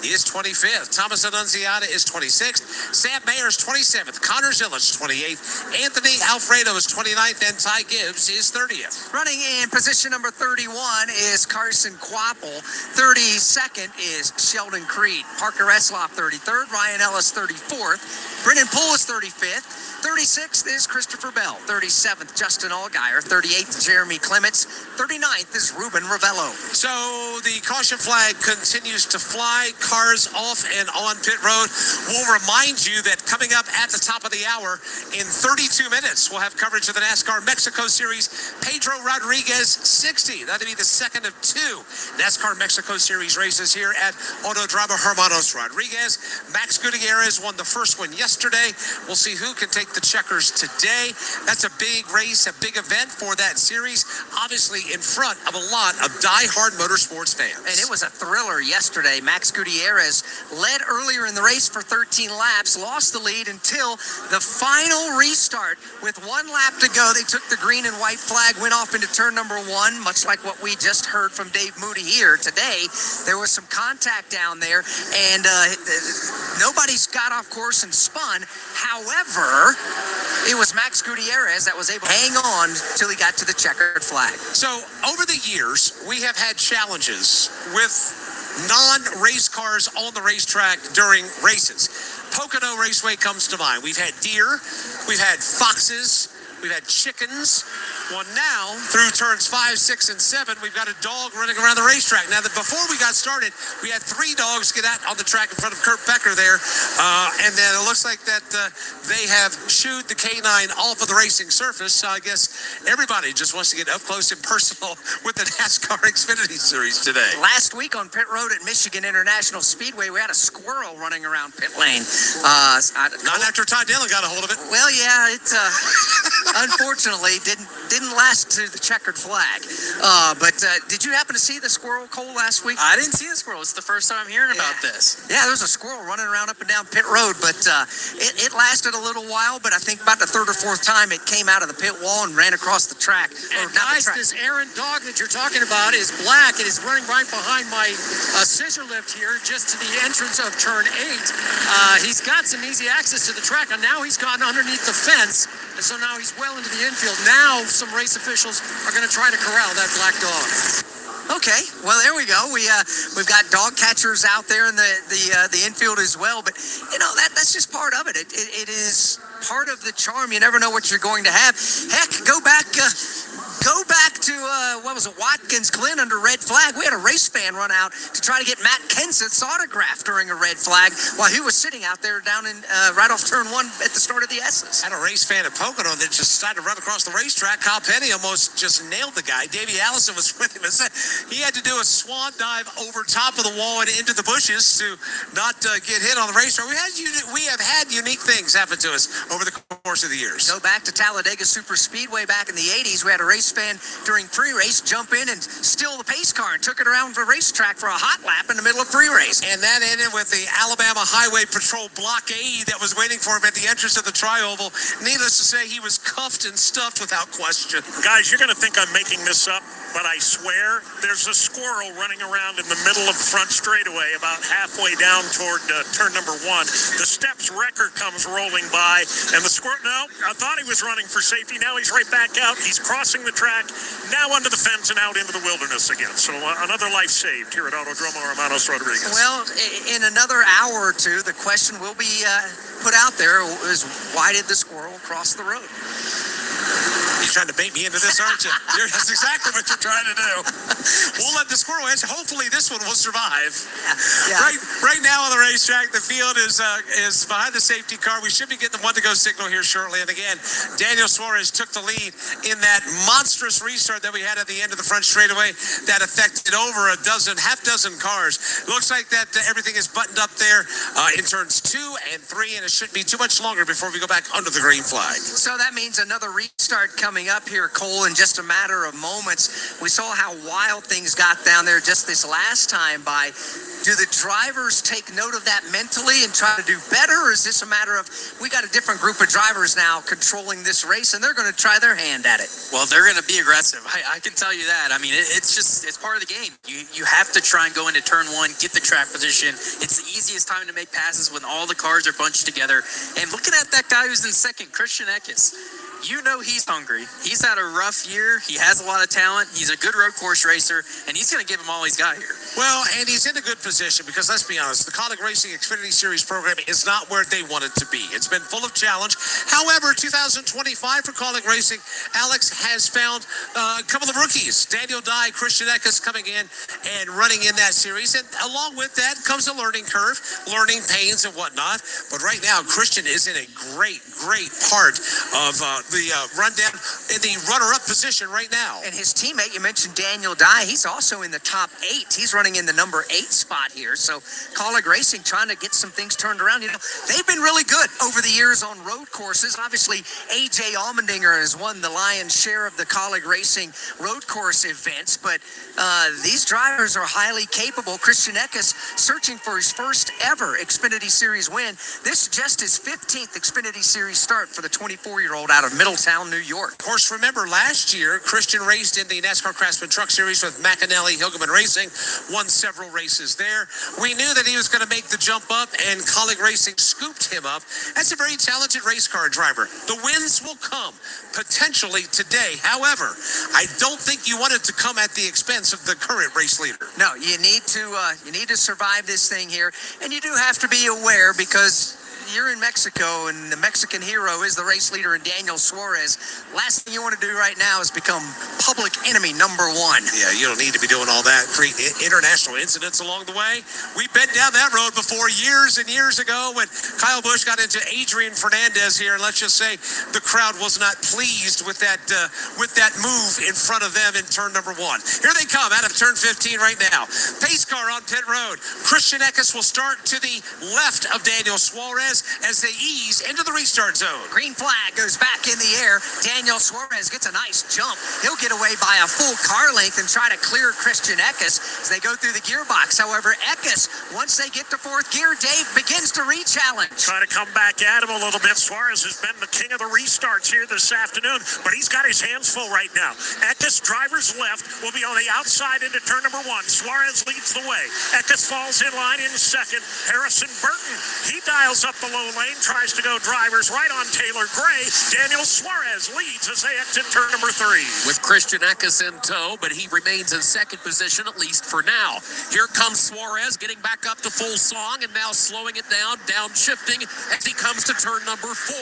is 25th. Thomas Annunziata is 26th. Sam Mayer is 27th. Connor Zillich 28th. Anthony Alfredo is 29th. And Ty Gibbs is 30th. Running in position number 31 is Carson Quapple. 32nd is Sheldon Creed. Parker Esloff 33rd. Ryan Ellis 34th. Brendan Poole is 35th. 36th is Christopher Bell. 37th, Justin Allgaier. 38th, Jeremy Clements. 39th is Ruben Ravello. So the caution flag continues to fly. Cars off and on pit road. We'll remind you that coming up at the top of the hour, in 32 minutes, we'll have coverage of the NASCAR Mexico Series. Pedro Rodriguez 60. That'll be the second of 2 NASCAR Mexico Series races here at Autodromo Hermanos Rodriguez. Max Gutierrez won the first one yesterday. We'll see who can take the checkers today. That's a big race, a big event for that series, obviously in front of a lot of die-hard motorsports fans. And it was a thriller yesterday. Max Gutierrez led earlier in the race for 13 laps, lost the lead until the final restart. With 1 lap to go, they took the green and white flag, went off into turn number 1, much like what we just heard from Dave Moody here today. There was some contact down there, and nobody's got off course and spun. However, it was Max Gutierrez that was able to hang on till he got to the checkered flag. So over the years, we have had challenges with non-race cars on the racetrack during races. Pocono Raceway comes to mind. We've had deer, we've had foxes, we've had chickens. Well, now, through turns 5, 6, and 7, we've got a dog running around the racetrack. Now, before we got started, we had 3 dogs get out on the track in front of Kurt Becker there. And then it looks like that they have shooed the canine off of the racing surface. So I guess everybody just wants to get up close and personal with the NASCAR Xfinity Series today. Last week on pit road at Michigan International Speedway, we had a squirrel running around pit lane. Not after Todd Dillon got a hold of it. Well, yeah, it unfortunately didn't last to the checkered flag. But did you happen to see the squirrel, Cole, last week? I didn't see the squirrel. It's the first time I'm hearing about this. Yeah, there was a squirrel running around up and down pit road, but it lasted a little while, but I think about the 3rd or 4th time it came out of the pit wall and ran across the track. And guys, this errant dog that you're talking about is black. It is running right behind my scissor lift here, just to the entrance of turn 8. He's got some easy access to the track, and now he's gotten underneath the fence, and so now he's well into the infield. Now some race officials are going to try to corral that black dog. Okay, well there we go. We've got dog catchers out there in the infield as well, but you know that's just part of it. It is part of the charm. You never know what you're going to have. Heck, go back to what was it, Watkins Glen under red flag. We had a race fan run out to try to get Matt Kenseth's autograph during a red flag while he was sitting out there down in right off turn 1 at the start of the S's. Had a race fan at Pocono that just decided to run across the racetrack. Kyle Petty almost just nailed the guy. Davey Allison was with him. He had to do a swan dive over top of the wall and into the bushes to not get hit on the racetrack. We have had unique things happen to us over the course of the years. Go back to Talladega Super Speedway back in the 80s. We had a race fan during pre-race jump in and steal the pace car and took it around the racetrack for a hot lap in the middle of pre-race. And that ended with the Alabama Highway Patrol blockade that was waiting for him at the entrance of the Tri-Oval. Needless to say, he was cuffed and stuffed without question. Guys, you're going to think I'm making this up, but I swear there's a squirrel running around in the middle of the front straightaway about halfway down toward turn number 1. The steps wrecker comes rolling by, and the squirrel, no, I thought he was running for safety. Now he's right back out. He's crossing the track, now under the fence and out into the wilderness again. So another life saved here at Autodromo Hermanos Rodriguez. Well, in another hour or two, the question will be put out there is, why did the squirrel cross the road? You're trying to bait me into this, aren't you? That's exactly what you're trying to do. We'll let the squirrel answer. Hopefully this one will survive. Yeah. Right now on the racetrack, the field is behind the safety car. We should be getting the 1-to-go signal here shortly. And again, Daniel Suarez took the lead in that monstrous restart that we had at the end of the front straightaway that affected over half dozen cars. Looks like that everything is buttoned up there in turns 2 and 3, and it shouldn't be too much longer before we go back under the green flag. So that means another restart coming up here, Cole, in just a matter of moments. We saw how wild things got down there just this last time by. Do the drivers take note of that mentally and try to do better, or is this a matter of we got a different group of drivers now controlling this race and they're going to try their hand at it? Well, they're going to be aggressive. I can tell you that. I mean, it's part of the game. You have to try and go into turn 1, get the track position. It's the easiest time to make passes when all the cars are bunched together. And looking at that guy who's in second, Christian Eckes. You know he's hungry. He's had a rough year. He has a lot of talent. He's a good road course racer, and he's going to give him all he's got here. Well, and he's in a good position because, let's be honest, the Kaulig Racing Xfinity Series program is not where they want it to be. It's been full of challenge. However, 2025 for Kaulig Racing, Alex has found a couple of rookies. Daniel Dye, Christian Eckes coming in and running in that series. And along with that comes a learning curve, learning pains and whatnot. But right now, Christian is in a great part of the rundown in the runner-up position right now. And his teammate, you mentioned Daniel Dye, he's also in the top 8. He's running in the number 8 spot here. So Colleague Racing trying to get some things turned around. You know, they've been really good over the years on road courses. Obviously, A.J. Allmendinger has won the lion's share of the Colleague Racing road course events, but these drivers are highly capable. Christian Eckes searching for his first ever Xfinity Series win. This just his 15th Xfinity Series start for the 24-year-old out of Middletown, New York. Of course, remember last year, Christian raced in the NASCAR Craftsman Truck Series with McAnally Hilgeman Racing, won several races there. We knew that he was going to make the jump up, and Colleague Racing scooped him up. That's a very talented race car driver. The wins will come potentially today. However, I don't think you want it to come at the expense of the current race leader. No, you need to survive this thing here, and you do have to be aware because you're in Mexico, and the Mexican hero is the race leader in Daniel Suarez. Last thing you want to do right now is become public enemy number 1. Yeah, you don't need to be doing all that, create international incidents along the way. We've been down that road before years and years ago when Kyle Busch got into Adrian Fernandez here, and let's just say the crowd was not pleased with that move in front of them in turn number 1. Here they come out of turn 15 right now. Pace car on pit road. Christian Eckes will start to the left of Daniel Suarez as they ease into the restart zone. Green flag goes back in the air. Daniel Suarez gets a nice jump. He'll get away by a full car length and try to clear Christian Eckes as they go through the gearbox. However, Eckes, once they get to 4th gear, Dave begins to re-challenge. Try to come back at him a little bit. Suarez has been the king of the restarts here this afternoon, but he's got his hands full right now. Eckes, driver's left, will be on the outside into turn number 1. Suarez leads the way. Eckes falls in line in second. Harrison Burton, he dials up the low lane, tries to go drivers right on Taylor Gray. Daniel Suarez leads as they exit turn number 3. With Christian Eckes in tow, but he remains in second position, at least for now. Here comes Suarez getting back up to full song and now slowing it down, downshifting as he comes to turn number 4.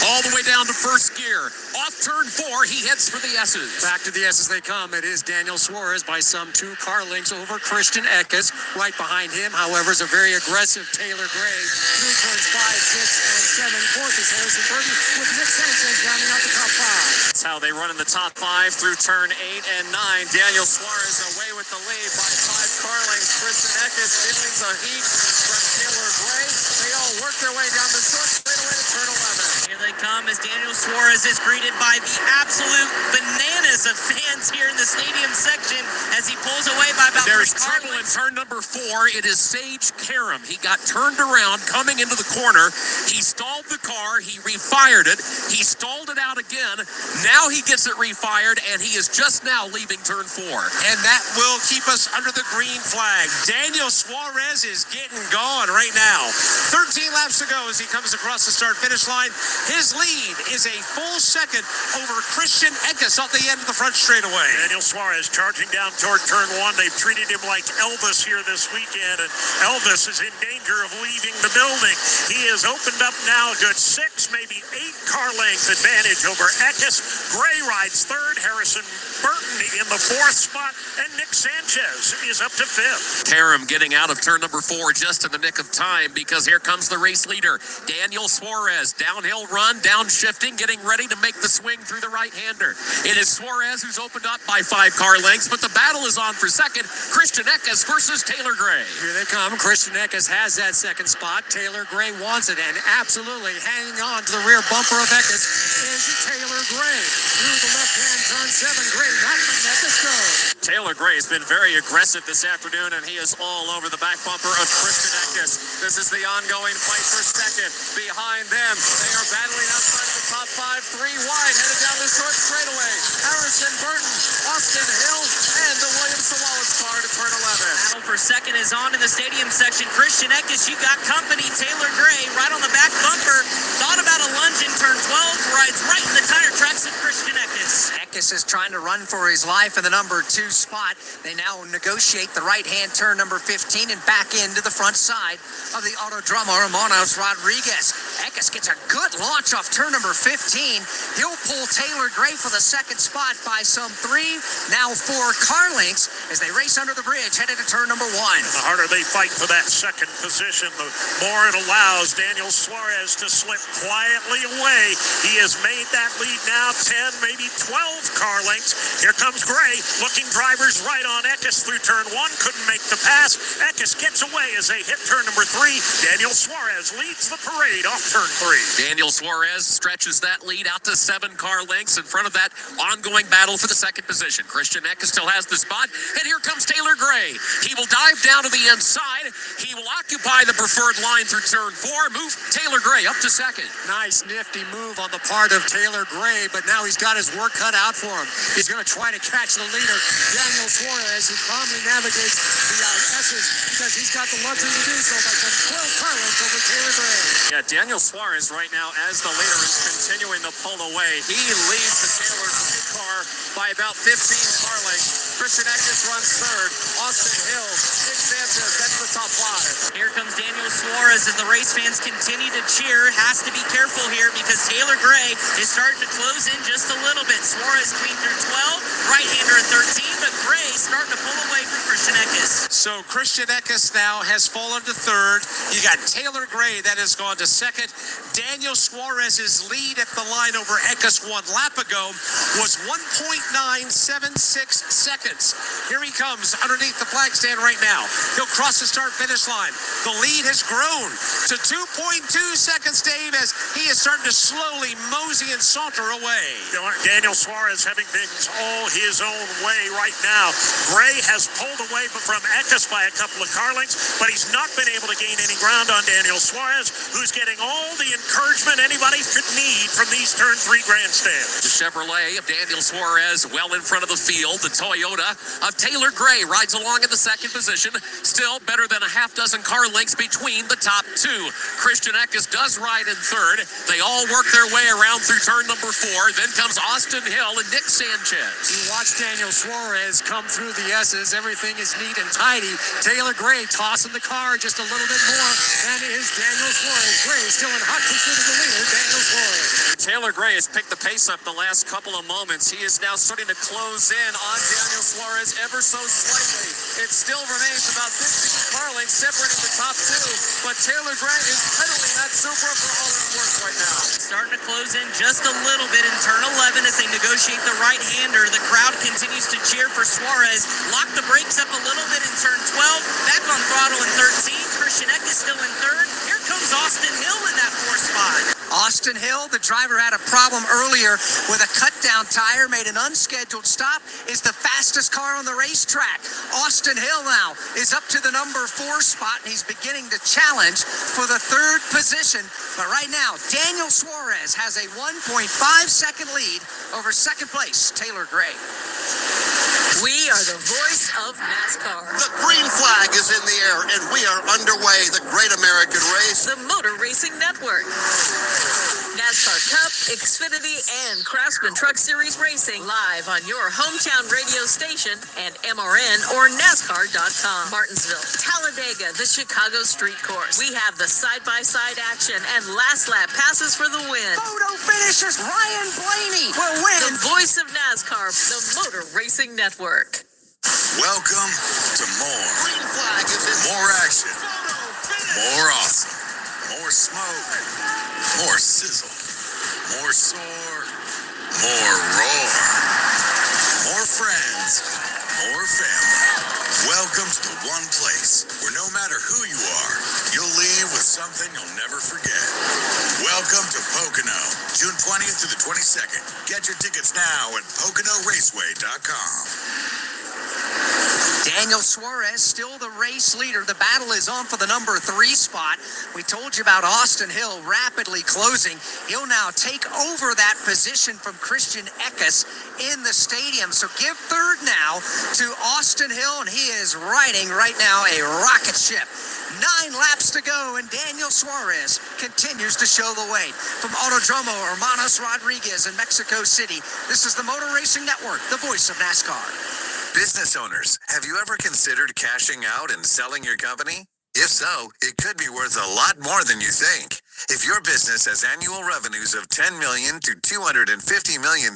All the way down to first gear. Off turn 4, he heads for the S's. Back to the S's they come. It is Daniel Suarez by some 2 car lengths over Christian Eckes. Right behind him, however, is a very aggressive Taylor Gray. Through turns 5, 6, and 7. 4th is Harrison Burton with Nick Sanchez rounding out the top 5. That's how they run in the top 5 through turn 8 and 9. Daniel Suarez away with the lead by 5 car lengths. Christian Eckes feeling the heat from Taylor Gray. They all work their way down the short straightaway to turn 11. Here they come as Daniel Suarez is greeted by the absolute bananas of fans here in the stadium section as he pulls away by about There's 3 car trouble in lengths. turn number 4. It is Sage Karam. He got turned around coming into the corner. He stalled the car. He refired it. He stalled it out again. Now he gets it refired, and he is just now leaving turn 4. And that will keep us under the green flag. Daniel Suarez is getting going right now. 13 laps to go as he comes across the start-finish line. His lead is a full second over Christian Eckes off the end of the front straightaway. Daniel Suarez charging down toward turn 1. They've treated him like Elvis here this weekend, and Elvis is in danger of leaving the building. He has opened up now a good 6, maybe 8 car length advantage over Eckes. Gray rides 3rd, Harrison Burton in the 4th spot, and Nick Sanchez is up to 5th. Karam getting out of turn number 4 just in the nick of time because here comes the race leader, Daniel Suarez. Downhill run, downshifting, getting ready to make the swing through the right-hander. It is Suarez who's opened up by 5 car lengths, but the battle is on for second. Christian Eckes versus Taylor Gray. Here they come. Christian Eckes has that second spot. Taylor Gray wants it, and absolutely hanging on to the rear bumper of Eckes is Taylor Gray. Through the left-hand turn 7, Gray not letting Eckes go. Taylor Gray has been very aggressive this afternoon, and he is all over the back bumper of Christian Eckes. This is the ongoing fight for second. Behind them, they are battling outside of the top 5, 3 wide, headed down the short straightaway. Harrison Burton, Austin Hill, and the Williams-Sawalas car to turn 11. Battle for second is on in the stadium section. Christian Eckes, you got company. Taylor Gray right on the back bumper. Thought about a lunge in turn 12. Rides right in the tire tracks of Christian Eckes. Eckes is trying to run for his life in the number 2 spot. They now negotiate the right-hand turn number 15 and back into the front side of the Autodromo Hermanos Rodriguez. Eckes gets a good launch off turn number 15. He'll pull Taylor Gray for the second spot by some 3, now 4 car lengths as they race under the bridge, headed to turn number 1. The harder they fight for that second position, the more it allows Daniel Suarez to slip quietly away. He has made that lead now 10, maybe 12 car lengths. Here comes Gray, looking drivers right on Eckes through turn 1. Couldn't make the pass. Eckes gets away as they hit turn number 3. Daniel Suarez leads the parade off turn 3. Daniel Suarez stretches that lead out to 7 car lengths in front of that ongoing battle for the second position. Christian Eckes still has the spot, and here comes Taylor Gray. He will dive down to the inside. He will occupy the preferred line through turn 4, move Taylor Gray up to second. Nice, nifty move on the part of Taylor Gray, but now he's got his work cut out for him. He's going to try to catch the leader, Daniel Suarez, who calmly navigates the S's because he's got the luxury to do so by some 12 car lengths over Taylor Gray. Yeah, Daniel Suarez right now, as the leader, is continuing to pull away. He leads the Taylor Gray car by about 15 car lengths. Christian Eckes runs third. Austin Hill, Nick Sanchez, that's the top 5. Here comes Daniel Suarez as the race fans continue to cheer. Has to be careful here because Taylor Gray is starting to close in just a little bit. Suarez clean through 12, right-hander at 13, but Gray starting to pull away from Christian Eckes. So Christian Eckes now has fallen to third. You got Taylor Gray that has gone to second. Daniel Suarez's lead at the line over Eckes 1 lap ago was 1.976 seconds. Here he comes underneath the flag stand right now. He'll cross the start-finish line. The lead has grown to 2.2 seconds, Dave, as he is starting to slowly mosey and saunter away. Daniel Suarez having things all his own way right now. Gray has pulled away from Eckes by a couple of car lengths, but he's not been able to gain any ground on Daniel Suarez, who's getting all the encouragement anybody could need from these turn 3 grandstands. The Chevrolet of Daniel Suarez well in front of the field. The Toyota of Taylor Gray rides along in the second position. Still better than a half dozen car lengths between the top 2. Christian Eckes does ride in third. They all work their way around through turn number 4. Then comes Austin Hill and Nick Sanchez. You watch Daniel Suarez come through the S's. Everything is neat and tidy. Taylor Gray tossing the car just a little bit more than is Daniel Suarez. Gray still in hot pursuit of the leader, Daniel Suarez. Taylor Gray has picked the pace up the last couple of moments. He is now starting to close in on Daniel Suarez ever so slightly. It still remains about 15 car lengths separating the top 2, but Taylor Gray is pedaling that Supra for all it's worth right now. Starting to close in just a little bit in turn 11 as they negotiate the right-hander. The crowd continues to cheer for Suarez. Lock the brakes up a little bit in turn 12. Back on throttle in 13. Christian Eckes still in third. Here comes Austin Hill in that 4th spot. Austin Hill, the driver had a problem earlier with a cut-down tire, made an unscheduled stop, is the fastest car on the racetrack. Austin Hill now is up to the number 4 spot, and he's beginning to challenge for the 3rd position. But right now, Daniel Suarez has a 1.5-second lead over second place, Taylor Gray. We are the voice of NASCAR. The green flag is in the air, and we are underway. The Great American Race. The Motor Racing Network. NASCAR Cup, Xfinity, and Craftsman Truck Series Racing live on your hometown radio station and MRN or NASCAR.com. Martinsville, Talladega, the Chicago Street Course. We have the side-by-side action and last lap passes for the win. Photo finishes. Ryan Blaney will win. The voice of NASCAR, the Motor Racing Network. Welcome to more. More action. More awesome. More smoke. More sizzle. More soar. More roar. More friends. More family. Welcome to the one place where no matter who you are, you'll leave with something you'll never forget. Welcome to Pocono, June 20th to the 22nd. Get your tickets now at PoconoRaceway.com. Daniel Suarez still the race leader. The battle is on for the number 3 spot. We told you about Austin Hill rapidly closing. He'll now take over that position from Christian Eckes in the stadium. So give third now to Austin Hill, and he is riding right now a rocket ship. 9 laps to go, and Daniel Suarez continues to show the way. From Autodromo Hermanos Rodriguez in Mexico City, this is the Motor Racing Network, the voice of NASCAR. Business owners, have you ever considered cashing out and selling your company? If so, it could be worth a lot more than you think. If your business has annual revenues of $10 million to $250 million,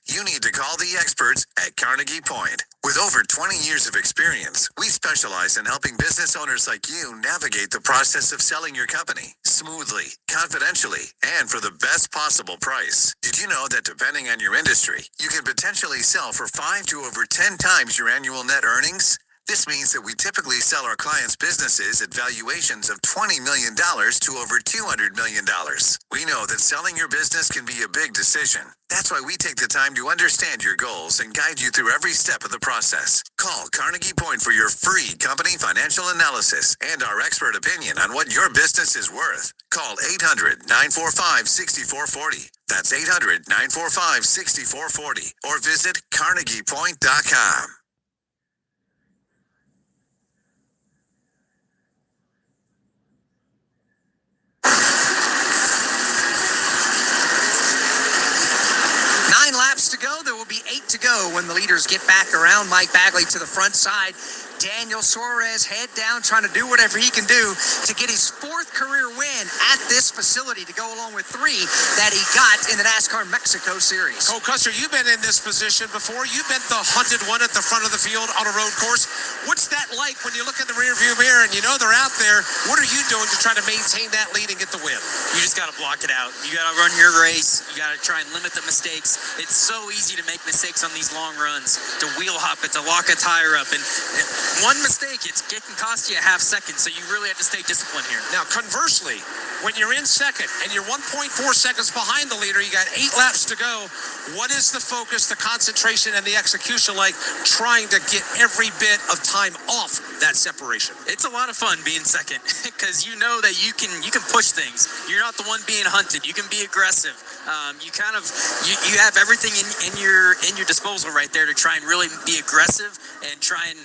you need to call the experts at Carnegie Point. With over 20 years of experience, we specialize in helping business owners like you navigate the process of selling your company smoothly, confidentially, and for the best possible price. Did you know that depending on your industry, you can potentially sell for 5 to over 10 times your annual net earnings? This means that we typically sell our clients' businesses at valuations of $20 million to over $200 million. We know that selling your business can be a big decision. That's why we take the time to understand your goals and guide you through every step of the process. Call Carnegie Point for your free company financial analysis and our expert opinion on what your business is worth. Call 800-945-6440. That's 800-945-6440 or visit carnegiepoint.com. Laps to go. There will be 8 to go when the leaders get back around Mike Bagley to the front side. Daniel Suarez head down, trying to do whatever he can do to get his 4th career win at this facility to go along with 3 that he got in the NASCAR Mexico Series. Cole Custer, you've been in this position before. You've been the hunted one at the front of the field on a road course. What's that like when you look in the rearview mirror and you know they're out there? What are you doing to try to maintain that lead and get the win? You just got to block it out. You got to run your race. You got to try and limit the mistakes. It's so easy to make mistakes on these long runs, to wheel hop it, to lock a tire up, and one mistake, it can cost you a half second, so you really have to stay disciplined here. Now, conversely, when you're in second and you're 1.4 seconds behind the leader, you got 8 laps to go. What is the focus, the concentration, and the execution like trying to get every bit of time off that separation? It's a lot of fun being second because you know that you can push things. You're not the one being hunted. You can be aggressive. You have everything in your disposal right there to try and really be aggressive and try and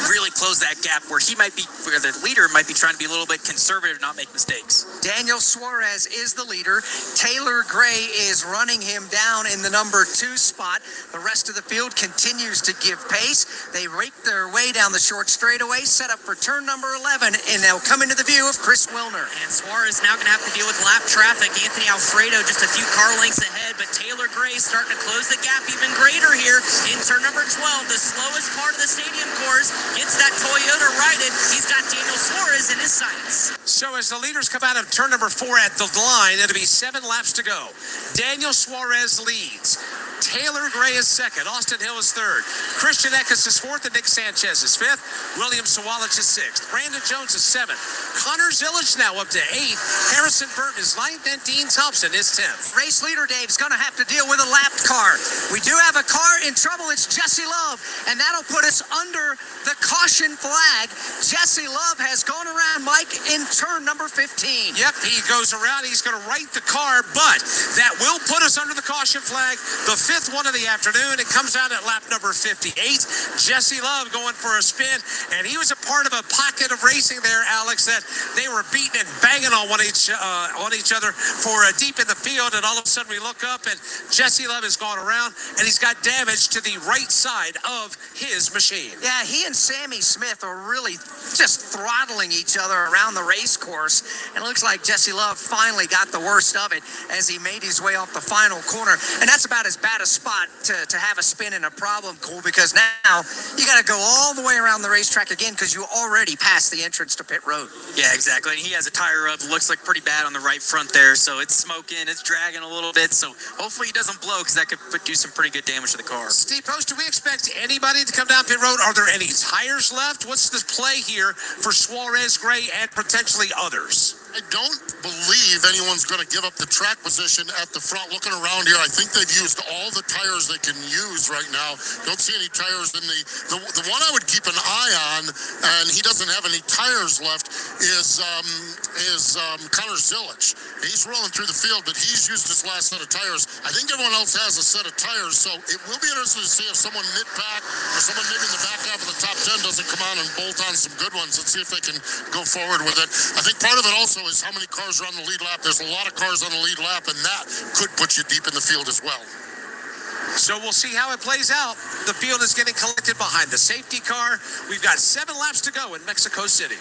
really close that gap where the leader might be trying to be a little bit conservative, not make mistakes. Daniel Suarez is the leader. Taylor Gray is running him down in the number 2 spot. The rest of the field continues to give pace. They rake their way down the short straightaway, set up for turn number 11, and they'll come into the view of Chris Wilner. And Suarez now going to have to deal with lap traffic. Anthony Alfredo just a few car lengths ahead, but Taylor Gray starting to close the gap even greater here in turn number 12, the slowest part of the stadium course. Gets that Toyota righted. He's got Daniel Suarez in his sights. So as the leaders come out of turn number 4 at the line, it'll be 7 laps to go. Daniel Suarez leads. Taylor Gray is second. Austin Hill is third. Christian Eckes is fourth, and Nick Sanchez is fifth. William Sawalich is sixth. Brandon Jones is seventh. Connor Zilic now up to eighth. Harrison Burton is ninth, and Dean Thompson is 10th. Race leader Dave's going to have to deal with a lapped car. We do have a car in trouble. It's Jesse Love, and that'll put us under the caution flag. Jesse Love has gone around Mike in turn number 15. Yep, he goes around. He's going to right the car, but that will put us under the caution flag. The 5th one of the afternoon. It comes out at lap number 58. Jesse Love going for a spin, and he was a part of a pocket of racing there, Alex, that they were beating and banging on each other for deep in the field, and all of a sudden we look up, and Jesse Love has gone around, and he's got damage to the right side of his machine. Yeah, he and Sammy Smith are really just throttling each other around the race course, and it looks like Jesse Love finally got the worst of it as he made his way off the final corner, and that's about as bad a spot to have a spin and a problem, Cole, because now you got to go all the way around the racetrack again because you already passed the entrance to pit road. Yeah, exactly. And he has a tire rub, looks like pretty bad on the right front there, so it's smoking, it's dragging a little bit, so hopefully he doesn't blow because that could do some pretty good damage to the car. Steve Post, do we expect anybody to come down pit road? Are there any tires left? What's the play here for Suarez, Gray, and potentially others? I don't believe anyone's going to give up the track position at the front. Looking around here, I think they've used all the tires they can use right now. Don't see any tires in the one I would keep an eye on, and he doesn't have any tires left, is Connor Zilic. He's rolling through the field, but he's used his last set of tires. I think everyone else has a set of tires, so it will be interesting to see if someone mid-pack or someone maybe in the back half of the top 10 doesn't come on and bolt on some good ones and see if they can go forward with it. I think part of it also is how many cars are on the lead lap. There's a lot of cars on the lead lap, and that could put you deep in the field as well. So we'll see how it plays out. The field is getting collected behind the safety car. We've got 7 laps to go in Mexico City.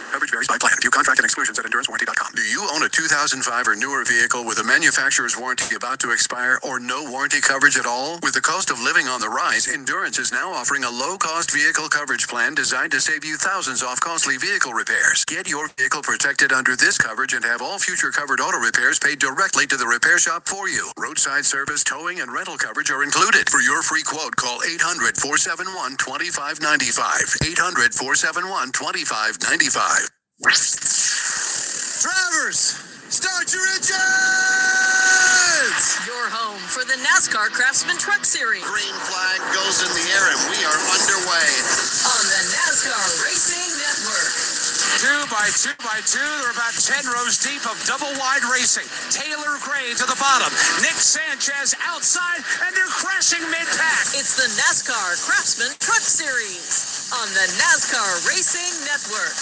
Coverage varies by plan. View contract and exclusions at endurancewarranty.com. Do you own a 2005 or newer vehicle with a manufacturer's warranty about to expire or no warranty coverage at all? With the cost of living on the rise, Endurance is now offering a low-cost vehicle coverage plan designed to save you thousands off costly vehicle repairs. Get your vehicle protected under this coverage and have all future covered auto repairs paid directly to the repair shop for you. Roadside service, towing, and rental coverage are included. For your free quote, call 800-471-2595. 800-471-2595. Drivers, start your engines! Your home for the NASCAR Craftsman Truck Series. Green flag goes in the air and we are underway. On the NASCAR Racing Network. 2 by 2, they're about 10 rows deep of double wide racing. Taylor Gray to the bottom. Nick Sanchez outside, and they're crashing mid-pack. It's the NASCAR Craftsman Truck Series on the NASCAR Racing Network.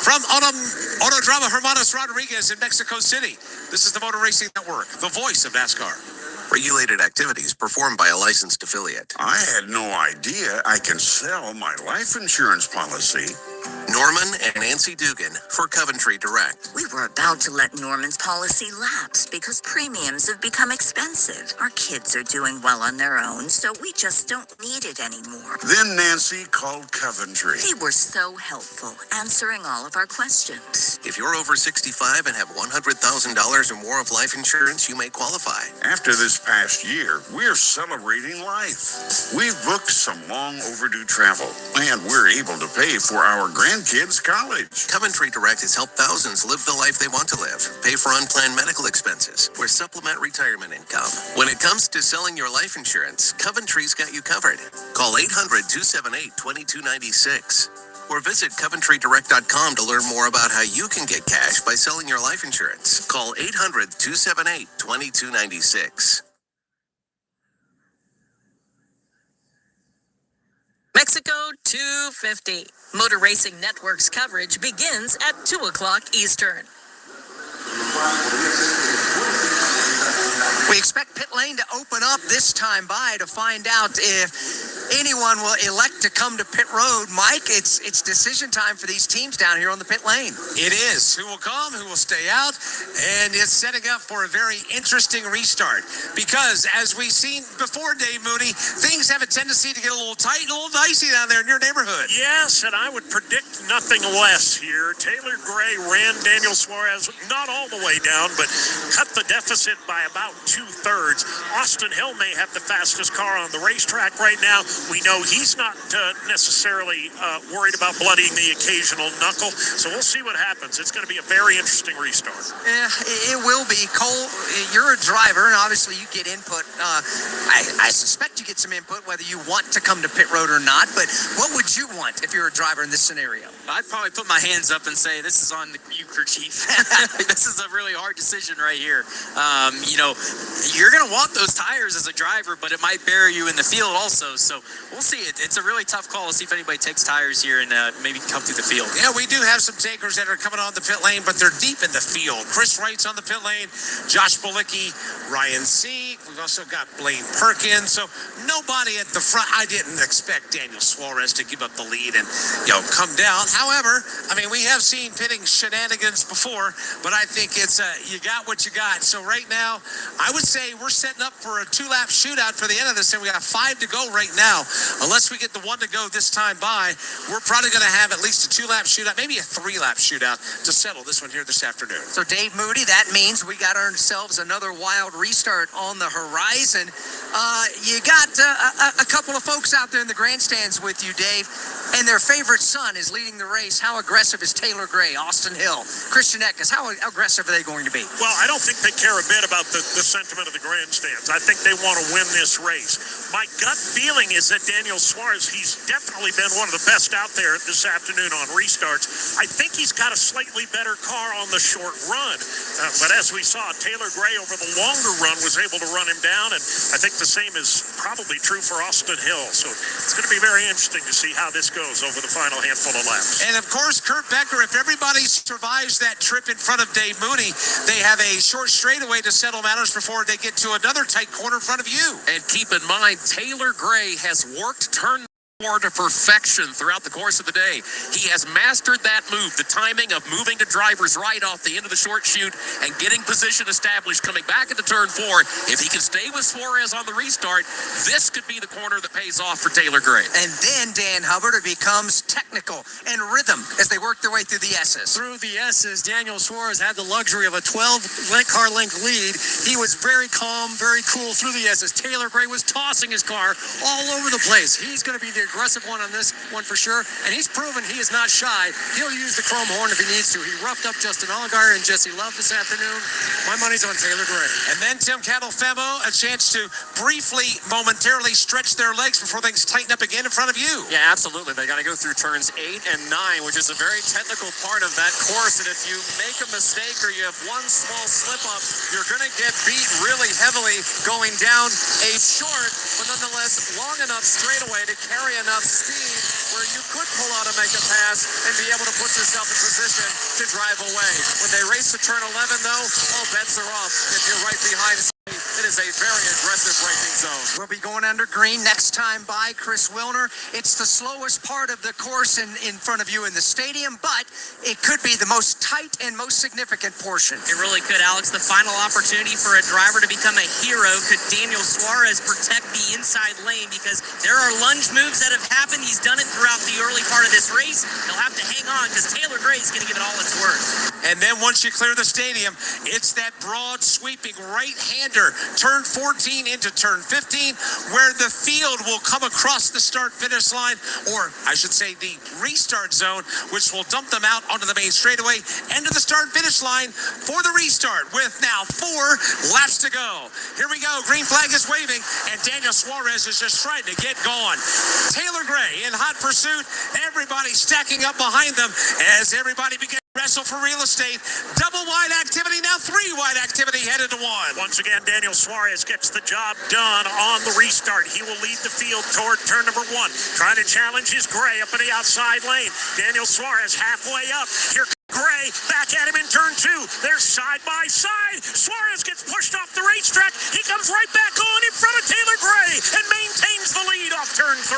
From Autodrama Hermanos Rodriguez in Mexico City, this is the Motor Racing Network, the voice of NASCAR. Regulated activities performed by a licensed affiliate. I had no idea I can sell my life insurance policy. Norman and Nancy Dugan for Coventry Direct. We were about to let Norman's policy lapse because premiums have become expensive. Our kids are doing well on their own, so we just don't need it anymore. Then Nancy called Coventry. They were so helpful, answering all of our questions. If you're over 65 and have $100,000 or more of life insurance, you may qualify. After this past year, we're celebrating life. We've booked some long overdue travel, and we're able to pay for our grandkids' college. Coventry Direct has helped thousands live the life they want to live, pay for unplanned medical expenses, or supplement retirement income. When it comes to selling your life insurance, Coventry's got you covered. Call 800-278-2296 or visit CoventryDirect.com to learn more about how you can get cash by selling your life insurance. Call 800-278-2296. Mexico 250. Motor Racing Network's coverage begins at 2 o'clock Eastern. We expect pit lane to open up this time by to find out if anyone will elect to come to pit road. Mike, it's decision time for these teams down here on the pit lane. It is. Who will come, who will stay out, and it's setting up for a very interesting restart. Because as we've seen before, Dave Mooney, things have a tendency to get a little tight, a little dicey down there in your neighborhood. Yes, and I would predict nothing less here. Taylor Gray ran Daniel Suarez not all the way down, but cut the deficit by about 2/3. Austin Hill may have the fastest car on the racetrack right now. We know he's not necessarily worried about bloodying the occasional knuckle, so we'll see what happens. It's going to be a very interesting restart. Yeah, it will be. Cole, you're a driver, and obviously you get input. I suspect you get some input whether you want to come to pit road or not, but what would you want if you're a driver in this scenario? I'd probably put my hands up and say, this is on you, crew chief. This is a really hard decision right here. You're going to want those tires as a driver, but it might bury you in the field also. So we'll see. It's a really tough call. We'll see if anybody takes tires here and maybe come through the field. Yeah, we do have some takers that are coming on the pit lane, but they're deep in the field. Chris Wright's on the pit lane, Josh Balicki, Ryan Sieg. We've also got Blaine Perkins. So nobody at the front. I didn't expect Daniel Suarez to give up the lead and, come down. However, we have seen pitting shenanigans before, but I think it's you got what you got. So right now, I would say we're setting up for a 2-lap shootout for the end of this, and we got 5 to go right now. Unless we get the 1 to go this time by, we're probably going to have at least a 2-lap shootout, maybe a 3-lap shootout to settle this one here this afternoon. So Dave Moody, that means we got ourselves another wild restart on the horizon. You got a couple of folks out there in the grandstands with you, Dave, and their favorite son is leading the race. How aggressive is Taylor Gray, Austin Hill, Christian Eckes? How aggressive are they going to be? Well, I don't think they care a bit about the sentiment of the grandstands. I think they want to win this race. My gut feeling is that Daniel Suarez, he's definitely been one of the best out there this afternoon on restarts. I think he's got a slightly better car on the short run. But as we saw, Taylor Gray over the longer run was able to run him down, and I think the same is probably true for Austin Hill. So it's going to be very interesting to see how this goes over the final handful of laps. And of course, Kurt Becker, if everybody survives that trip in front of Dave Mooney, they have a short straightaway to settle matters before they get to another tight corner in front of you. And keep in mind, Taylor Gray has worked turn to perfection throughout the course of the day. He has mastered that move, the timing of moving to driver's right off the end of the short chute and getting position established coming back into turn 4. If he can stay with Suarez on the restart, this could be the corner that pays off for Taylor Gray. And then, Dan Hubbard, it becomes technical and rhythm as they work their way through the S's. Through the S's, Daniel Suarez had the luxury of a 12-car length lead. He was very calm, very cool through the S's. Taylor Gray was tossing his car all over the place. He's going to be the aggressive one on this one for sure, and he's proven he is not shy. He'll use the chrome horn if he needs to. He roughed up Justin Allgaier and Jesse Love this afternoon. My money's on Taylor Gray. And then Tim Catalfemo, a chance to briefly, momentarily stretch their legs before things tighten up again in front of you. Yeah, absolutely. They got to go through turns 8 and 9, which is a very technical part of that course. And if you make a mistake or you have one small slip up, you're going to get beat really heavily going down a short, but nonetheless long enough straightaway to carry enough speed where you could pull out and make a pass and be able to put yourself in position to drive away. When they race to turn 11, though, all bets are off. If you're right behind, it is a very aggressive braking zone. We'll be going under green next time by Chris Wilner. It's the slowest part of the course in front of you in the stadium, but it could be the most tight and most significant portion. It really could, Alex. The final opportunity for a driver to become a hero. Could Daniel Suarez protect the inside lane? Because there are lunge moves that have happened. He's done it throughout the early part of this race. He'll have to hang on because Taylor Gray is going to give it all it's worth. And then once you clear the stadium, it's that broad sweeping right-hander, turn 14 into turn 15, where the field will come across the start-finish line, or I should say the restart zone, which will dump them out onto the main straightaway, end of the start-finish line for the restart, with now 4 laps to go. Here we go. Green flag is waving, and Daniel Suarez is just trying to get going. Taylor Gray in hot pursuit. Everybody stacking up behind them as everybody begins to wrestle for real estate. Double wide activity, now 3 wide activity headed to 1. Once again, Daniel Suarez gets the job done on the restart. He will lead the field toward turn number 1, trying to challenge his Gray up in the outside lane. Daniel Suarez halfway up. Here Gray back at him in turn 2. They're side by side. Suarez gets pushed off the racetrack. He comes right back on in front of Taylor Gray and maintains the lead off turn 3.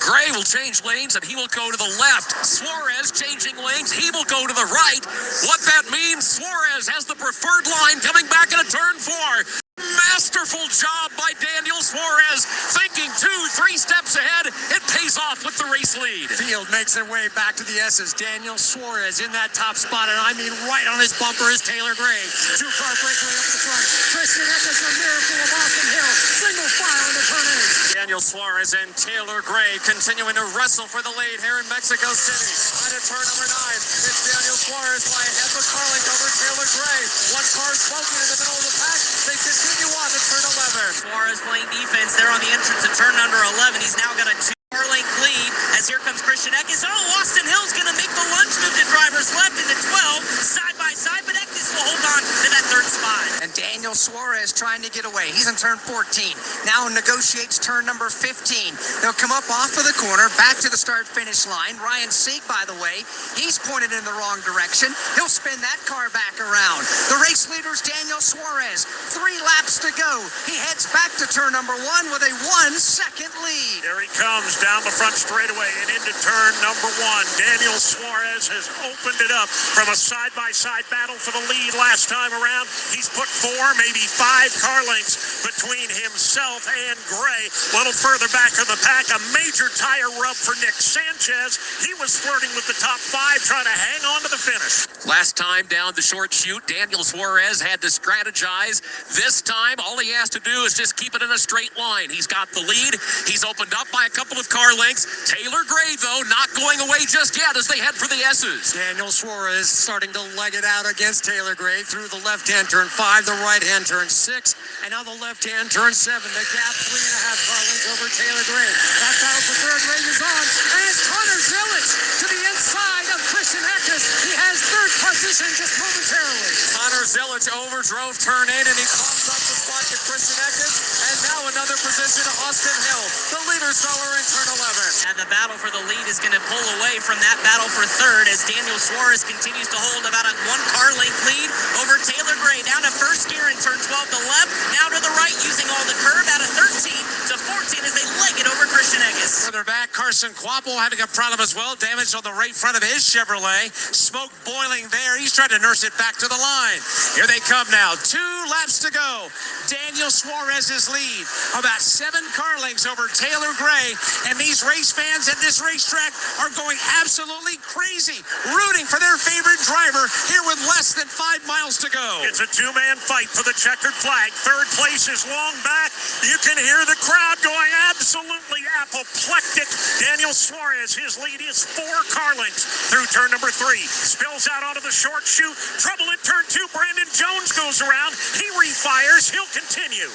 Gray will change lanes and he will go to the left. Suarez changing lanes. He will go to the right. What that means, Suarez has the preferred line coming back into turn 4. Masterful job by Daniel Suarez, thinking 2-3 steps ahead. It pays off with the race lead. Field makes their way back to the S's. Daniel Suarez in that top spot, and I mean right on his bumper is Taylor Gray. 2-car breakaway up the front. Christian Eckes, a miracle of Austin Hill. Single file into turn 8. Daniel Suarez and Taylor Gray continuing to wrestle for the lead here in Mexico City. Out of turn number 9, it's Daniel Suarez by a half a car length over Taylor Gray. One car smoking in the middle of the pack. They continue on to turn 11. Suarez playing defense there on the entrance of turn number 11. He's now got a 2-car length lead as here comes Christian Eckes. Oh, Austin Hill's going to make the lunge move to driver's left into 12, side by side, but Eckes will hold on to that 3rd spot. And Daniel Suarez trying to get away. He's in turn 14. Now negotiates turn number 15. They'll come up off of the corner, back to the start-finish line. Ryan Sieg, by the way, he's pointed in the wrong direction. He'll spin that car back around. The race leader's Daniel Suarez. 3 laps to go. He heads back to turn number 1 with a 1-second lead. There he comes down the front straightaway and into turn number 1. Daniel Suarez has opened it up from a side-by-side battle for the lead last time around. He's put 4, maybe 5 car lengths between himself and Gray. A little further back in the pack, a major tire rub for Nick Sanchez. He was flirting with the top 5, trying to hang on to the finish. Last time down the short chute, Daniel Suarez had to strategize. This time, all he has to do is just keep it in a straight line. He's got the lead. He's opened up by a couple of car lengths. Taylor Gray, though, not going away just yet as they head for the S's. Daniel Suarez starting to leg it out against Taylor Gray through the left-hand turn 5, the right-hand turn 6, and now the left-hand turn 7. The gap 3.5 car lengths over Taylor Gray. That battle for third rages on, and it's Connor Zilic to the inside of Christian Eckes. He has third position just momentarily. Connor Zilic overdrove turn 8, and he comes up the spot to Christian Eckes, and now another position to Austin Hill, the leader thrower in turn 11. And the battle for the lead is going to pull away from that battle for third as Daniel Suarez continues to hold about a 1 car length lead over Taylor Gray. Down to first gear in turn 12 to left, now to the right using all the curb out of 13 to 14 as they leg it over Christian Eckes. Further back, Carson Quapple having a problem as well. Damage on the right front of his Chevrolet. Smoke boiling there. He's trying to nurse it back to the line. Here they come now. 2 laps to go. Daniel Suarez's lead. About 7 car lengths over Taylor Gray. And these race fans at this racetrack are going absolutely crazy, rooting for their favorite driver here with less than 5 miles to go. It's a two-man fight for the checkered flag. Third place is long back. You can hear the crowd going absolutely apoplectic. Daniel Suarez, his lead is 4 car lengths through turn number 3. Spills out onto the short chute. Trouble at turn 2. Brandon Jones goes around. He refires. He'll continue.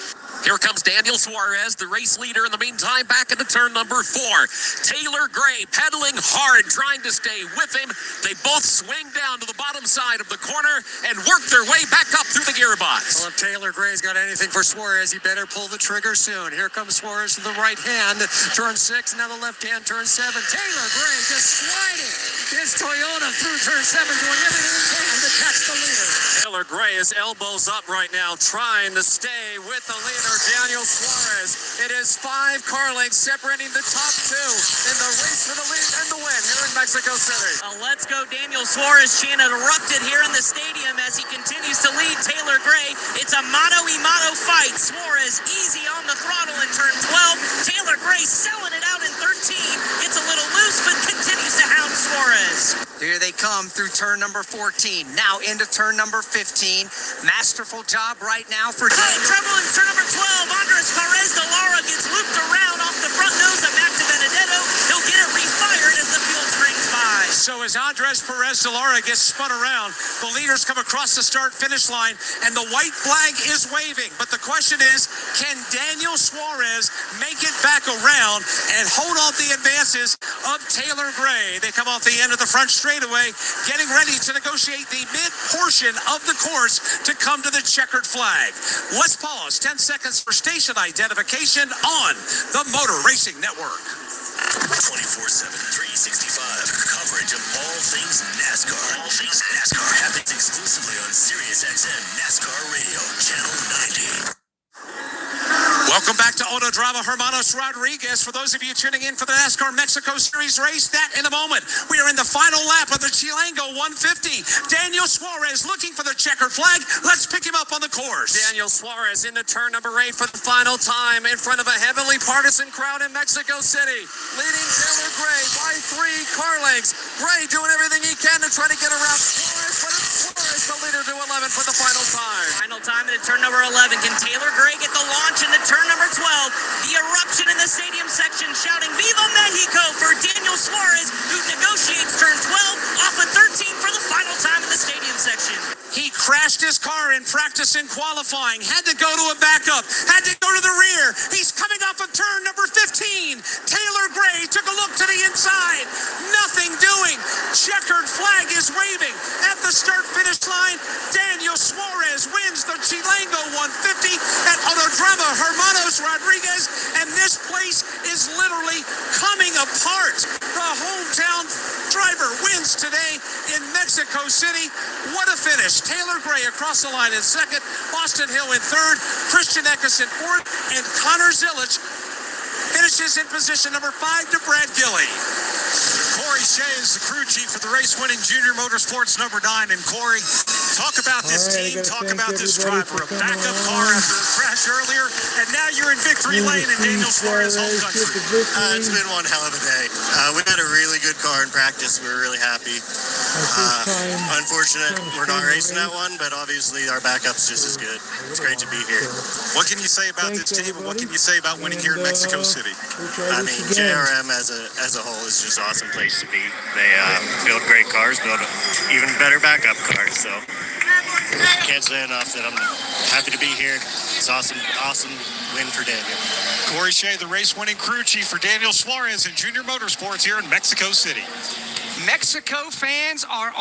Here comes Daniel Suarez, the race leader in the meantime, back into turn number 4. Taylor Gray pedaling hard, trying to stay with him. They both swing down to the bottom side of the corner and work their way back up through the gearbox. Well, if Taylor Gray's got anything for Suarez, he better pull the trigger soon. Here comes Suarez to the right hand, turn 6, now the left hand, turn 7. Taylor Gray just sliding his Toyota through turn 7, doing everything he can to catch the leader. Taylor Gray is elbows up right now, trying to stay with the leader, Daniel Suarez. It is 5 car lengths separating the top 2 in the race for the lead and the win here in Mexico City. A Let's Go Daniel Suarez chant erupted here in the stadium as he continues to lead Taylor Gray. It's a mano-a-mano fight. Suarez easy on the throttle in turn 12. Taylor Gray selling it out in 13. Gets a little loose, but continues to hound Suarez. Here they come through turn number 14. Now into turn number 15. Masterful job right now for Daniel. Trouble in turn number 12. Andres Perez de Lara gets looped around off the front nose of Mac de Benedetto. He'll get it refired as the field springs by. So as Andres Perez de Lara gets spun around, the leaders come across the start-finish line, and the white flag is waving. But the question is, can Daniel Suarez make it back around and hold off the advances of Taylor Gray? They come off the end of the front straightaway, getting ready to negotiate the mid-portion of the course to come to the checkered flag. Let's pause 10 seconds for station identification on the Motor Racing Network. 24/7, 365 coverage of all things NASCAR. All things NASCAR happens exclusively on SiriusXM NASCAR Radio, Channel 90. Welcome back to Autodrama. Hermanos Rodriguez. For those of you tuning in for the NASCAR Mexico Series race, that in a moment. We are in the final lap of the Chilango 150. Daniel Suarez looking for the checkered flag. Let's pick him up on the course. Daniel Suarez into turn number 8 for the final time in front of a heavily partisan crowd in Mexico City. Leading Taylor Gray by 3 car lengths. Gray doing everything he can to try to get around Suarez, but it's Suarez the leader to 11 for the final time. Final time into turn number 11. Can Taylor Gray get the launch into turn number 12? The eruption in the stadium section shouting Viva Mexico for Daniel Suarez, who negotiates turn 12 off of 13 for the final time in the stadium section. He crashed his car in practice and qualifying, had to go to a backup, had to go to the rear. He's coming off of turn number 15. Taylor Gray took a look to the inside. Nothing doing. Checkered flag is waving at the start-finish line. Daniel Suarez wins the Chilango 150 at Autodrama Hermanos Rodriguez, and this place is literally coming apart. The hometown driver wins today in Mexico City. What a finish. Taylor Gray across the line in second, Austin Hill in third, Christian Eckes in fourth, and Connor Zilic finishes in position number 5 to Brad Gilley. Corey Shea is the crew chief for the race-winning Junior Motorsports number 9. And Corey, talk about this team, talk about this driver. A backup car after a crash earlier, and now you're in victory lane in Daniel Suarez home country. It's been one hell of a day. We had a really good car in practice. We were really happy. Unfortunate we're not racing that one, but obviously our backup's just as good. It's great to be here. What can you say about this team, and what can you say about winning here in Mexico City? I mean, JRM as a whole is just an awesome place to be. They build great cars, build even better backup cars. So can't say enough that I'm happy to be here. It's awesome win for Daniel. Corey Shea, the race-winning crew chief for Daniel Suarez in Junior Motorsports here in Mexico City. Mexico fans are